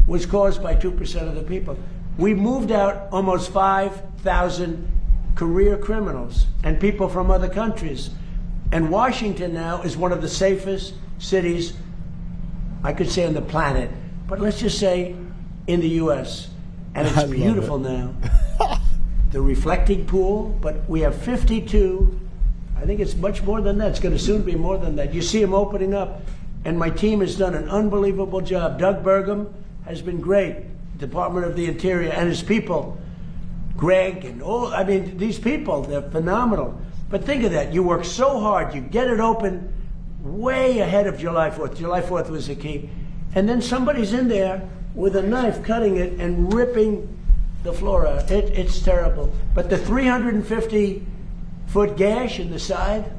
Speaker 5: was caused by 2% of the people. We moved out almost 5,000 career criminals and people from other countries. And Washington now is one of the safest cities, I could say on the planet, but let's just say in the U.S. And it's beautiful now. The reflecting pool, but we have 52. I think it's much more than that. It's going to soon be more than that. You see them opening up, and my team has done an unbelievable job. Doug Burgum has been great, Department of the Interior, and his people. Greg and all, I mean, these people, they're phenomenal. But think of that. You work so hard. You get it open way ahead of July 4th. July 4th was the key. And then somebody's in there with a knife cutting it and ripping the floor out. It's terrible. But the 350-foot gash in the side,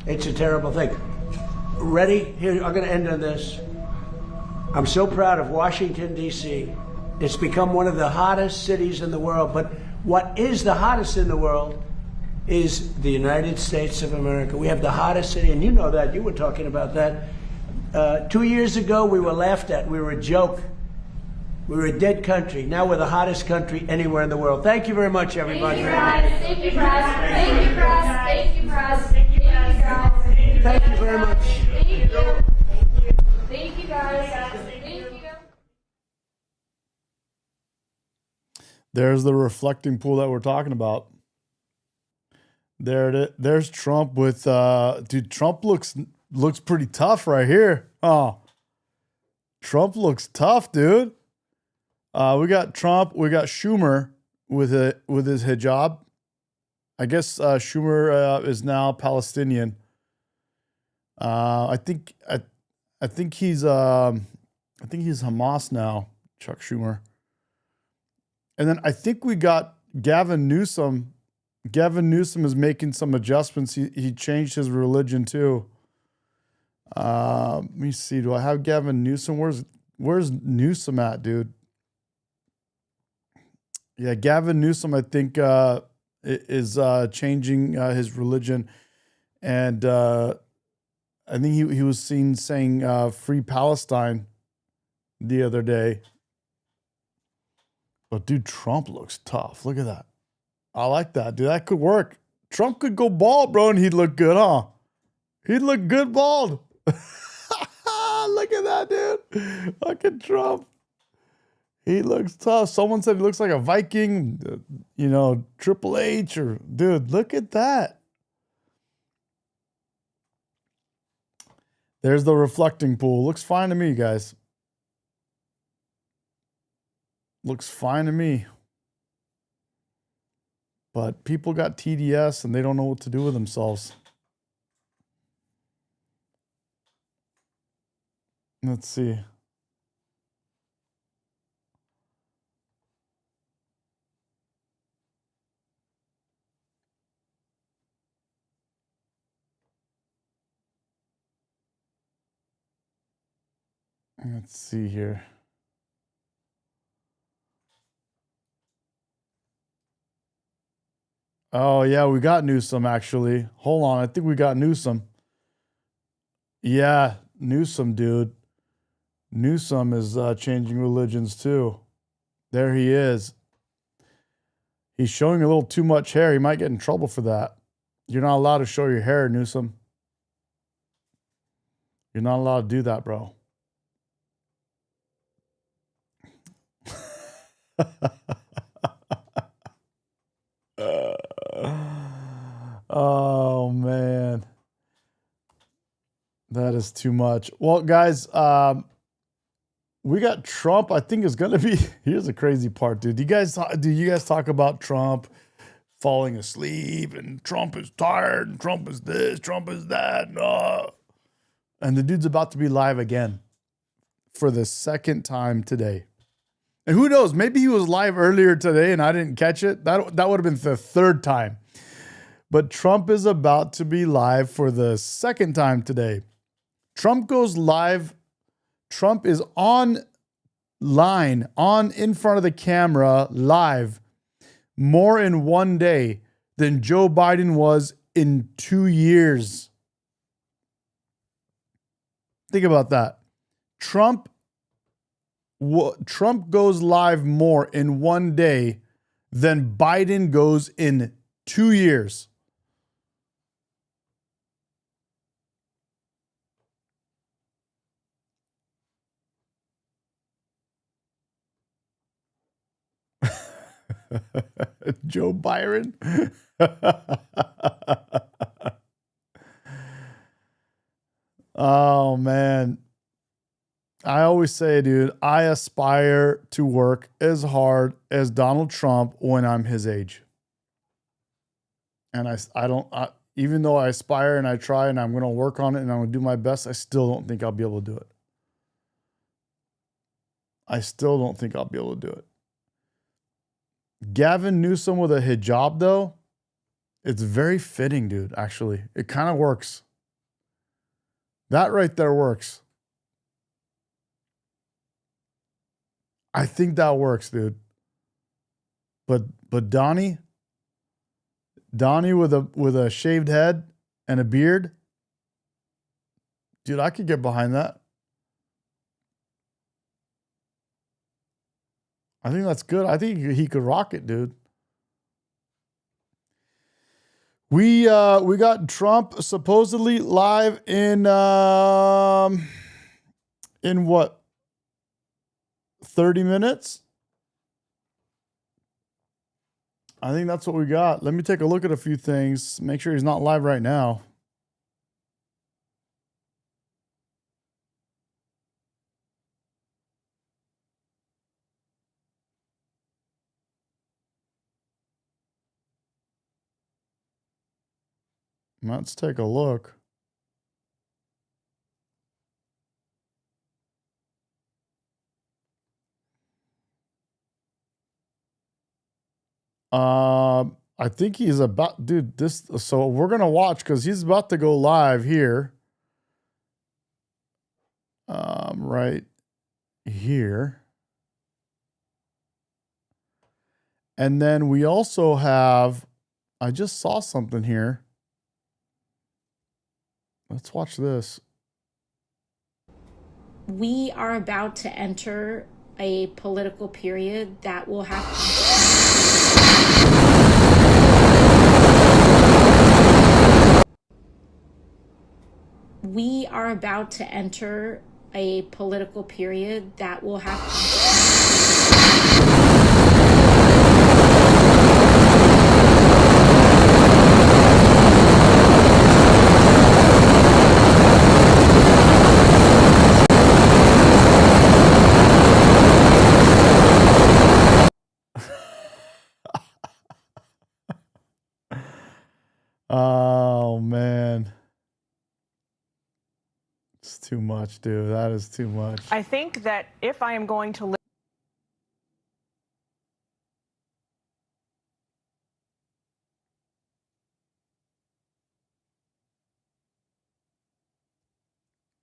Speaker 5: it's a terrible thing. Ready? Here, I'm going to end on this. I'm so proud of Washington, D.C. It's become one of the hottest cities in the world. But what is the hottest in the world is the United States of America. We have the hottest city, and you know that. You were talking about that. 2 years ago, we were laughed at. We were a joke. We were a dead country. Now we're the hottest country anywhere in the world. Thank you very much, everybody.
Speaker 16: Thank you, Press. Thank you, Press. Thank you, Press. Thank you, Press.
Speaker 5: Thank you very much.
Speaker 16: Thank you. Thank you, guys. Thank you.
Speaker 1: There's the reflecting pool that we're talking about. There it is. There's Trump with dude. Trump looks pretty tough right here. Oh, Trump looks tough, dude. We got Trump. We got Schumer with his hijab. I guess Schumer is now Palestinian. I think he's Hamas now. Chuck Schumer. And then I think we got Gavin Newsom. Gavin Newsom is making some adjustments. He changed his religion too. Let me see. Do I have Gavin Newsom? Where's Newsom at, dude? Yeah, Gavin Newsom, I think, is changing his religion, and I think he was seen saying "Free Palestine" the other day. But dude, Trump looks tough. Look at that. I like that, dude. That could work. Trump could go bald, bro, and he'd look good, huh? He'd look good bald. Look at that, dude. Look at Trump. He looks tough. Someone said he looks like a Viking, Triple H, or dude, look at that. There's the reflecting pool. Looks fine to me, guys. Looks fine to me. But people got TDS and they don't know what to do with themselves. Let's see. Let's see here. Oh, yeah, we got Newsom, actually. Hold on, I think we got Newsom. Yeah, Newsom, dude. Newsom is changing religions, too. There he is. He's showing a little too much hair. He might get in trouble for that. You're not allowed to show your hair, Newsom. You're not allowed to do that, bro. Oh man, that is too much. Well, guys, we got Trump. I think is gonna be. Here's the crazy part, dude. Do you guys talk about Trump falling asleep and Trump is tired and Trump is this, Trump is that, and the dude's about to be live again for the second time today. And who knows? Maybe he was live earlier today and I didn't catch it. That would have been the third time. But Trump is about to be live for the second time today. Trump goes live. Trump is in front of the camera live more in one day than Joe Biden was in 2 years. Think about that. Trump goes live more in one day than Biden goes in 2 years. Joe Byron. Oh man. I always say, dude, I aspire to work as hard as Donald Trump when I'm his age. And I don't, even though I aspire and I try and I'm going to work on it and I'm going to do my best, I still don't think I'll be able to do it. I still don't think I'll be able to do it. Gavin Newsom with a hijab, though, it's very fitting, dude, actually. It kind of works. That right there works. I think that works, dude. But Donnie with a shaved head and a beard, dude, I could get behind that. I think that's good. I think he could rock it, dude. We got Trump supposedly live in what, 30 minutes? I think that's what we got. Let me take a look at a few things. Make sure he's not live right now. Let's take a look. I think he's about, dude, so we're going to watch because he's about to go live here. Right here. And then we also have, I just saw something here. Let's watch this.
Speaker 16: We are about to enter a political period that will have we are about to enter a political period that will have
Speaker 1: Oh, man. It's too much, dude. That is too much.
Speaker 17: I think that if I am going to live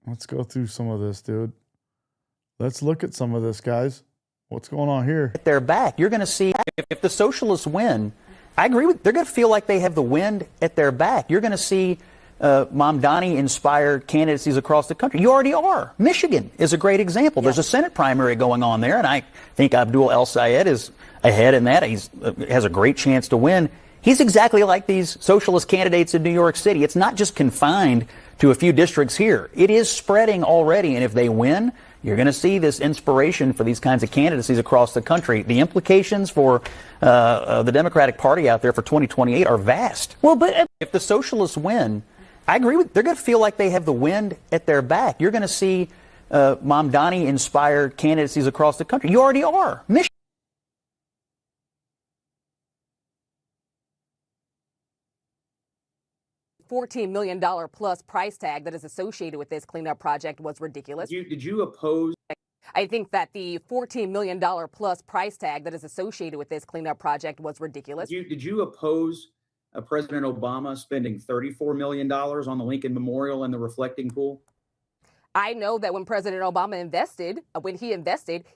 Speaker 1: Let's go through some of this, dude. Let's look at some of this, guys. What's going on here?
Speaker 18: At their back, you're going to see if the socialists win. I agree with. They're going to feel like they have the wind at their back. You're going to see Mamdani inspire candidacies across the country. You already are. Michigan is a great example. There's a Senate primary going on there, and I think Abdul El Sayed is ahead in that. He has a great chance to win. He's exactly like these socialist candidates in New York City. It's not just confined to a few districts here. It is spreading already, and if they win, you're going to see this inspiration for these kinds of candidacies across the country. The implications for the Democratic Party out there for 2028 are vast. Well, but if the socialists win, I agree with. They're going to feel like they have the wind at their back. You're going to see Mamdani inspire candidacies across the country. You already are. Michigan.
Speaker 19: $14 million plus price tag that is associated with this cleanup project was ridiculous.
Speaker 20: Did you oppose?
Speaker 19: I think that the $14 million plus price tag that is associated with this cleanup project was ridiculous.
Speaker 20: Did you oppose President Obama spending $34 million on the Lincoln Memorial and the reflecting pool?
Speaker 19: I know that when President Obama invested,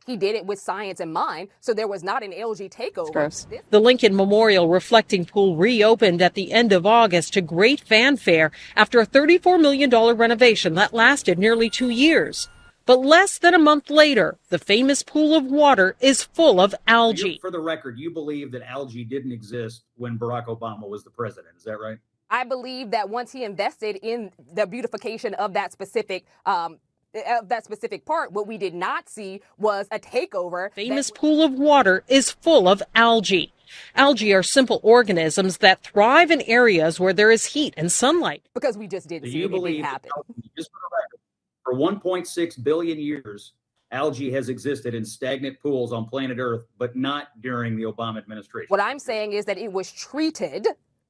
Speaker 19: he did it with science in mind. So there was not an LG takeover.
Speaker 21: The Lincoln Memorial reflecting pool reopened at the end of August to great fanfare after a $34 million renovation that lasted nearly 2 years. But less than a month later, the famous pool of water is full of algae.
Speaker 20: For the record, you believe that algae didn't exist when Barack Obama was the president. Is that right?
Speaker 19: I believe that once he invested in the beautification of that specific part, what we did not see was a takeover.
Speaker 21: Famous pool of water is full of algae. Algae are simple organisms that thrive in areas where there is heat and sunlight.
Speaker 19: Because we just didn't see it happen.
Speaker 20: Just for the record, For 1.6 billion years, algae has existed in stagnant pools on planet Earth, but not during the Obama administration.
Speaker 19: What I'm saying is that it was treated,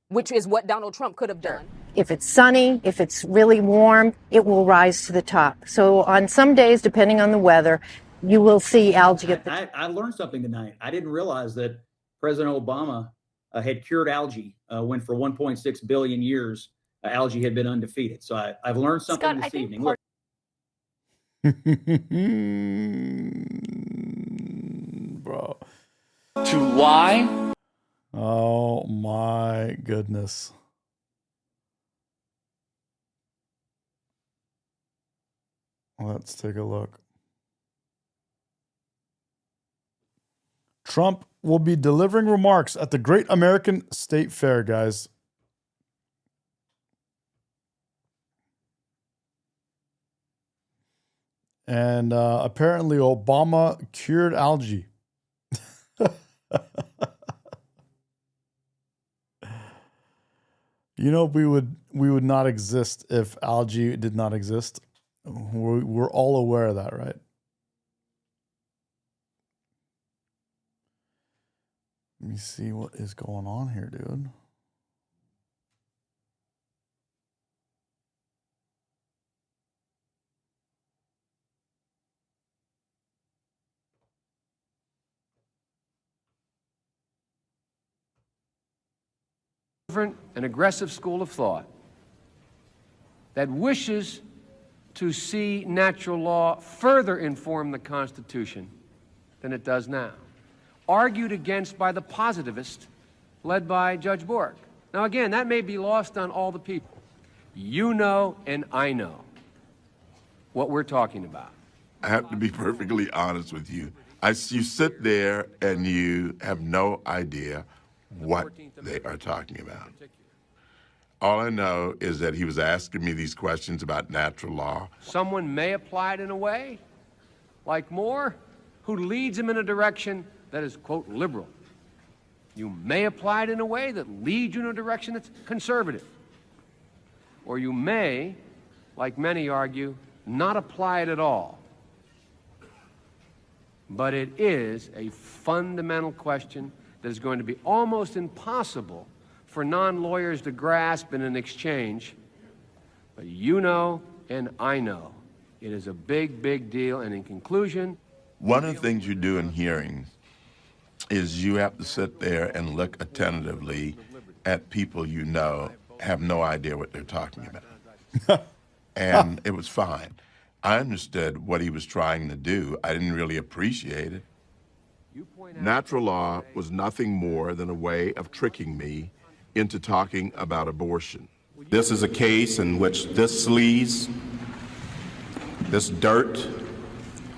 Speaker 19: which is what Donald Trump could have done.
Speaker 2: If it's sunny, if it's really warm, it will rise to the top. So on some days, depending on the weather, you will see algae at the
Speaker 20: I learned something tonight. I didn't realize that President Obama had cured algae when for 1.6 billion years algae had been undefeated. So I've learned something this evening. Look.
Speaker 1: Bro.
Speaker 22: To why?
Speaker 1: Oh my goodness. Let's take a look. Trump will be delivering remarks at the Great American State Fair, guys. And apparently Obama cured algae. You know, we would not exist if algae did not exist. We're all aware of that, right? Let me see what is going on here, dude.
Speaker 23: An aggressive school of thought that wishes to see natural law further inform the Constitution than it does now, argued against by the positivist led by Judge Bork. Now, again, that may be lost on all the people. You know and I know what we're talking about.
Speaker 24: I have to be perfectly honest with you. You sit there and you have no idea what they are talking about. All I know is that he was asking me these questions about natural law.
Speaker 23: Someone may apply it in a way, like Moore, who leads him in a direction that is, quote, liberal. You may apply it in a way that leads you in a direction that's conservative. Or you may, like many argue, not apply it at all. But it is a fundamental question that is going to be almost impossible for non-lawyers to grasp in an exchange. But you know and I know it is a big, big deal. And in conclusion,
Speaker 24: one of the things you do in hearings is you have to sit there and look attentively at people you know have no idea what they're talking about. And it was fine. I understood what he was trying to do. I didn't really appreciate it. Natural law was nothing more than a way of tricking me into talking about abortion. This is a case in which this sleaze, this dirt,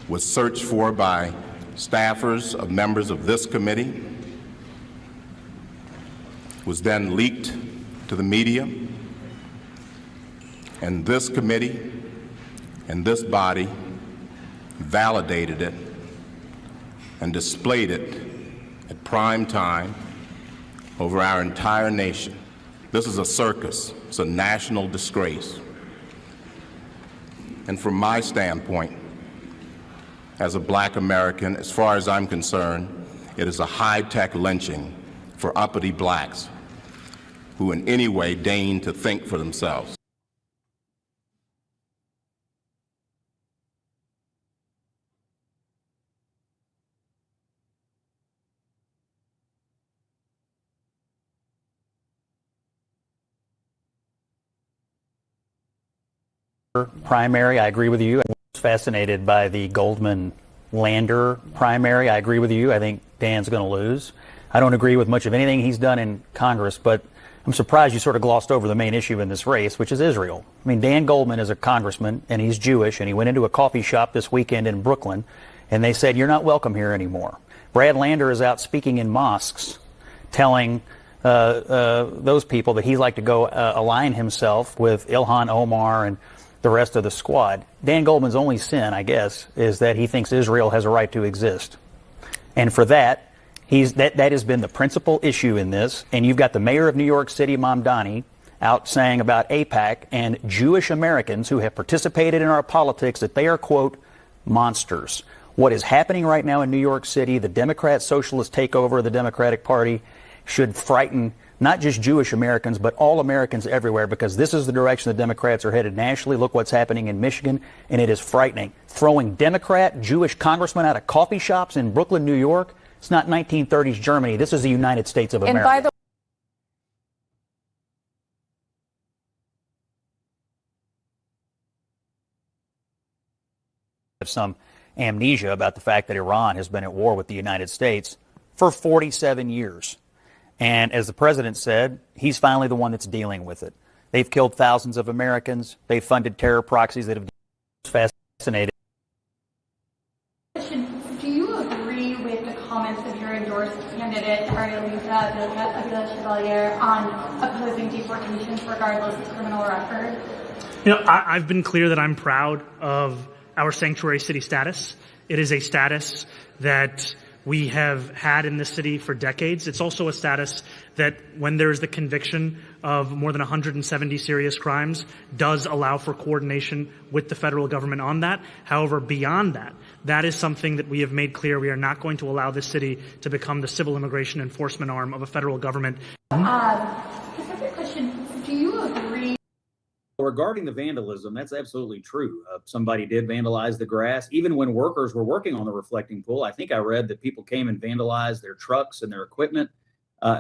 Speaker 24: was searched for by staffers of members of this committee, was then leaked to the media, and this committee and this body validated it and displayed it at prime time over our entire nation. This is a circus. It's a national disgrace. And from my standpoint, as a black American, as far as I'm concerned, it is a high-tech lynching for uppity blacks who in any way deign to think for themselves.
Speaker 18: Primary, I agree with you. I was fascinated by the Goldman Lander primary. I agree with you. I think Dan's going to lose. I don't agree with much of anything he's done in Congress, but I'm surprised you sort of glossed over the main issue in this race, which is Israel. I mean, Dan Goldman is a congressman, and he's Jewish, and he went into a coffee shop this weekend in Brooklyn, and they said, you're not welcome here anymore. Brad Lander is out speaking in mosques, telling those people that he'd like to go align himself with Ilhan Omar and the rest of the squad. Dan Goldman's only sin, I guess, is that he thinks Israel has a right to exist. And for that, that has been the principal issue in this. And you've got the mayor of New York City, Mamdani, out saying about AIPAC and Jewish Americans who have participated in our politics that they are, quote, monsters. What is happening right now in New York City, the Democrat socialist takeover of the Democratic Party, should frighten not just Jewish Americans, but all Americans everywhere, because this is the direction the Democrats are headed nationally. Look what's happening in Michigan, and it is frightening. Throwing Democrat Jewish congressmen out of coffee shops in Brooklyn, New York, it's not 1930s Germany. This is the United States of America.
Speaker 19: And by the
Speaker 18: some amnesia about the fact that Iran has been at war with the United States for 47 years. And as the president said, he's finally the one that's dealing with it. They've killed thousands of Americans. They've funded terror proxies that have fascinated.
Speaker 16: Do you agree with the comments of your endorsed candidate, Arielisa Avila Chevalier, on opposing deportations regardless of criminal record?
Speaker 3: You know, I've been clear that I'm proud of our sanctuary city status. It is a status that we have had in this city for decades. It's also a status that, when there's the conviction of more than 170 serious crimes, does allow for coordination with the federal government on that. However, beyond that, that is something that we have made clear we are not going to allow this city to become the civil immigration enforcement arm of a federal government.
Speaker 16: Specific question, do you agree?
Speaker 20: Regarding the vandalism, that's absolutely true. Somebody did vandalize the grass. Even when workers were working on the reflecting pool, I think I read that people came and vandalized their trucks and their equipment.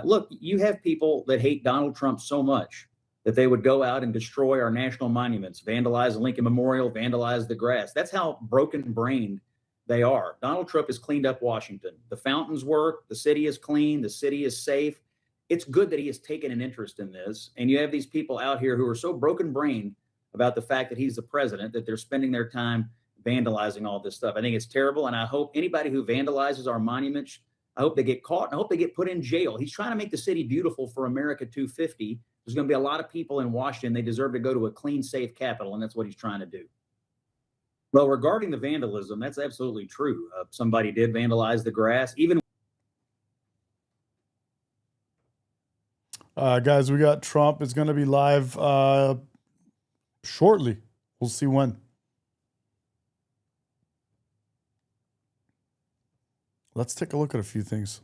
Speaker 20: Look, you have people that hate Donald Trump so much that they would go out and destroy our national monuments, vandalize the Lincoln Memorial, vandalize the grass. That's how broken-brained they are. Donald Trump has cleaned up Washington. The fountains work. The city is clean. The city is safe. It's good that he has taken an interest in this. And you have these people out here who are so broken-brained about the fact that he's the president that they're spending their time vandalizing all this stuff. I think it's terrible. And I hope anybody who vandalizes our monuments, I hope they get caught and I hope they get put in jail. He's trying to make the city beautiful for America 250. There's going to be a lot of people in Washington. They deserve to go to a clean, safe capital. And that's what he's trying to do. Well, regarding the vandalism, that's absolutely true. Somebody did vandalize the grass. Even
Speaker 1: guys, we got Trump. It's going to be live shortly. We'll see when. Let's take a look at a few things.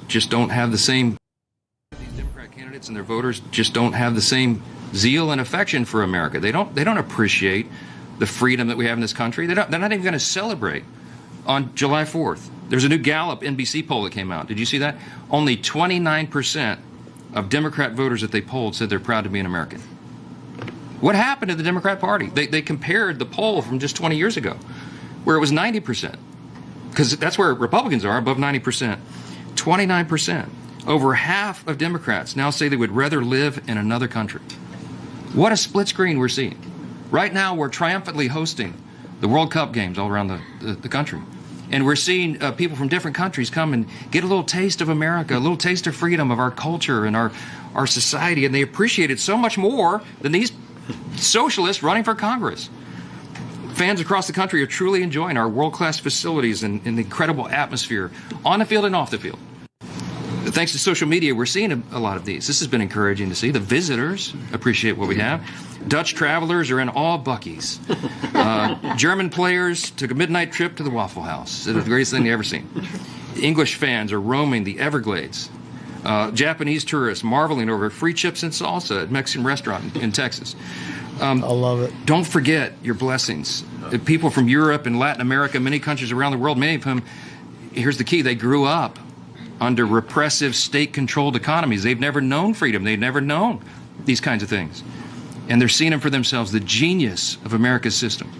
Speaker 6: Just don't have the same, these Democrat candidates and their voters just don't have the same zeal and affection for America. They don't appreciate the freedom that we have in this country. They're not even going to celebrate on July 4th. There's a new Gallup NBC poll that came out. Did you see that? Only 29% of Democrat voters that they polled said they're proud to be an American. What happened to the Democrat Party? They compared the poll from just 20 years ago, where it was 90%, because that's where Republicans are, above 90%. 29%. Over half of Democrats now say they would rather live in another country. What a split screen we're seeing. Right now, we're triumphantly hosting the World Cup games all around the country. And we're seeing people from different countries come and get a little taste of America, a little taste of freedom, of our culture and our society. And they appreciate it so much more than these socialists running for Congress. Fans across the country are truly enjoying our world-class facilities and the incredible atmosphere on the field and off the field. Thanks to social media, we're seeing a lot of these. This has been encouraging to see. The visitors appreciate what we have. Dutch travelers are in all Buc-ee's. German players took a midnight trip to the Waffle House. It was the greatest thing they've ever seen. English fans are roaming the Everglades. Japanese tourists marveling over free chips and salsa at a Mexican restaurant in Texas.
Speaker 1: I love it.
Speaker 6: Don't forget your blessings. People from Europe and Latin America, many countries around the world, many of whom, here's the key, they grew up under repressive state-controlled economies. They've never known freedom. They've never known these kinds of things. And they're seeing them for themselves, the genius of America's system.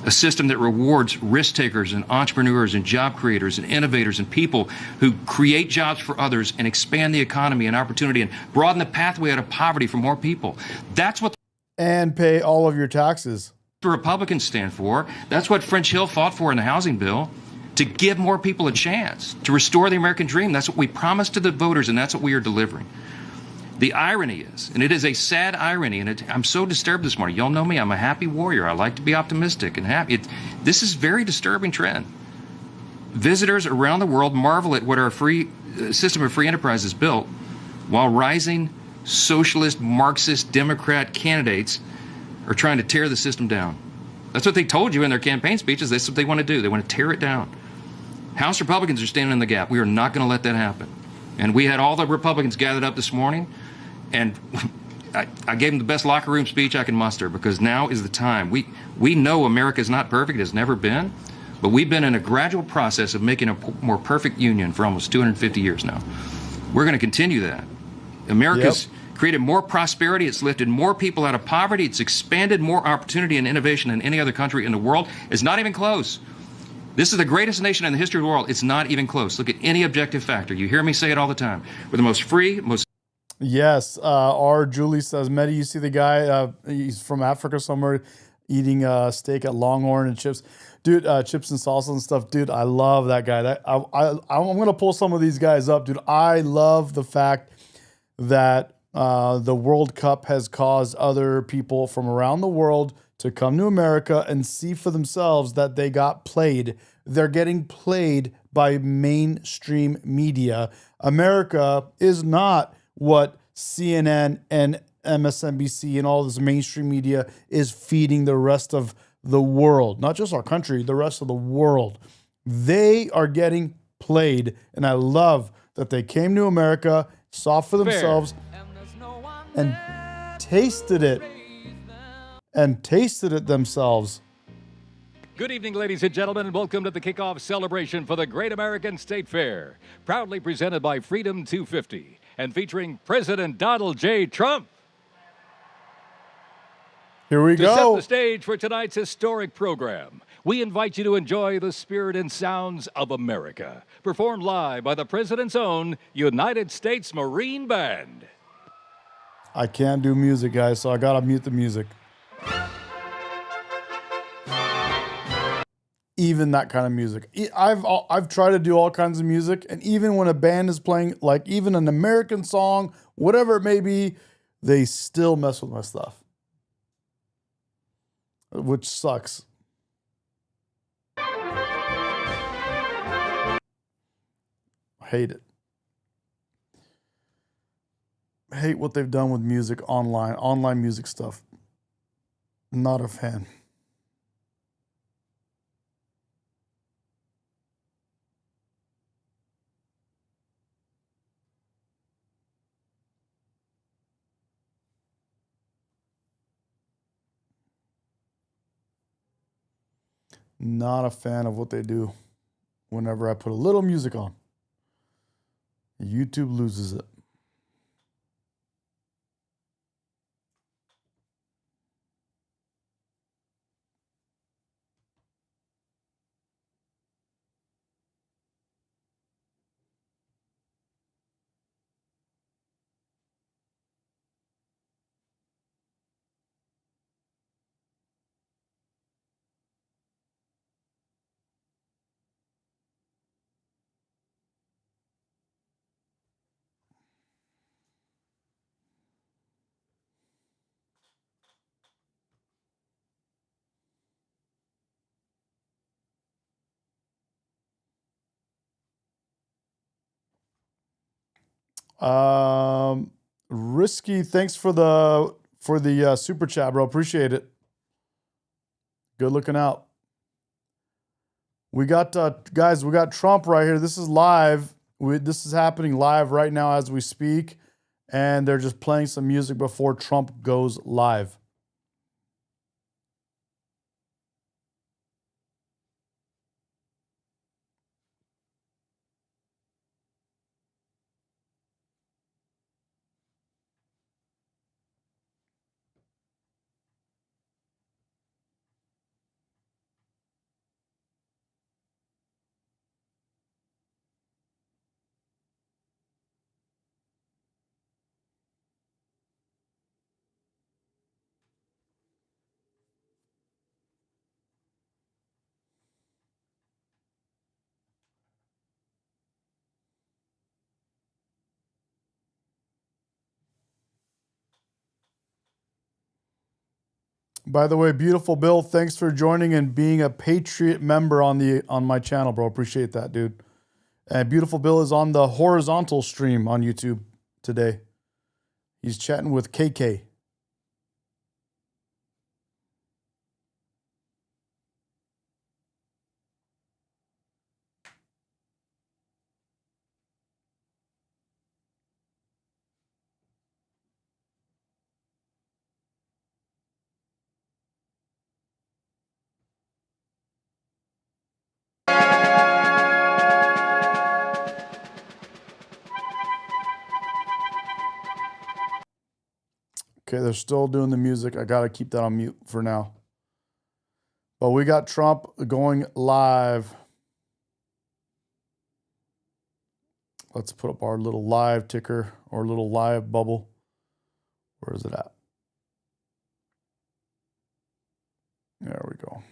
Speaker 6: A system that rewards risk takers and entrepreneurs and job creators and innovators and people who create jobs for others and expand the economy and opportunity and broaden the pathway out of poverty for more people. That's what...
Speaker 1: And pay all of your taxes.
Speaker 6: the Republicans stand for. That's what French Hill fought for in the housing bill, to give more people a chance, to restore the American dream. That's what we promised to the voters, and that's what we are delivering. The irony is, and it is a sad irony, and I'm so disturbed this morning. Y'all know me. I'm a happy warrior. I like to be optimistic and happy. This is a very disturbing trend. Visitors around the world marvel at what our free system of free enterprise has built, while rising socialist, Marxist, Democrat candidates are trying to tear the system down. That's what they told you in their campaign speeches. That's what they want to do. They want to tear it down. House Republicans are standing in the gap. We are not going to let that happen. And we had all the Republicans gathered up this morning, and I gave them the best locker room speech I can muster, because now is the time. We know America is not perfect. It has never been. But we've been in a gradual process of making a more perfect union for almost 250 years now. We're going to continue that. America's created more prosperity. It's lifted more people out of poverty. It's expanded more opportunity and innovation than any other country in the world. It's not even close. This is the greatest nation in the history of the world. It's not even close. Look at any objective factor. You hear me say it all the time. We're the most free, most...
Speaker 1: Yes. R. Julie says, Mehdi, you see the guy, he's from Africa somewhere, eating steak at Longhorn and chips. Dude, chips and salsa and stuff. Dude, I love that guy. I'm going to pull some of these guys up. Dude, I love the fact that the World Cup has caused other people from around the world to come to America and see for themselves that they got played. They're getting played by mainstream media. America is not what CNN and MSNBC and all this mainstream media is feeding the rest of the world. Not just our country, the rest of the world. They are getting played, and I love that they came to America, saw for themselves, and tasted it themselves.
Speaker 7: Good evening, ladies and gentlemen, and welcome to the kickoff celebration for the Great American State Fair, proudly presented by Freedom 250 and featuring President Donald J. Trump.
Speaker 1: Here we go.
Speaker 7: To set the stage for tonight's historic program, we invite you to enjoy the spirit and sounds of America, performed live by the President's own United States Marine Band.
Speaker 1: I can't do music, guys, so I gotta mute the music. Even that kind of music. I've tried to do all kinds of music, and even when a band is playing, like even an American song, whatever it may be, they still mess with my stuff, which sucks. I hate it. I hate what they've done with music online music stuff. Not a fan. Not a fan of what they do whenever I put a little music on. YouTube loses it. Risky, thanks for the super chat, bro. Appreciate it. Good looking out. We got guys, we got Trump right here. This is live. This is happening live right now as we speak, and they're just playing some music before Trump goes live. By the way, beautiful Bill, thanks for joining and being a Patriot member on my channel, bro. Appreciate that, dude. And beautiful Bill is on the horizontal stream on YouTube today. He's chatting with KK. Okay, they're still doing the music. I gotta keep that on mute for now. But we got Trump going live. Let's put up our little live ticker or little live bubble. Where is it at? There we go.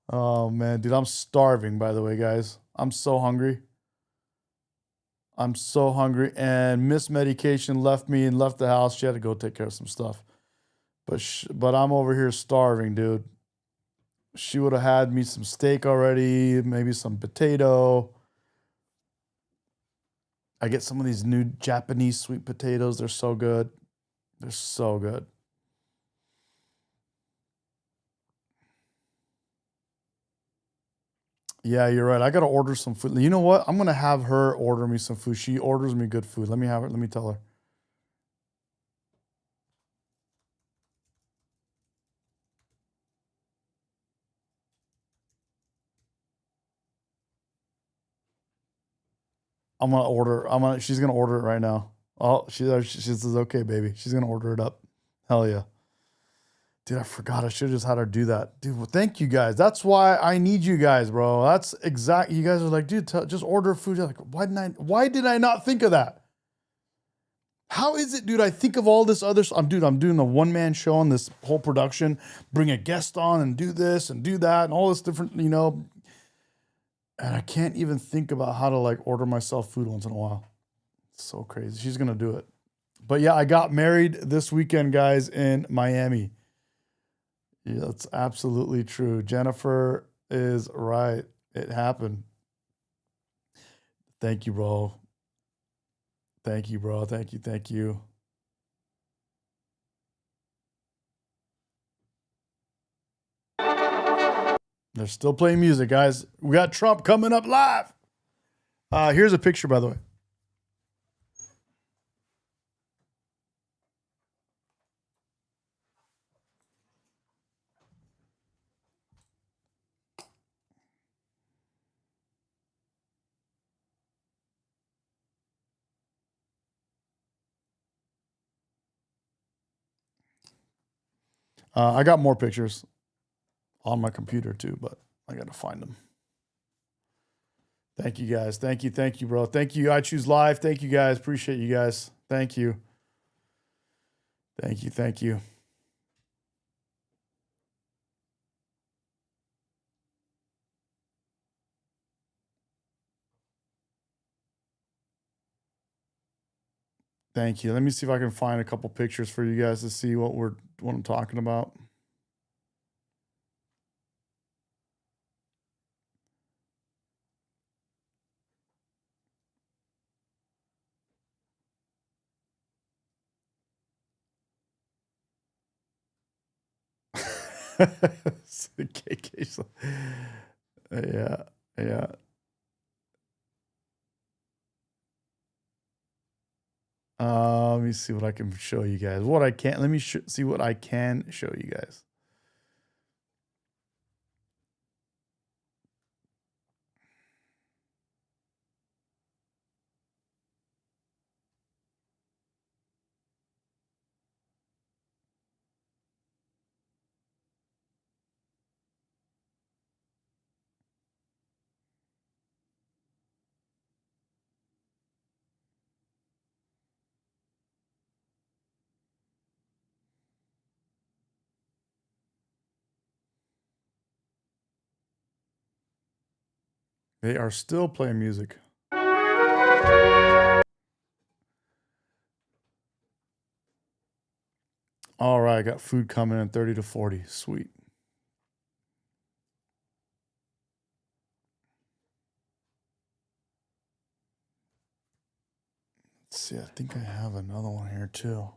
Speaker 1: Oh man, dude, I'm starving, by the way, guys. I'm so hungry. I'm so hungry. And Miss Medication left me and left the house. She had to go take care of some stuff. But I'm over here starving, dude. She would have had me some steak already, maybe some potato. I get some of these new Japanese sweet potatoes. They're so good. They're so good. Yeah, you're right. I got to order some food. You know what? I'm going to have her order me some food. She orders me good food. Let me have it. Let me tell her. She's going to order it right now. Oh, she says, okay, baby. She's going to order it up. Hell yeah. Dude, I forgot. I should have just had her do that. Dude, well, thank you guys. That's why I need you guys, bro. That's exact. You guys are like, dude, just order food. You're like, why did I not think of that? How is it, dude? I think of all this other stuff. I'm doing a one-man show on this whole production, bring a guest on and do this and do that and all this different, and I can't even think about how to like order myself food once in a while. It's so crazy. She's going to do it. But yeah, I got married this weekend, guys, in Miami. Yeah, that's absolutely true. Jennifer is right. It happened. Thank you, bro. Thank you, bro. Thank you. Thank you. They're still playing music, guys. We got Trump coming up live. Here's a picture, by the way. I got more pictures on my computer too, but I got to find them. Thank you, guys. Thank you, bro. Thank you. I Choose Live. Thank you, guys. Appreciate you guys. Thank you. Thank you. Thank you. Thank you. Let me see if I can find a couple pictures for you guys to see what I'm talking about. KK. Yeah. Yeah. Let me see what I can show you guys. What I can't. Let me see what I can show you guys. They are still playing music. All right, I got food coming in 30 to 40. Sweet. Let's see, I think I have another one here too.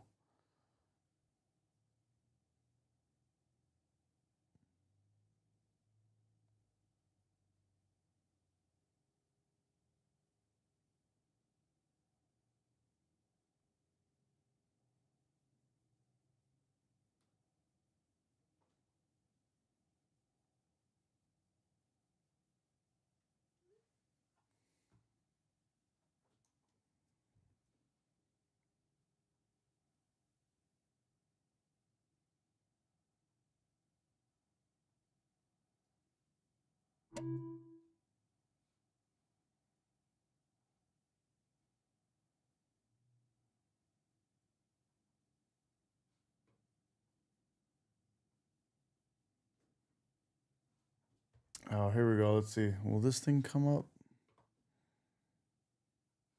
Speaker 1: Oh, here we go. Let's see. Will this thing come up?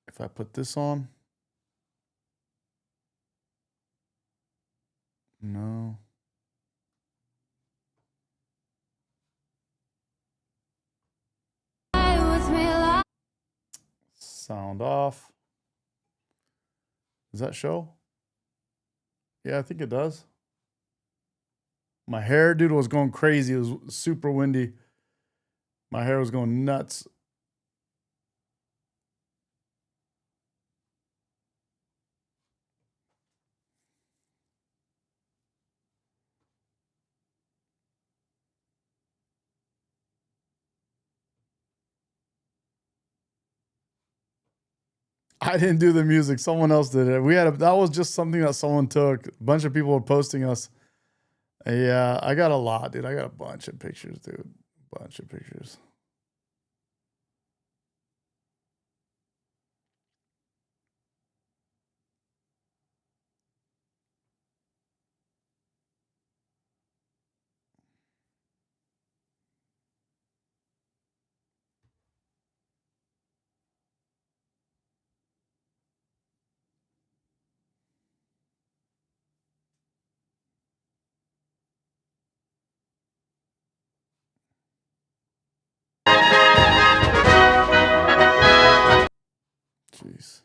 Speaker 1: If I put this on? No. Sound off. Does that show? Yeah, I think it does. My hair, dude, was going crazy. It was super windy. My hair was going nuts. I didn't do the music. Someone else did it. That was just something that someone took. A bunch of people were posting us. Yeah, I got a lot, dude. I got a bunch of pictures, dude. Bunch of pictures. Jeez.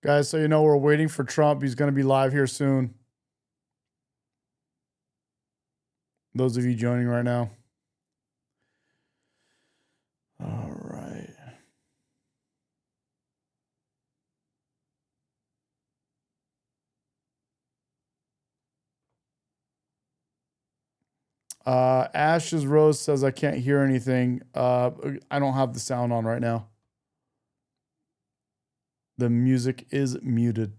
Speaker 1: Guys, so you know we're waiting for Trump. He's going to be live here soon. Those of you joining right now. All right. Ash's Rose says I can't hear anything. I don't have the sound on right now. The music is muted.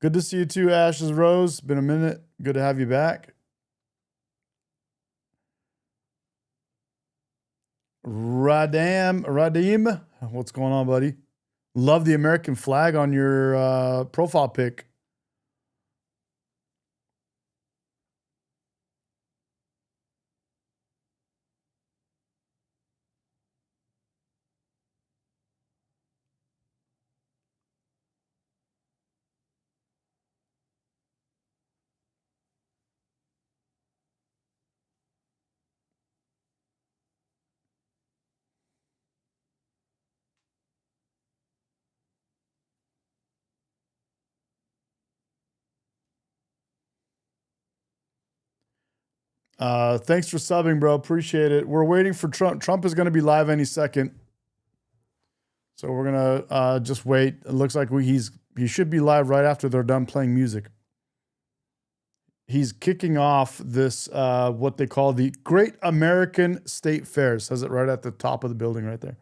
Speaker 1: Good to see you too, Ashes Rose. Been a minute. Good to have you back. Radim, what's going on, buddy? Love the American flag on your profile pic. Thanks for subbing, bro. Appreciate it. We're waiting for Trump. Trump is going to be live any second. So we're going to just wait. It looks like he should be live right after they're done playing music. He's kicking off this, what they call the Great American State Fair. It says it right at the top of the building right there.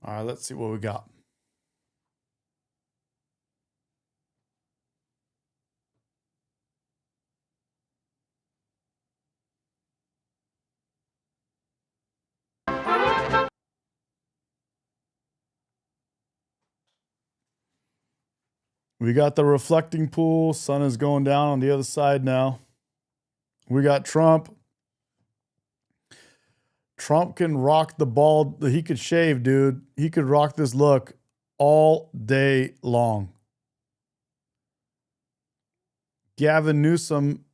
Speaker 1: All right, let's see what we got. We got the reflecting pool. Sun is going down on the other side now. We got Trump. Trump can rock the bald. He could shave, dude. He could rock this look all day long. Gavin Newsom,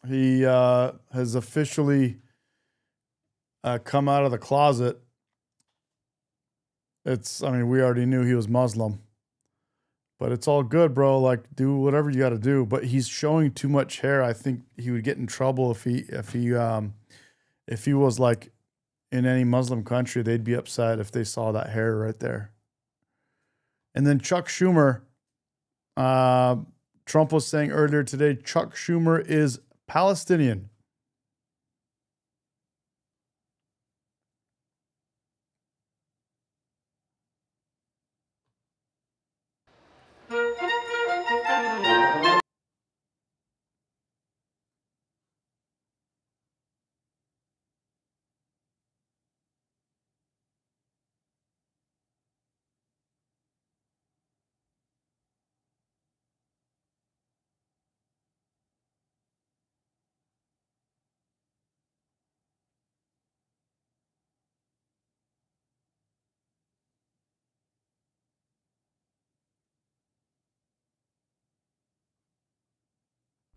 Speaker 1: he has officially come out of the closet. I mean, we already knew he was Muslim. But it's all good, bro. Like, do whatever you got to do. But he's showing too much hair. I think he would get in trouble if he was like in any Muslim country. They'd be upset if they saw that hair right there. And then Chuck Schumer, Trump was saying earlier today, Chuck Schumer is Palestinian.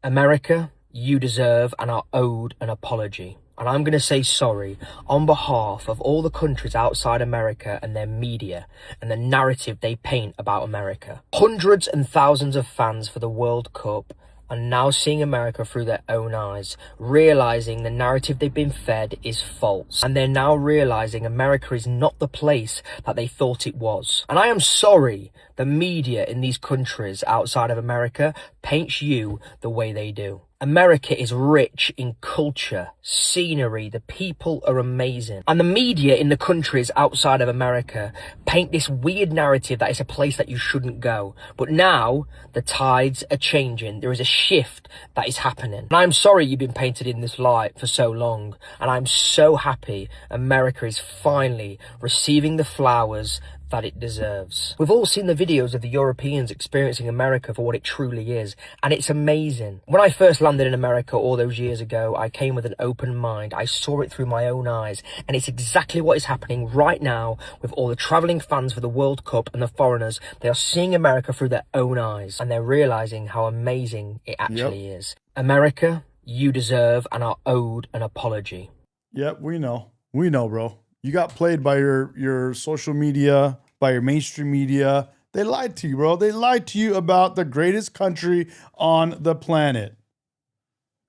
Speaker 8: America, you deserve and are owed an apology. And I'm going to say sorry on behalf of all the countries outside America and their media and the narrative they paint about America. Hundreds and thousands of fans for the World Cup are now seeing America through their own eyes, realizing the narrative they've been fed is false. And they're now realizing America is not the place that they thought it was. And I am sorry the media in these countries outside of America paints you the way they do. America is rich in culture, scenery, the people are amazing. And the media in the countries outside of America paint this weird narrative that it's a place that you shouldn't go. But now the tides are changing. There is a shift that is happening. And I'm sorry you've been painted in this light for so long. And I'm so happy America is finally receiving the flowers that it deserves. We've all seen the videos of the Europeans experiencing America for what it truly is, and it's amazing. When I first landed in America all those years ago, I came with an open mind. I saw it through my own eyes, and it's exactly what is happening right now with all the travelling fans for the World Cup and the foreigners. They are seeing America through their own eyes, and they're realising how amazing it actually is. America, you deserve and are owed an apology.
Speaker 1: Yep, we know. We know, bro. You got played by your social media, by your mainstream media. They lied to you, bro. They lied to you about the greatest country on the planet.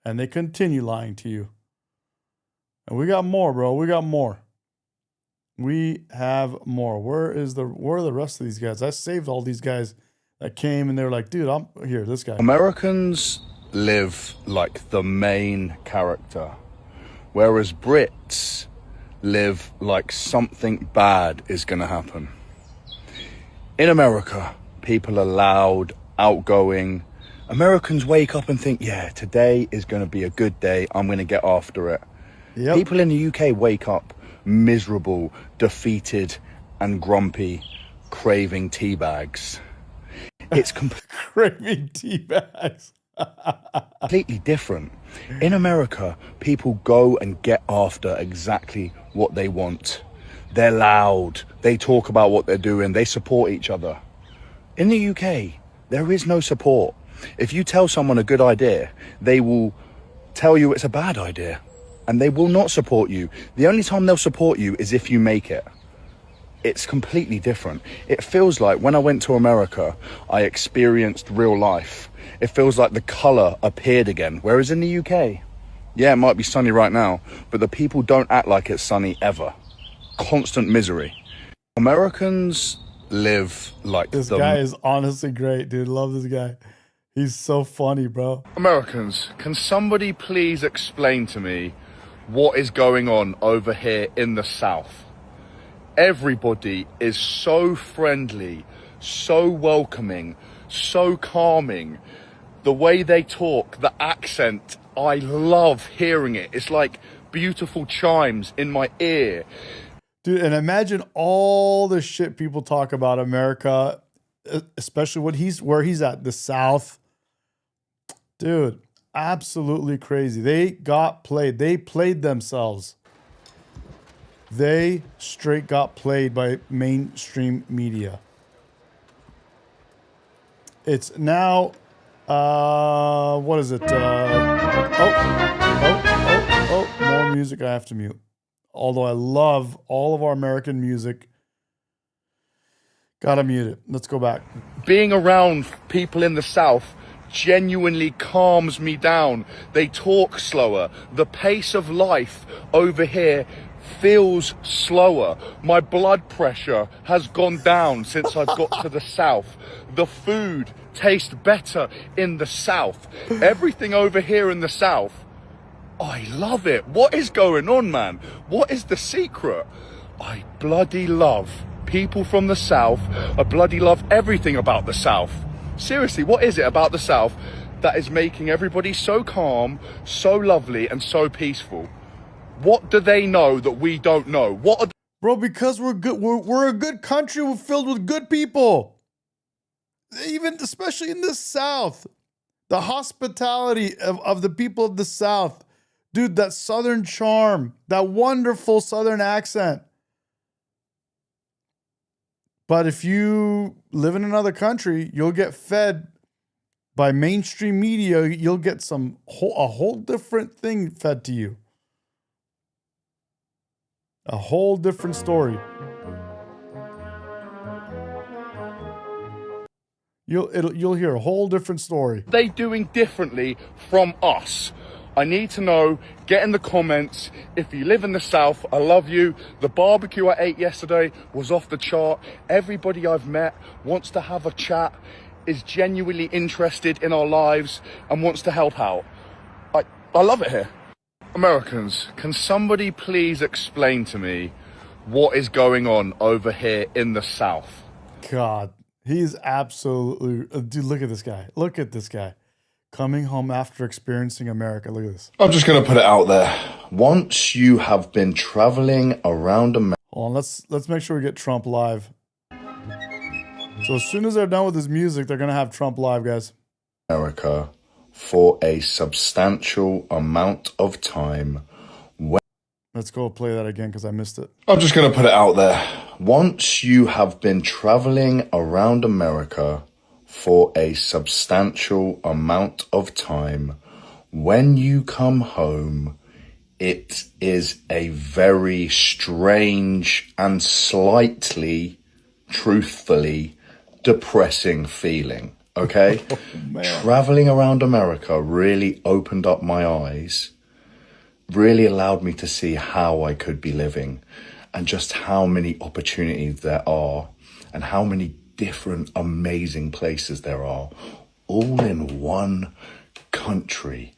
Speaker 1: And they continue lying to you. And we got more, bro. We got more. We have more. Where are the rest of these guys? I saved all these guys that came and they were like, dude, I'm here, this guy.
Speaker 9: Americans live like the main character, whereas Brits live like something bad is going to happen. In America, people are loud, outgoing. Americans wake up and think, yeah, today is going to be a good day. I'm going to get after it. Yep. People in the UK wake up miserable, defeated, and grumpy, craving tea bags. It's
Speaker 1: craving tea bags.
Speaker 9: Completely different. In America, people go and get after exactly what they want. They're loud. They talk about what they're doing. They support each other. In the UK, there is no support. If you tell someone a good idea, they will tell you it's a bad idea, and they will not support you. The only time they'll support you is if you make it. It's completely different. It feels like when I went to America, I experienced real life. It feels like the colour appeared again. Whereas in the UK, yeah, it might be sunny right now, but the people don't act like it's sunny ever. Constant misery. Americans live like
Speaker 1: this guy is honestly great, dude. Love this guy. He's so funny, bro.
Speaker 9: Americans, can somebody please explain to me what is going on over here in the South? Everybody is so friendly, so welcoming, so calming. The way they talk, the accent, I love hearing it. It's like beautiful chimes in my ear.
Speaker 1: Dude, and imagine all the shit people talk about America, especially where he's at, the South. Dude, absolutely crazy. They got played. They played themselves. They straight got played by mainstream media. It's now, what is it? More music I have to mute. Although I love all of our American music. Gotta mute it. Let's go back.
Speaker 9: Being around people in the South genuinely calms me down. They talk slower. The pace of life over here feels slower. My blood pressure has gone down since I've got to the South. The food tastes better in the South. Everything over here in the South, I love it. What is going on, man? What is the secret? I bloody love people from the South. I bloody love everything about the South. Seriously, what is it about the South that is making everybody so calm, so lovely, and so peaceful? What do they know that we don't know? What are
Speaker 1: Bro, because we're good. We're a good country. We're filled with good people. Even, especially in the South. The hospitality of the people of the South. Dude, that Southern charm. That wonderful Southern accent. But if you live in another country, you'll get fed by mainstream media. You'll get a whole different thing fed to you. A whole different story. You'll hear a whole different story.
Speaker 9: they doing differently from us? I need to know. Get in the comments. If you live in the South, I love you. The barbecue I ate yesterday was off the chart. Everybody I've met wants to have a chat, is genuinely interested in our lives, and wants to help out. I love it here. Americans, can somebody please explain to me what is going on over here in the South?
Speaker 1: God, he's absolutely... Dude, look at this guy. Look at this guy. Coming home after experiencing America. Look at this.
Speaker 10: I'm just going to put it out there. Once you have been traveling around America...
Speaker 1: Hold on, let's make sure we get Trump live. So as soon as they're done with his music, they're going to have Trump live, guys.
Speaker 9: America for a substantial amount of time.
Speaker 1: Let's go play that again because I missed it.
Speaker 9: I'm just going to put it out there. Once you have been traveling around America for a substantial amount of time, when you come home, it is a very strange and slightly, truthfully, depressing feeling. Okay? Traveling around America really opened up my eyes, really allowed me to see how I could be living and just how many opportunities there are and how many different amazing places there are, all in one country.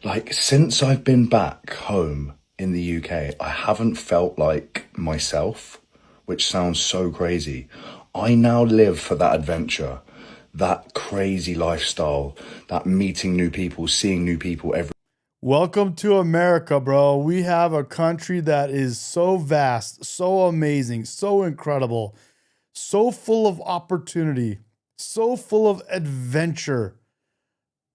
Speaker 9: Like, since I've been back home in the UK, I haven't felt like myself, which sounds so crazy. I now live for that adventure, that crazy lifestyle, that meeting new people, seeing new people every.
Speaker 1: Welcome to America, bro. We have a country that is so vast, so amazing, so incredible, so full of opportunity, so full of adventure.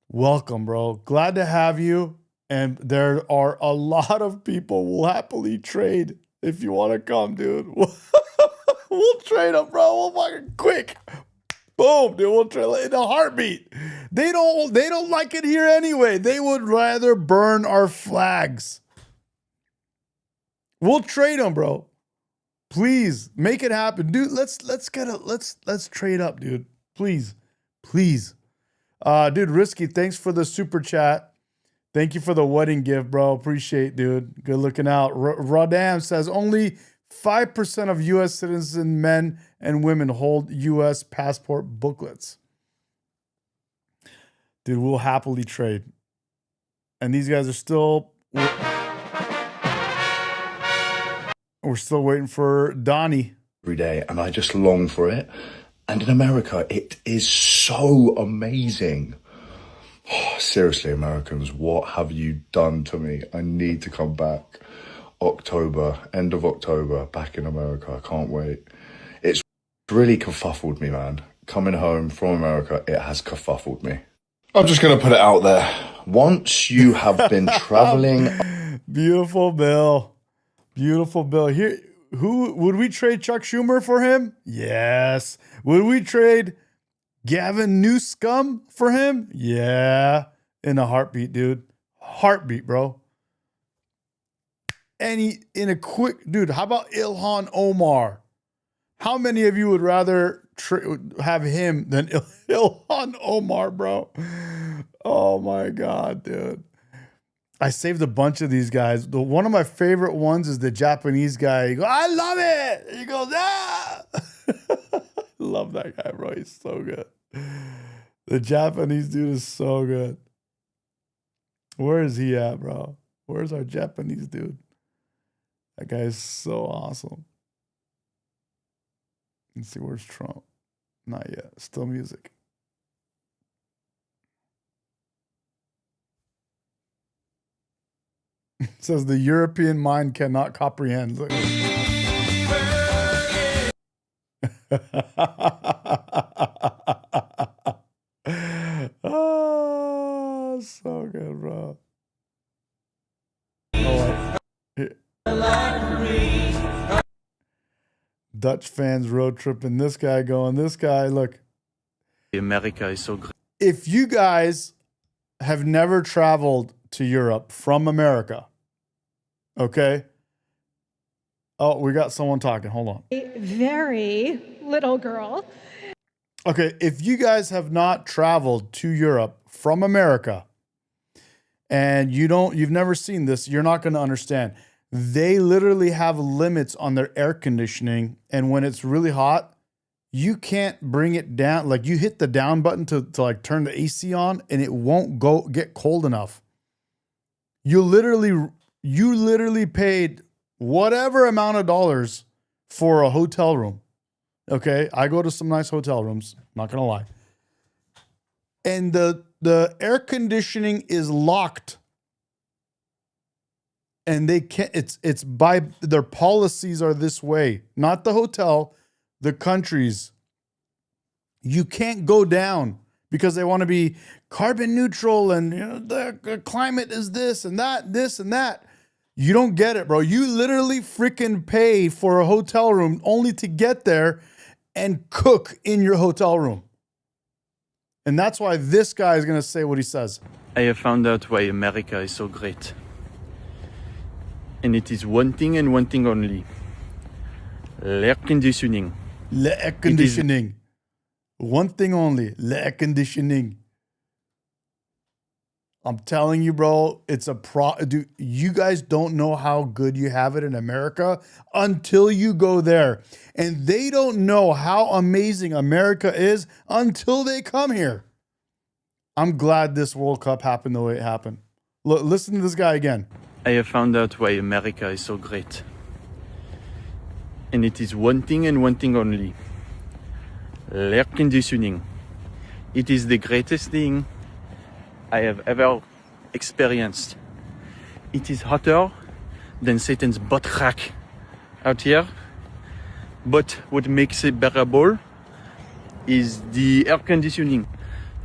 Speaker 1: Welcome, bro. Glad to have you. And there are a lot of people who will happily trade if you want to come, dude. We'll trade them, bro. We'll fucking quick. Boom, dude. We'll trade in a heartbeat. They don't like it here anyway. They would rather burn our flags. We'll trade them, bro. Please make it happen, dude. Let's trade up, dude. Please. Dude, Risky, thanks for the super chat. Thank you for the wedding gift, bro. Appreciate, dude. Good looking out. Rodam says only 5% of U.S. citizen men and women hold U.S. passport booklets. Dude, we'll happily trade. And these guys are still... We're still waiting for Donnie.
Speaker 9: Every day, and I just long for it. And in America, it is so amazing. Oh, seriously, Americans, what have you done to me? I need to come back. October, end of October, back in America. I can't wait. It's really kerfuffled me, man. Coming home from America, it has kerfuffled me. I'm just going to put it out there. Once you have been traveling...
Speaker 1: Beautiful Bill. Beautiful Bill. Here, who would we trade Chuck Schumer for him? Yes. Would we trade Gavin Newsom for him? Yeah. In a heartbeat, dude. Heartbeat, bro. In a quick, dude, how about Ilhan Omar? How many of you would rather have him than Ilhan Omar, bro? Oh my God, dude. I saved a bunch of these guys. One of my favorite ones is the Japanese guy. He goes, I love it. He goes, ah. Love that guy, bro. He's so good. The Japanese dude is so good. Where is he at, bro? Where's our Japanese dude? That guy is so awesome. Let's see, where's Trump? Not yet. Still music. It says the European mind cannot comprehend. Oh, so good, bro. Dutch fans road tripping. This guy going, this guy, look.
Speaker 10: America is so great.
Speaker 1: If you guys have never traveled to Europe from America, okay? Oh, we got someone talking. Hold on.
Speaker 11: A very little girl.
Speaker 1: Okay, if you guys have not traveled to Europe from America and you've never seen this, you're not going to understand. They literally have limits on their air conditioning, and when it's really hot, you can't bring it down. Like, you hit the down button to like turn the AC on and it won't get cold enough. You literally paid whatever amount of dollars for a hotel room. Okay, I go to some nice hotel rooms, not gonna lie. And the air conditioning is locked. And they can't, it's by their policies are this way, not the hotel, the countries. You can't go down because they want to be carbon neutral and the climate is this and that. You don't get it, bro. You literally freaking pay for a hotel room only to get there and cook in your hotel room. And that's why this guy is going to say what he says.
Speaker 10: I have found out why America is so great. And it is one thing and one thing only. L'air conditioning.
Speaker 1: L'air conditioning. One thing only. L'air conditioning. I'm telling you, bro, it's a dude, you guys don't know how good you have it in America until you go there. And they don't know how amazing America is until they come here. I'm glad this World Cup happened the way it happened. Look, listen to this guy again.
Speaker 10: I have found out why America is so great. And it is one thing and one thing only. L'air conditioning. It is the greatest thing I have ever experienced. It is hotter than Satan's butt crack out here. But what makes it bearable is the air conditioning.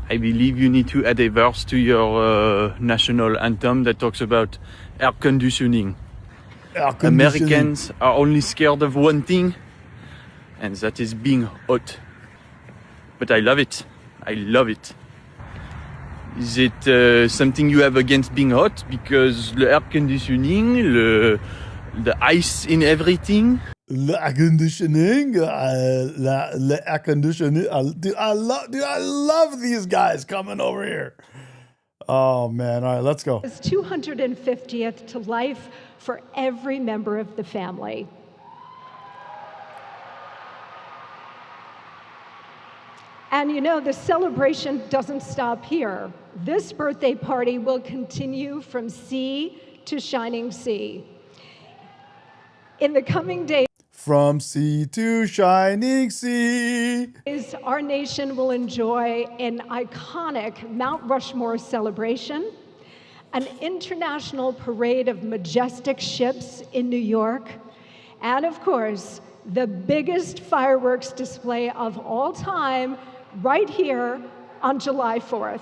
Speaker 10: I believe you need to add a verse to your national anthem that talks about air conditioning. Americans are only scared of one thing, and that is being hot. But I love it. I love it. Is it something you have against being hot? Because the air conditioning, the ice in everything.
Speaker 1: The air conditioning, the air conditioning. I love these guys coming over here. Oh man! All right, let's go.
Speaker 11: His 250th to life for every member of the family. And you know, the celebration doesn't stop here. This birthday party will continue from sea to shining sea. In the coming days,
Speaker 1: from sea to shining sea,
Speaker 11: our nation will enjoy an iconic Mount Rushmore celebration, an international parade of majestic ships in New York, and of course, the biggest fireworks display of all time right here on July 4th.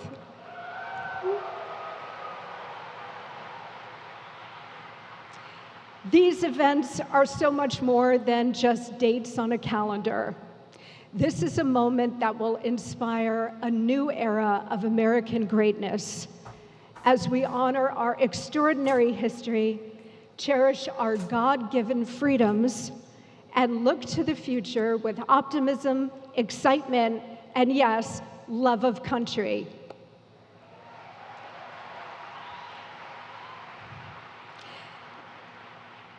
Speaker 11: These events are so much more than just dates on a calendar. This is a moment that will inspire a new era of American greatness as we honor our extraordinary history, cherish our God-given freedoms, and look to the future with optimism, excitement, and yes, love of country.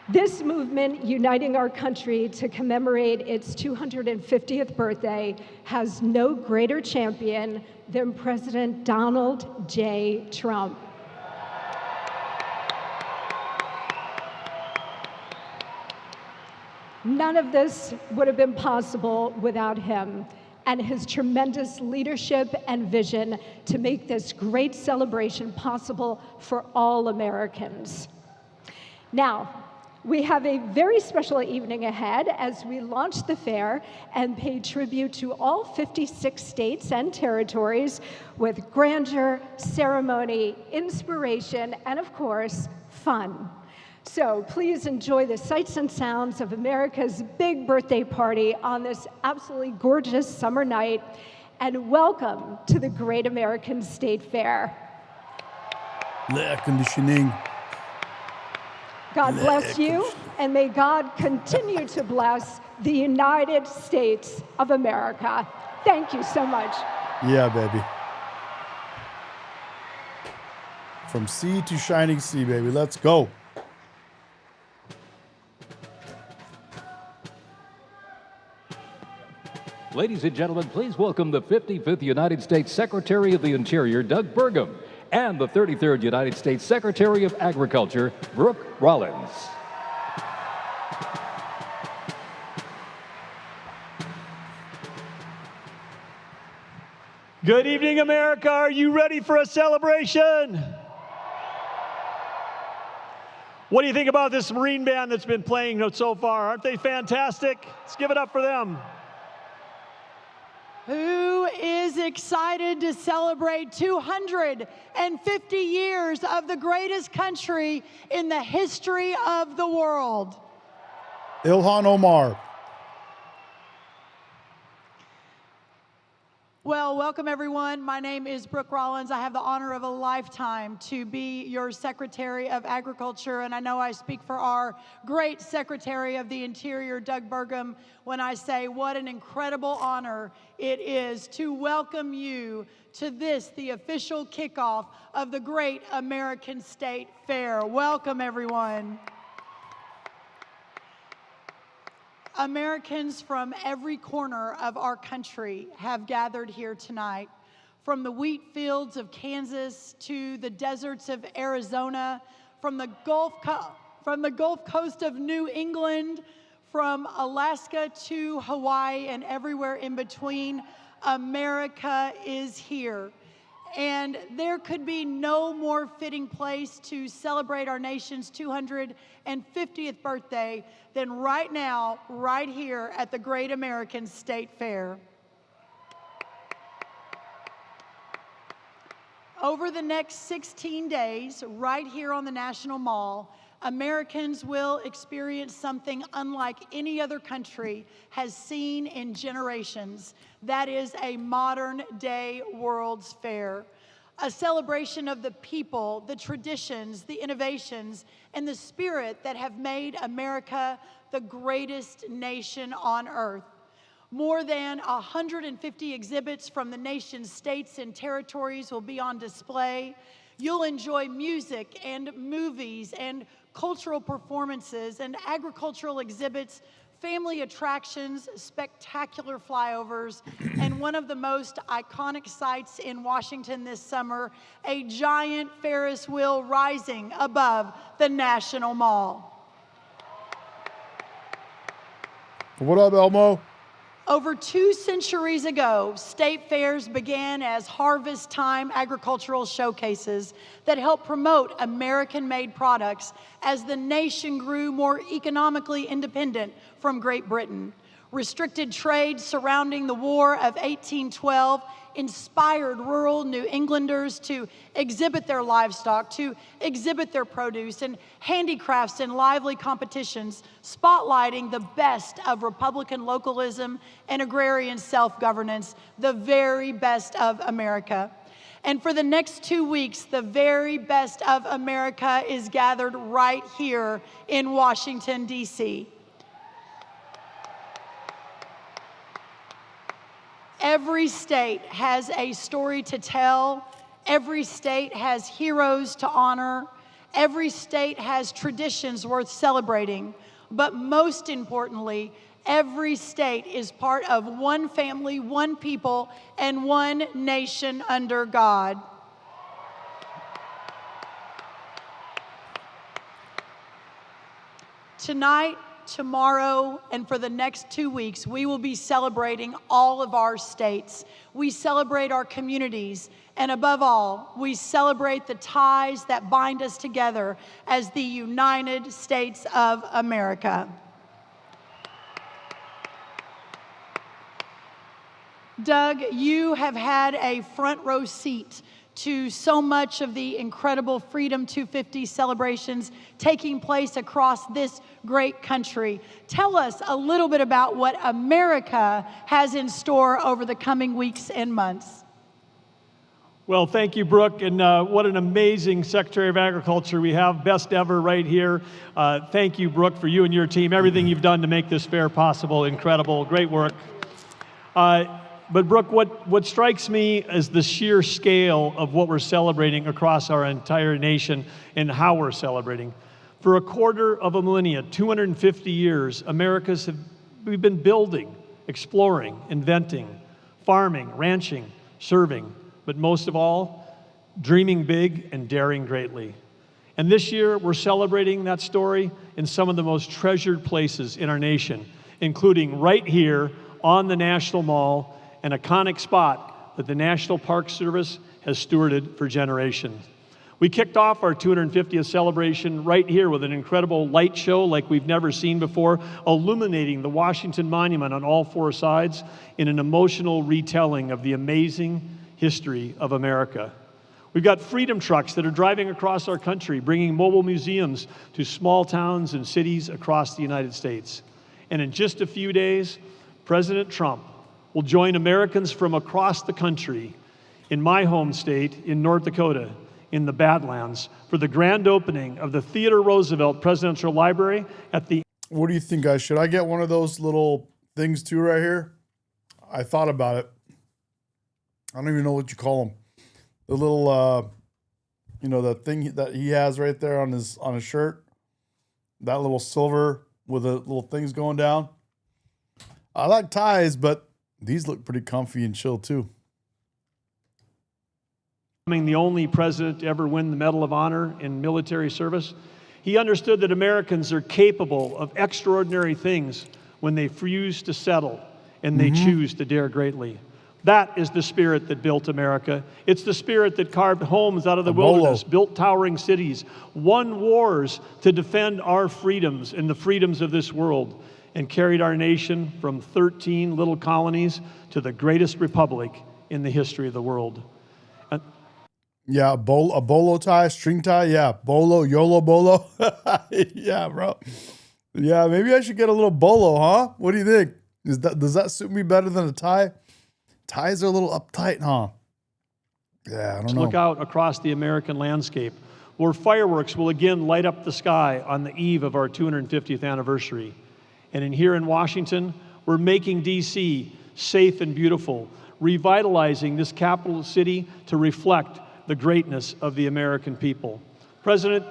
Speaker 11: This movement, uniting our country to commemorate its 250th birthday, has no greater champion than President Donald J. Trump. None of this would have been possible without him and his tremendous leadership and vision to make this great celebration possible for all Americans. Now, we have a very special evening ahead as we launch the fair and pay tribute to all 56 states and territories with grandeur, ceremony, inspiration, and of course, fun. So please enjoy the sights and sounds of America's big birthday party on this absolutely gorgeous summer night, and welcome to the Great American State Fair.
Speaker 1: L'air conditioning.
Speaker 11: God bless you, and may God continue to bless the United States of America. Thank you so much.
Speaker 1: Yeah, baby. From sea to shining sea, baby. Let's go.
Speaker 7: Ladies and gentlemen, please welcome the 55th United States Secretary of the Interior, Doug Burgum, and the 33rd United States Secretary of Agriculture, Brooke Rollins.
Speaker 4: Good evening, America. Are you ready for a celebration? What do you think about this Marine band that's been playing so far? Aren't they fantastic? Let's give it up for them.
Speaker 12: Who is excited to celebrate 250 years of the greatest country in the history of the world?
Speaker 1: Ilhan Omar.
Speaker 12: Well, welcome everyone. My name is Brooke Rollins. I have the honor of a lifetime to be your Secretary of Agriculture, and I know I speak for our great Secretary of the Interior, Doug Burgum, when I say what an incredible honor it is to welcome you to this, the official kickoff of the Great American State Fair. Welcome, everyone. Americans from every corner of our country have gathered here tonight. From the wheat fields of Kansas to the deserts of Arizona, from the Gulf Coast of New England, from Alaska to Hawaii and everywhere in between, America is here. And there could be no more fitting place to celebrate our nation's 250th birthday than right now, right here at the Great American State Fair. Over the next 16 days, right here on the National Mall, Americans will experience something unlike any other country has seen in generations. That is a modern-day World's Fair. A celebration of the people, the traditions, the innovations, and the spirit that have made America the greatest nation on earth. More than 150 exhibits from the nation's states and territories will be on display. You'll enjoy music and movies and cultural performances and agricultural exhibits, family attractions, spectacular flyovers, and one of the most iconic sights in Washington this summer, a giant Ferris wheel rising above the National Mall.
Speaker 1: What up, Elmo?
Speaker 12: Over 2 centuries ago, state fairs began as harvest time agricultural showcases that helped promote American-made products as the nation grew more economically independent from Great Britain. Restricted trade surrounding the War of 1812 inspired rural New Englanders to exhibit their livestock, to exhibit their produce and handicrafts in lively competitions, spotlighting the best of Republican localism and agrarian self-governance, the very best of America. And for the next 2 weeks, the very best of America is gathered right here in Washington, D.C. Every state has a story to tell. Every state has heroes to honor. Every state has traditions worth celebrating. But most importantly, every state is part of one family, one people, and one nation under God. Tonight, tomorrow, and for the next 2 weeks, we will be celebrating all of our states. We celebrate our communities, and above all, we celebrate the ties that bind us together as the United States of America. Doug, you have had a front row seat to so much of the incredible Freedom 250 celebrations taking place across this great country. Tell us a little bit about what America has in store over the coming weeks and months.
Speaker 4: Well, thank you, Brooke, and what an amazing Secretary of Agriculture we have, best ever right here. Thank you, Brooke, for you and your team, everything you've done to make this fair possible. Incredible, great work. But Brooke, what strikes me is the sheer scale of what we're celebrating across our entire nation and how we're celebrating. For a quarter of a millennia, 250 years, we've been building, exploring, inventing, farming, ranching, serving, but most of all, dreaming big and daring greatly. And this year, we're celebrating that story in some of the most treasured places in our nation, including right here on the National Mall, an iconic spot that the National Park Service has stewarded for generations. We kicked off our 250th celebration right here with an incredible light show like we've never seen before, illuminating the Washington Monument on all four sides in an emotional retelling of the amazing history of America. We've got freedom trucks that are driving across our country, bringing mobile museums to small towns and cities across the United States. And in just a few days, President Trump will join Americans from across the country in my home state, in North Dakota, in the Badlands, for the grand opening of the Theodore Roosevelt Presidential Library at the...
Speaker 1: What do you think, guys? Should I get one of those little things too right here? I thought about it. I don't even know what you call them. The little, you know, the thing that he has right there on his shirt. That little silver with the little things going down. I like ties, but these look pretty comfy and chill too.
Speaker 4: Becoming the only president to ever win the Medal of Honor in military service, he understood that Americans are capable of extraordinary things when they refuse to settle and they choose to dare greatly. That is the spirit that built America. It's the spirit that carved homes out of the wilderness, built towering cities, won wars to defend our freedoms and the freedoms of this world, and carried our nation from 13 little colonies to the greatest republic in the history of the world.
Speaker 1: Yeah, a bolo tie, string tie. Yeah, bolo, YOLO bolo. Yeah, bro. Yeah, maybe I should get a little bolo, huh? What do you think? Does that suit me better than a tie? Ties are a little uptight, huh? Yeah, I don't know.
Speaker 4: Look out across the American landscape, where fireworks will again light up the sky on the eve of our 250th anniversary. And here in Washington, we're making D.C. safe and beautiful, revitalizing this capital city to reflect the greatness of the American people. President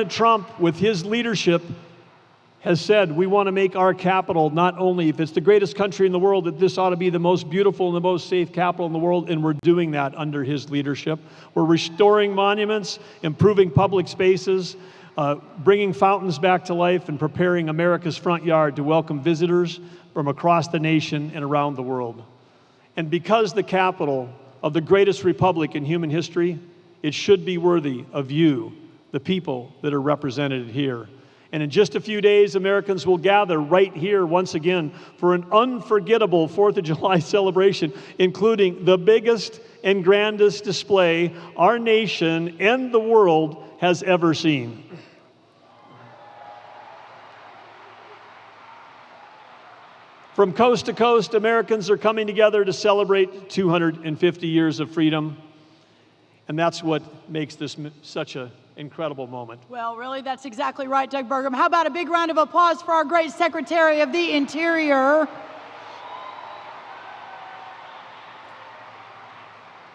Speaker 4: Trump, with his leadership, has said we want to make our capital not only, if it's the greatest country in the world, that this ought to be the most beautiful and the most safe capital in the world, and we're doing that under his leadership. We're restoring monuments, improving public spaces, bringing fountains back to life, and preparing America's front yard to welcome visitors from across the nation and around the world. And because the capital of the greatest republic in human history, it should be worthy of you, the people that are represented here. And in just a few days, Americans will gather right here once again for an unforgettable 4th of July celebration, including the biggest and grandest display our nation and the world has ever seen. From coast to coast, Americans are coming together to celebrate 250 years of freedom. And that's what makes this such an incredible moment.
Speaker 12: Well, really, that's exactly right, Doug Burgum. How about a big round of applause for our great Secretary of the Interior?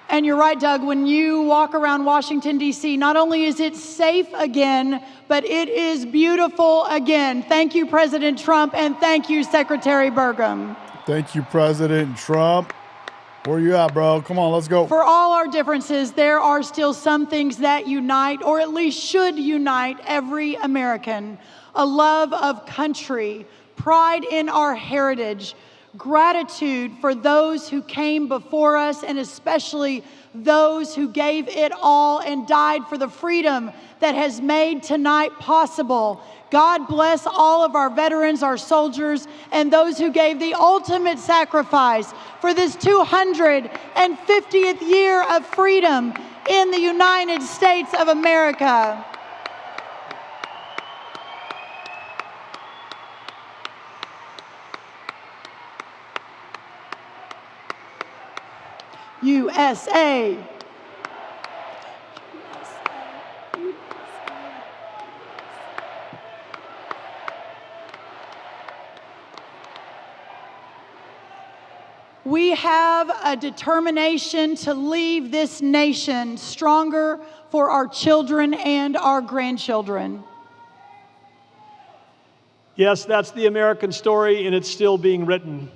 Speaker 12: And you're right, Doug, when you walk around Washington, D.C., not only is it safe again, but it is beautiful again. Thank you, President Trump, and thank you, Secretary Burgum.
Speaker 1: Thank you, President Trump. Where you at, bro? Come on, let's go.
Speaker 12: For all our differences, there are still some things that unite, or at least should unite, every American. A love of country, pride in our heritage, gratitude for those who came before us, and especially those who gave it all and died for the freedom that has made tonight possible. God bless all of our veterans, our soldiers, and those who gave the ultimate sacrifice for this 250th year of freedom in the United States of America. USA. We have a determination to leave this nation stronger for our children and our grandchildren.
Speaker 4: Yes, that's the American story, and it's still being written.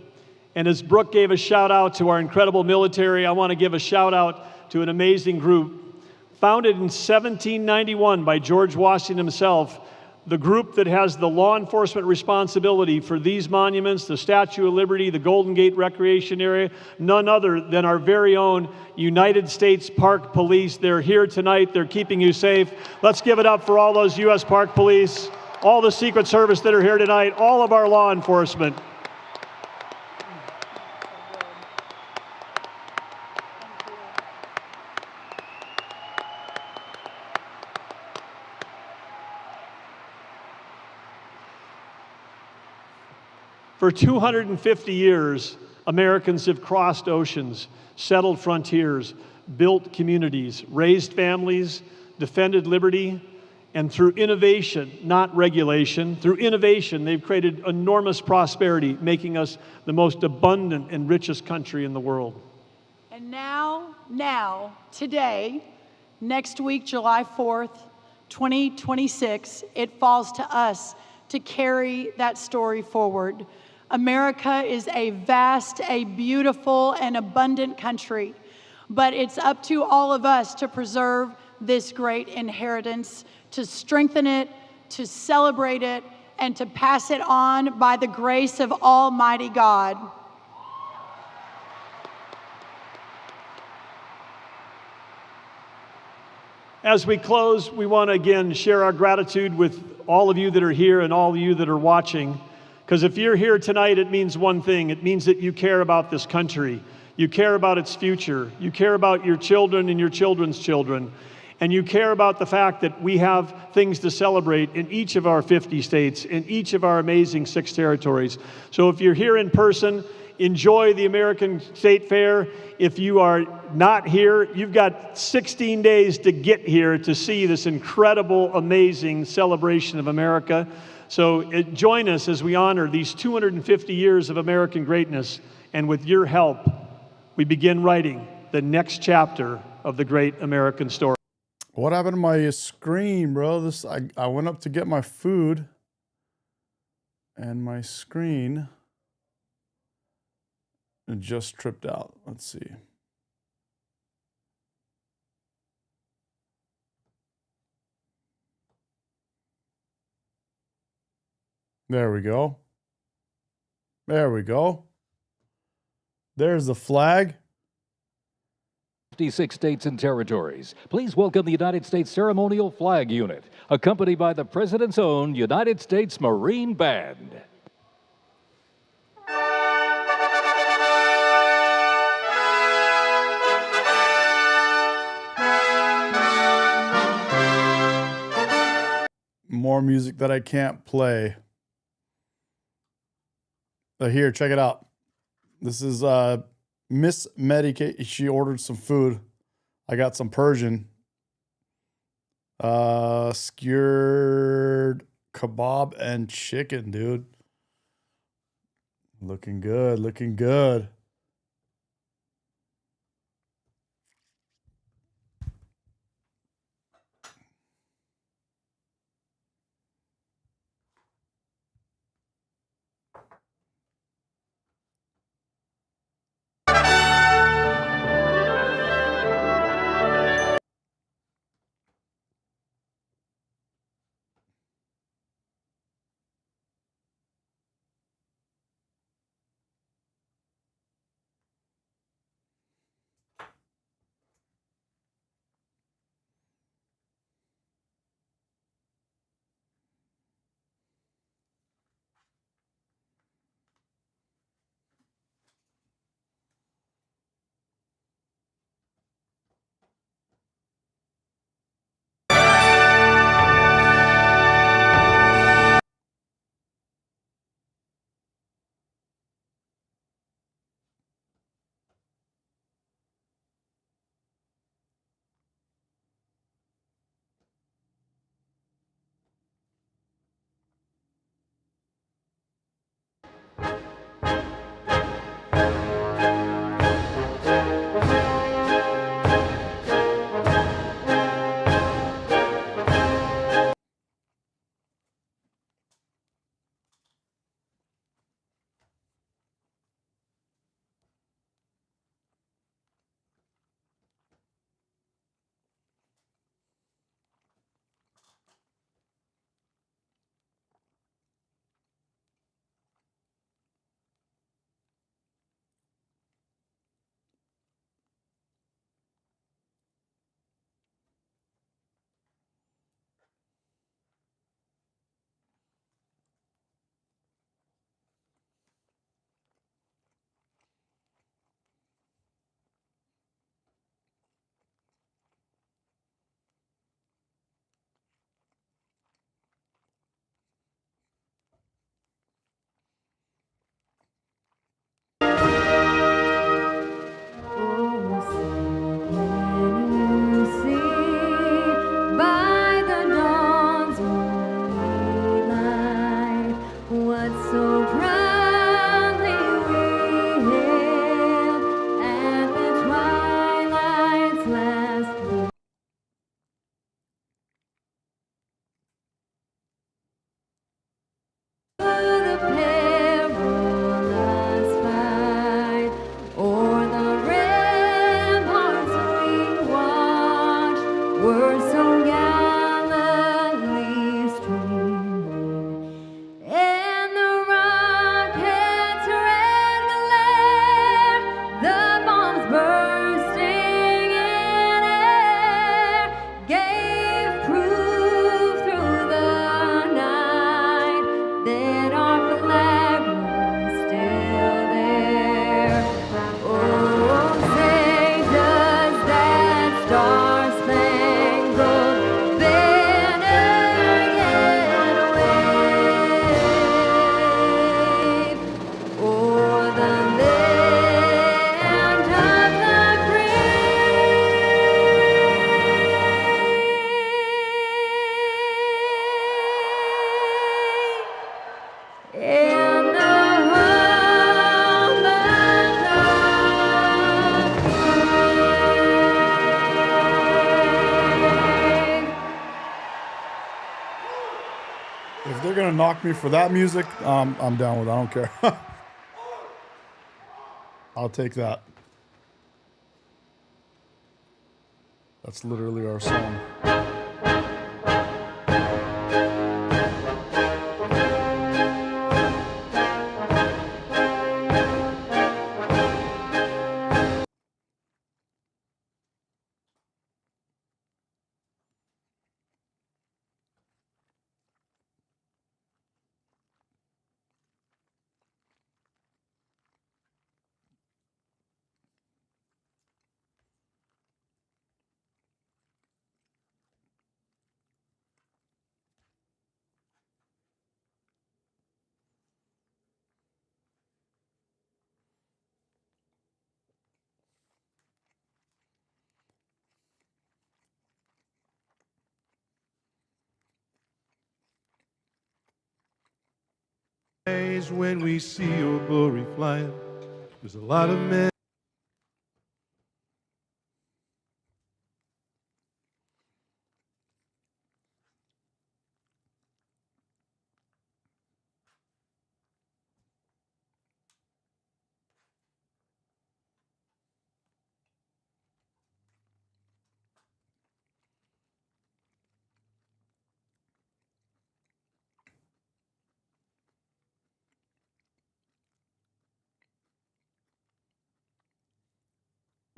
Speaker 4: And as Brooke gave a shout out to our incredible military, I want to give a shout out to an amazing group. Founded in 1791 by George Washington himself, the group that has the law enforcement responsibility for these monuments, the Statue of Liberty, the Golden Gate Recreation Area, none other than our very own United States Park Police. They're here tonight. They're keeping you safe. Let's give it up for all those U.S. Park Police, all the Secret Service that are here tonight, all of our law enforcement. For 250 years, Americans have crossed oceans, settled frontiers, built communities, raised families, defended liberty, and through innovation, not regulation, through innovation, they've created enormous prosperity, making us the most abundant and richest country in the world.
Speaker 12: And now, today, next week, July 4th, 2026, it falls to us to carry that story forward. America is a vast, a beautiful, and abundant country, but it's up to all of us to preserve this great inheritance, to strengthen it, to celebrate it, and to pass it on by the grace of Almighty God.
Speaker 4: As we close, we want to again share our gratitude with all of you that are here and all of you that are watching. Because if you're here tonight, it means one thing. It means that you care about this country. You care about its future. You care about your children and your children's children. And you care about the fact that we have things to celebrate in each of our 50 states, in each of our amazing 6 territories. So if you're here in person, enjoy the American State Fair. If you are not here, you've got 16 days to get here to see this incredible, amazing celebration of America. So join us as we honor these 250 years of American greatness. And with your help, we begin writing the next chapter of the great American story.
Speaker 1: What happened to my screen, bro? I went up to get my food, and my screen just tripped out. Let's see. There we go. There we go. There's the flag.
Speaker 7: 56 states and territories. Please welcome the United States Ceremonial Flag Unit, accompanied by the President's own United States Marine Band.
Speaker 1: More music that I can't play. Here, check it out. This is Miss Medicaid. She ordered some food. I got some Persian. Skewered kebab and chicken, dude. Looking good, looking good. If they're gonna knock me for that music, I'm down with it. I don't care. I'll take that. That's literally our song.
Speaker 5: When we see your glory flying, there's a lot of men.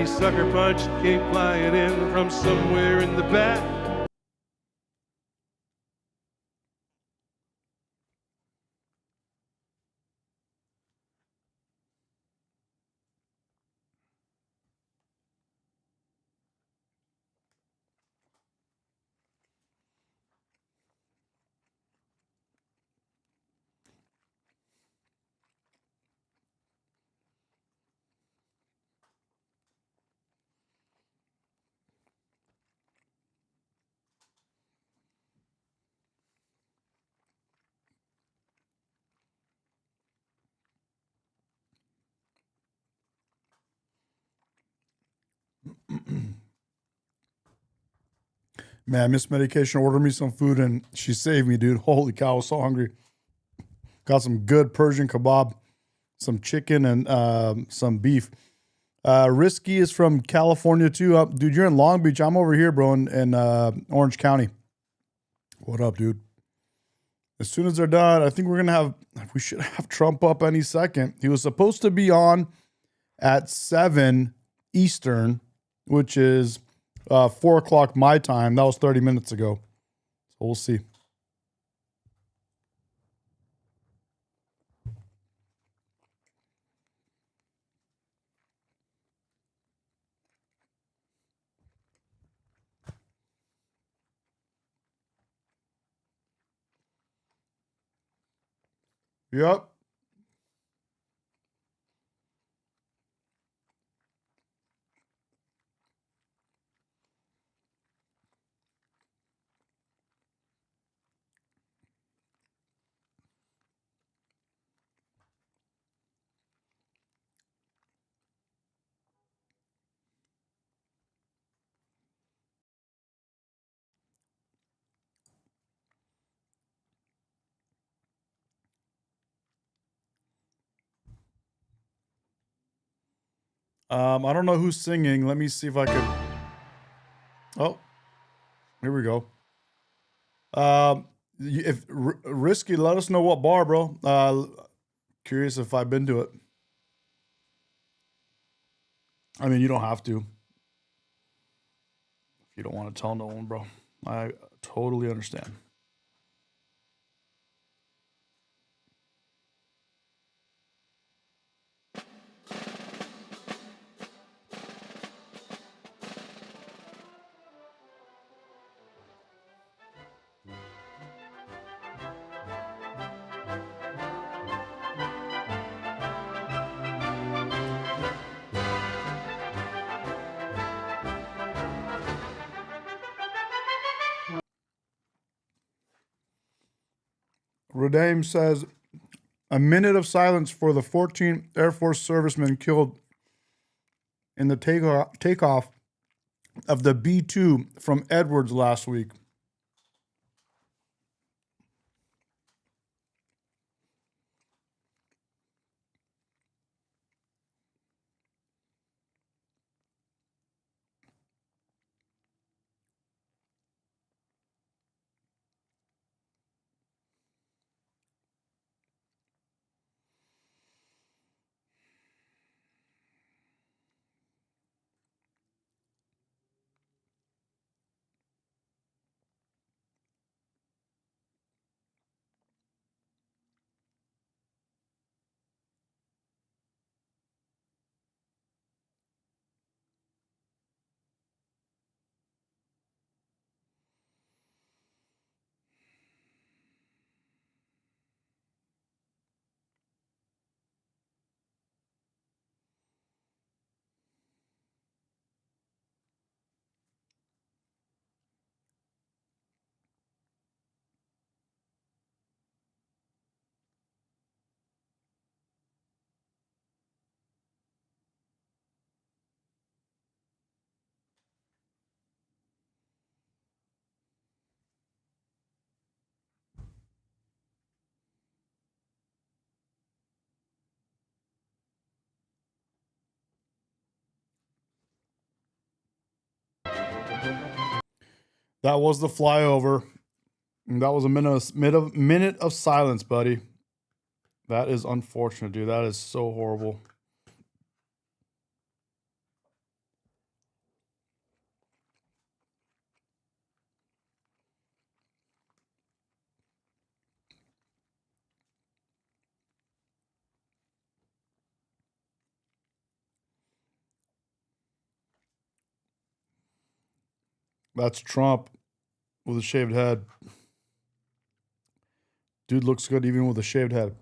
Speaker 5: Sucker punch came flying in from somewhere in the back.
Speaker 1: Man, Miss Medication ordered me some food and she saved me, dude. Holy cow, I was so hungry. Got some good Persian kebab, some chicken, and some beef. Risky is from California too. Dude, you're in Long Beach. I'm over here, bro, in Orange County. What up, dude? As soon as they're done, I think we should have Trump up any second. He was supposed to be on at 7 Eastern, which is 4 o'clock my time. That was 30 minutes ago. So we'll see. Yep. I don't know who's singing. Let me see if I could. Oh, here we go. If Risky, let us know what bar, bro. Curious if I've been to it. I mean, you don't have to. If you don't want to tell no one, bro. I totally understand. Redame says, a minute of silence for the 14 Air Force servicemen killed in the takeoff of the B-2 from Edwards last week. That was the flyover. And that was a minute of silence, buddy. That is unfortunate, dude. That is so horrible. That's Trump with a shaved head. Dude looks good even with a shaved head.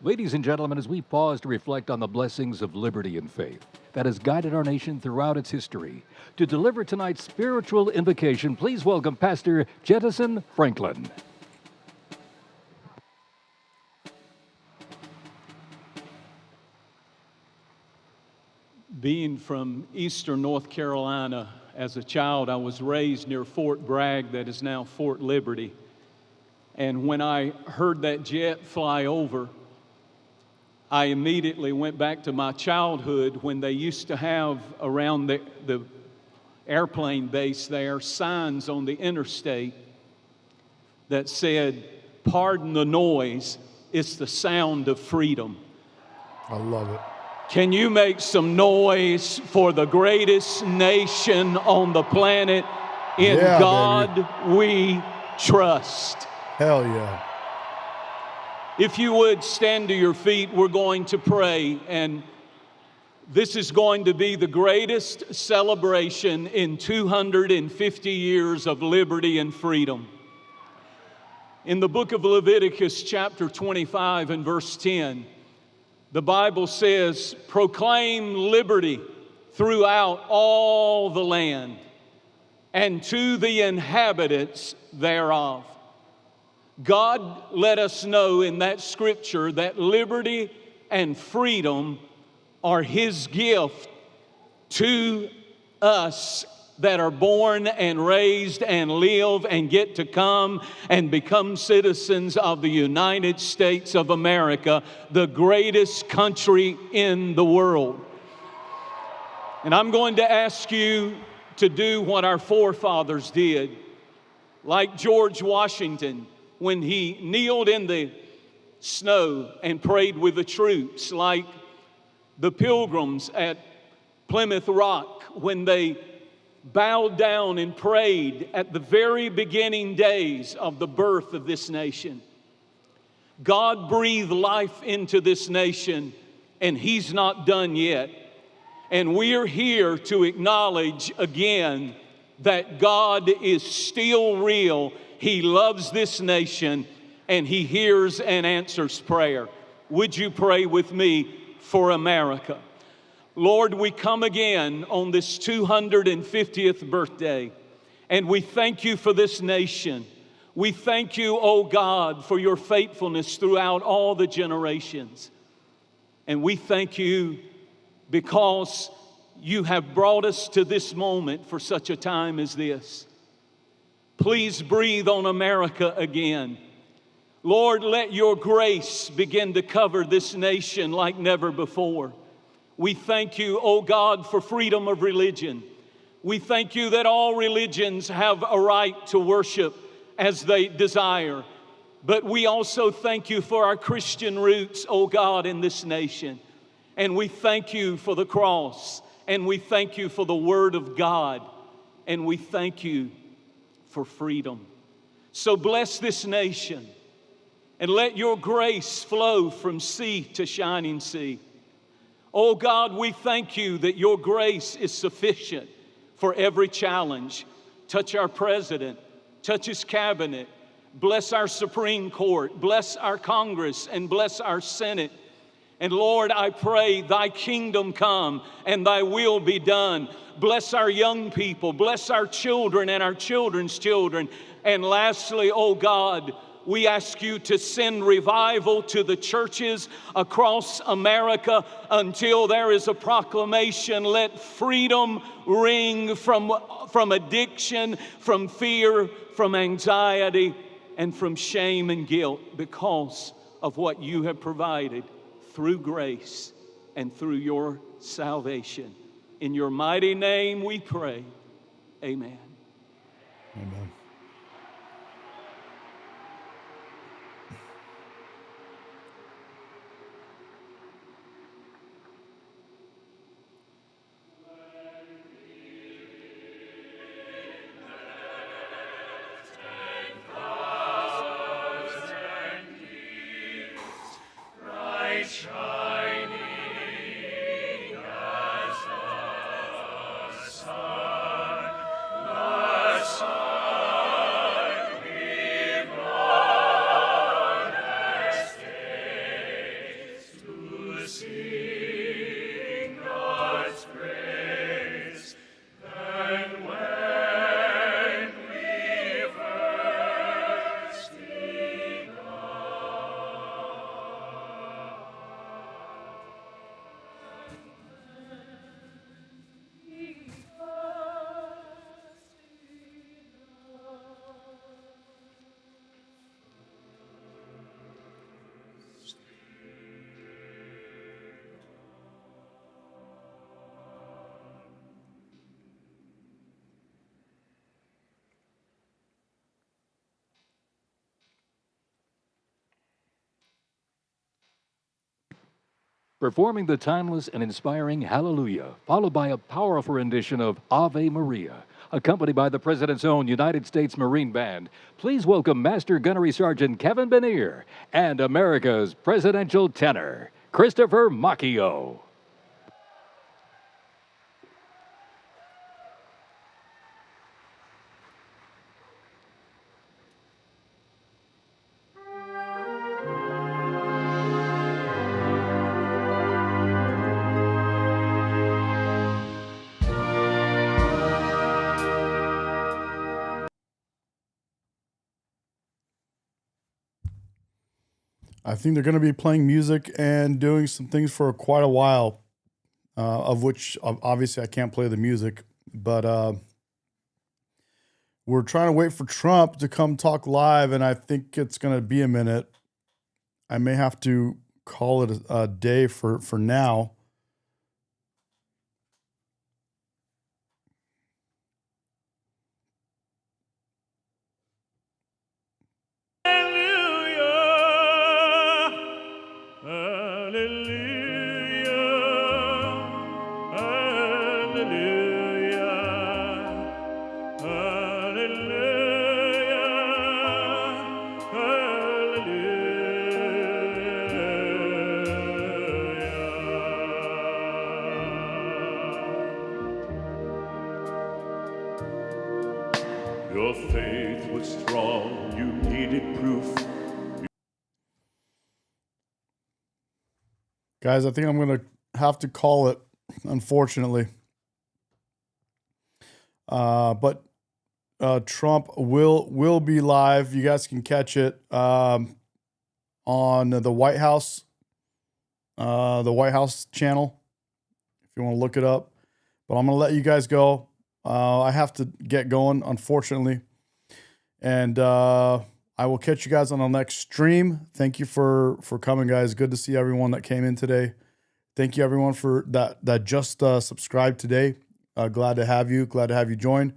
Speaker 7: Ladies and gentlemen, as we pause to reflect on the blessings of liberty and faith that has guided our nation throughout its history, to deliver tonight's spiritual invocation, please welcome Pastor Jettison Franklin.
Speaker 4: Being from eastern North Carolina, as a child, I was raised near Fort Bragg, that is now Fort Liberty. And when I heard that jet fly over, I immediately went back to my childhood when they used to have around the airplane base there signs on the interstate that said, "Pardon the noise, it's the sound of freedom."
Speaker 1: I love it.
Speaker 4: Can you make some noise for the greatest nation on the planet? In God
Speaker 1: baby.
Speaker 4: we trust.
Speaker 1: Hell yeah.
Speaker 4: If you would stand to your feet, we're going to pray, and this is going to be the greatest celebration in 250 years of liberty and freedom. In the book of Leviticus, chapter 25 and verse 10, the Bible says, "Proclaim liberty throughout all the land, and to the inhabitants thereof." God let us know in that scripture that liberty and freedom are His gift to us that are born and raised and live and get to come and become citizens of the United States of America, the greatest country in the world. And I'm going to ask you to do what our forefathers did, like George Washington, when he kneeled in the snow and prayed with the troops, like the Pilgrims at Plymouth Rock when they bowed down and prayed at the very beginning days of the birth of this nation. God breathed life into this nation, and He's not done yet. And we're here to acknowledge again that God is still real. He loves this nation, and He hears and answers prayer. Would you pray with me for America? Lord, we come again on this 250th birthday, and we thank You for this nation. We thank You, oh God, for Your faithfulness throughout all the generations. And we thank You because You have brought us to this moment for such a time as this. Please breathe on America again. Lord, let Your grace begin to cover this nation like never before. We thank You, oh God, for freedom of religion. We thank You that all religions have a right to worship as they desire. But we also thank You for our Christian roots, oh God, in this nation. And we thank You for the cross. And we thank You for the Word of God. And we thank You for freedom. So bless this nation and let Your grace flow from sea to shining sea. Oh God, we thank You that Your grace is sufficient for every challenge. Touch our president, touch his cabinet, bless our Supreme Court, bless our Congress, and bless our Senate. And Lord, I pray Thy kingdom come and Thy will be done. Bless our young people, bless our children and our children's children. And lastly, oh God,
Speaker 13: We ask you to send revival to the churches across America until there is a proclamation. Let freedom ring from addiction, from fear, from anxiety, and from shame and guilt because of what you have provided through grace and through your salvation. In your mighty name we pray. Amen.
Speaker 1: Amen.
Speaker 7: Performing the timeless and inspiring Hallelujah, followed by a powerful rendition of Ave Maria, accompanied by the President's own United States Marine Band. Please welcome Master Gunnery Sergeant Kevin Benier and America's presidential tenor, Christopher Macchio.
Speaker 1: I think they're going to be playing music and doing some things for quite a while, of which obviously I can't play the music, but we're trying to wait for Trump to come talk live, and I think it's going to be a minute. I may have to call it a day for now.
Speaker 14: Your faith was strong, you needed proof.
Speaker 1: Guys, I think I'm going to have to call it, unfortunately. But Trump will be live. You guys can catch it on the White House channel if you want to look it up. But I'm going to let you guys go. I have to get going, unfortunately. And I will catch you guys on the next stream. Thank you for coming, guys. Good to see everyone that came in today. Thank you, everyone, for that just subscribed today. Glad to have you. Glad to have you join.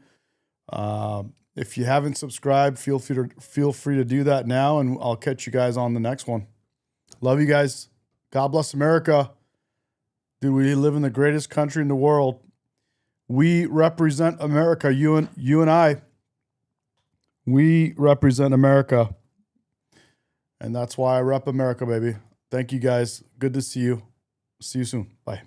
Speaker 1: If you haven't subscribed, feel free to do that now, and I'll catch you guys on the next one. Love you guys. God bless America. Dude, we live in the greatest country in the world. We represent America, you and I. We represent America. And that's why I rep America, baby. Thank you, guys. Good to see you. See you soon. Bye.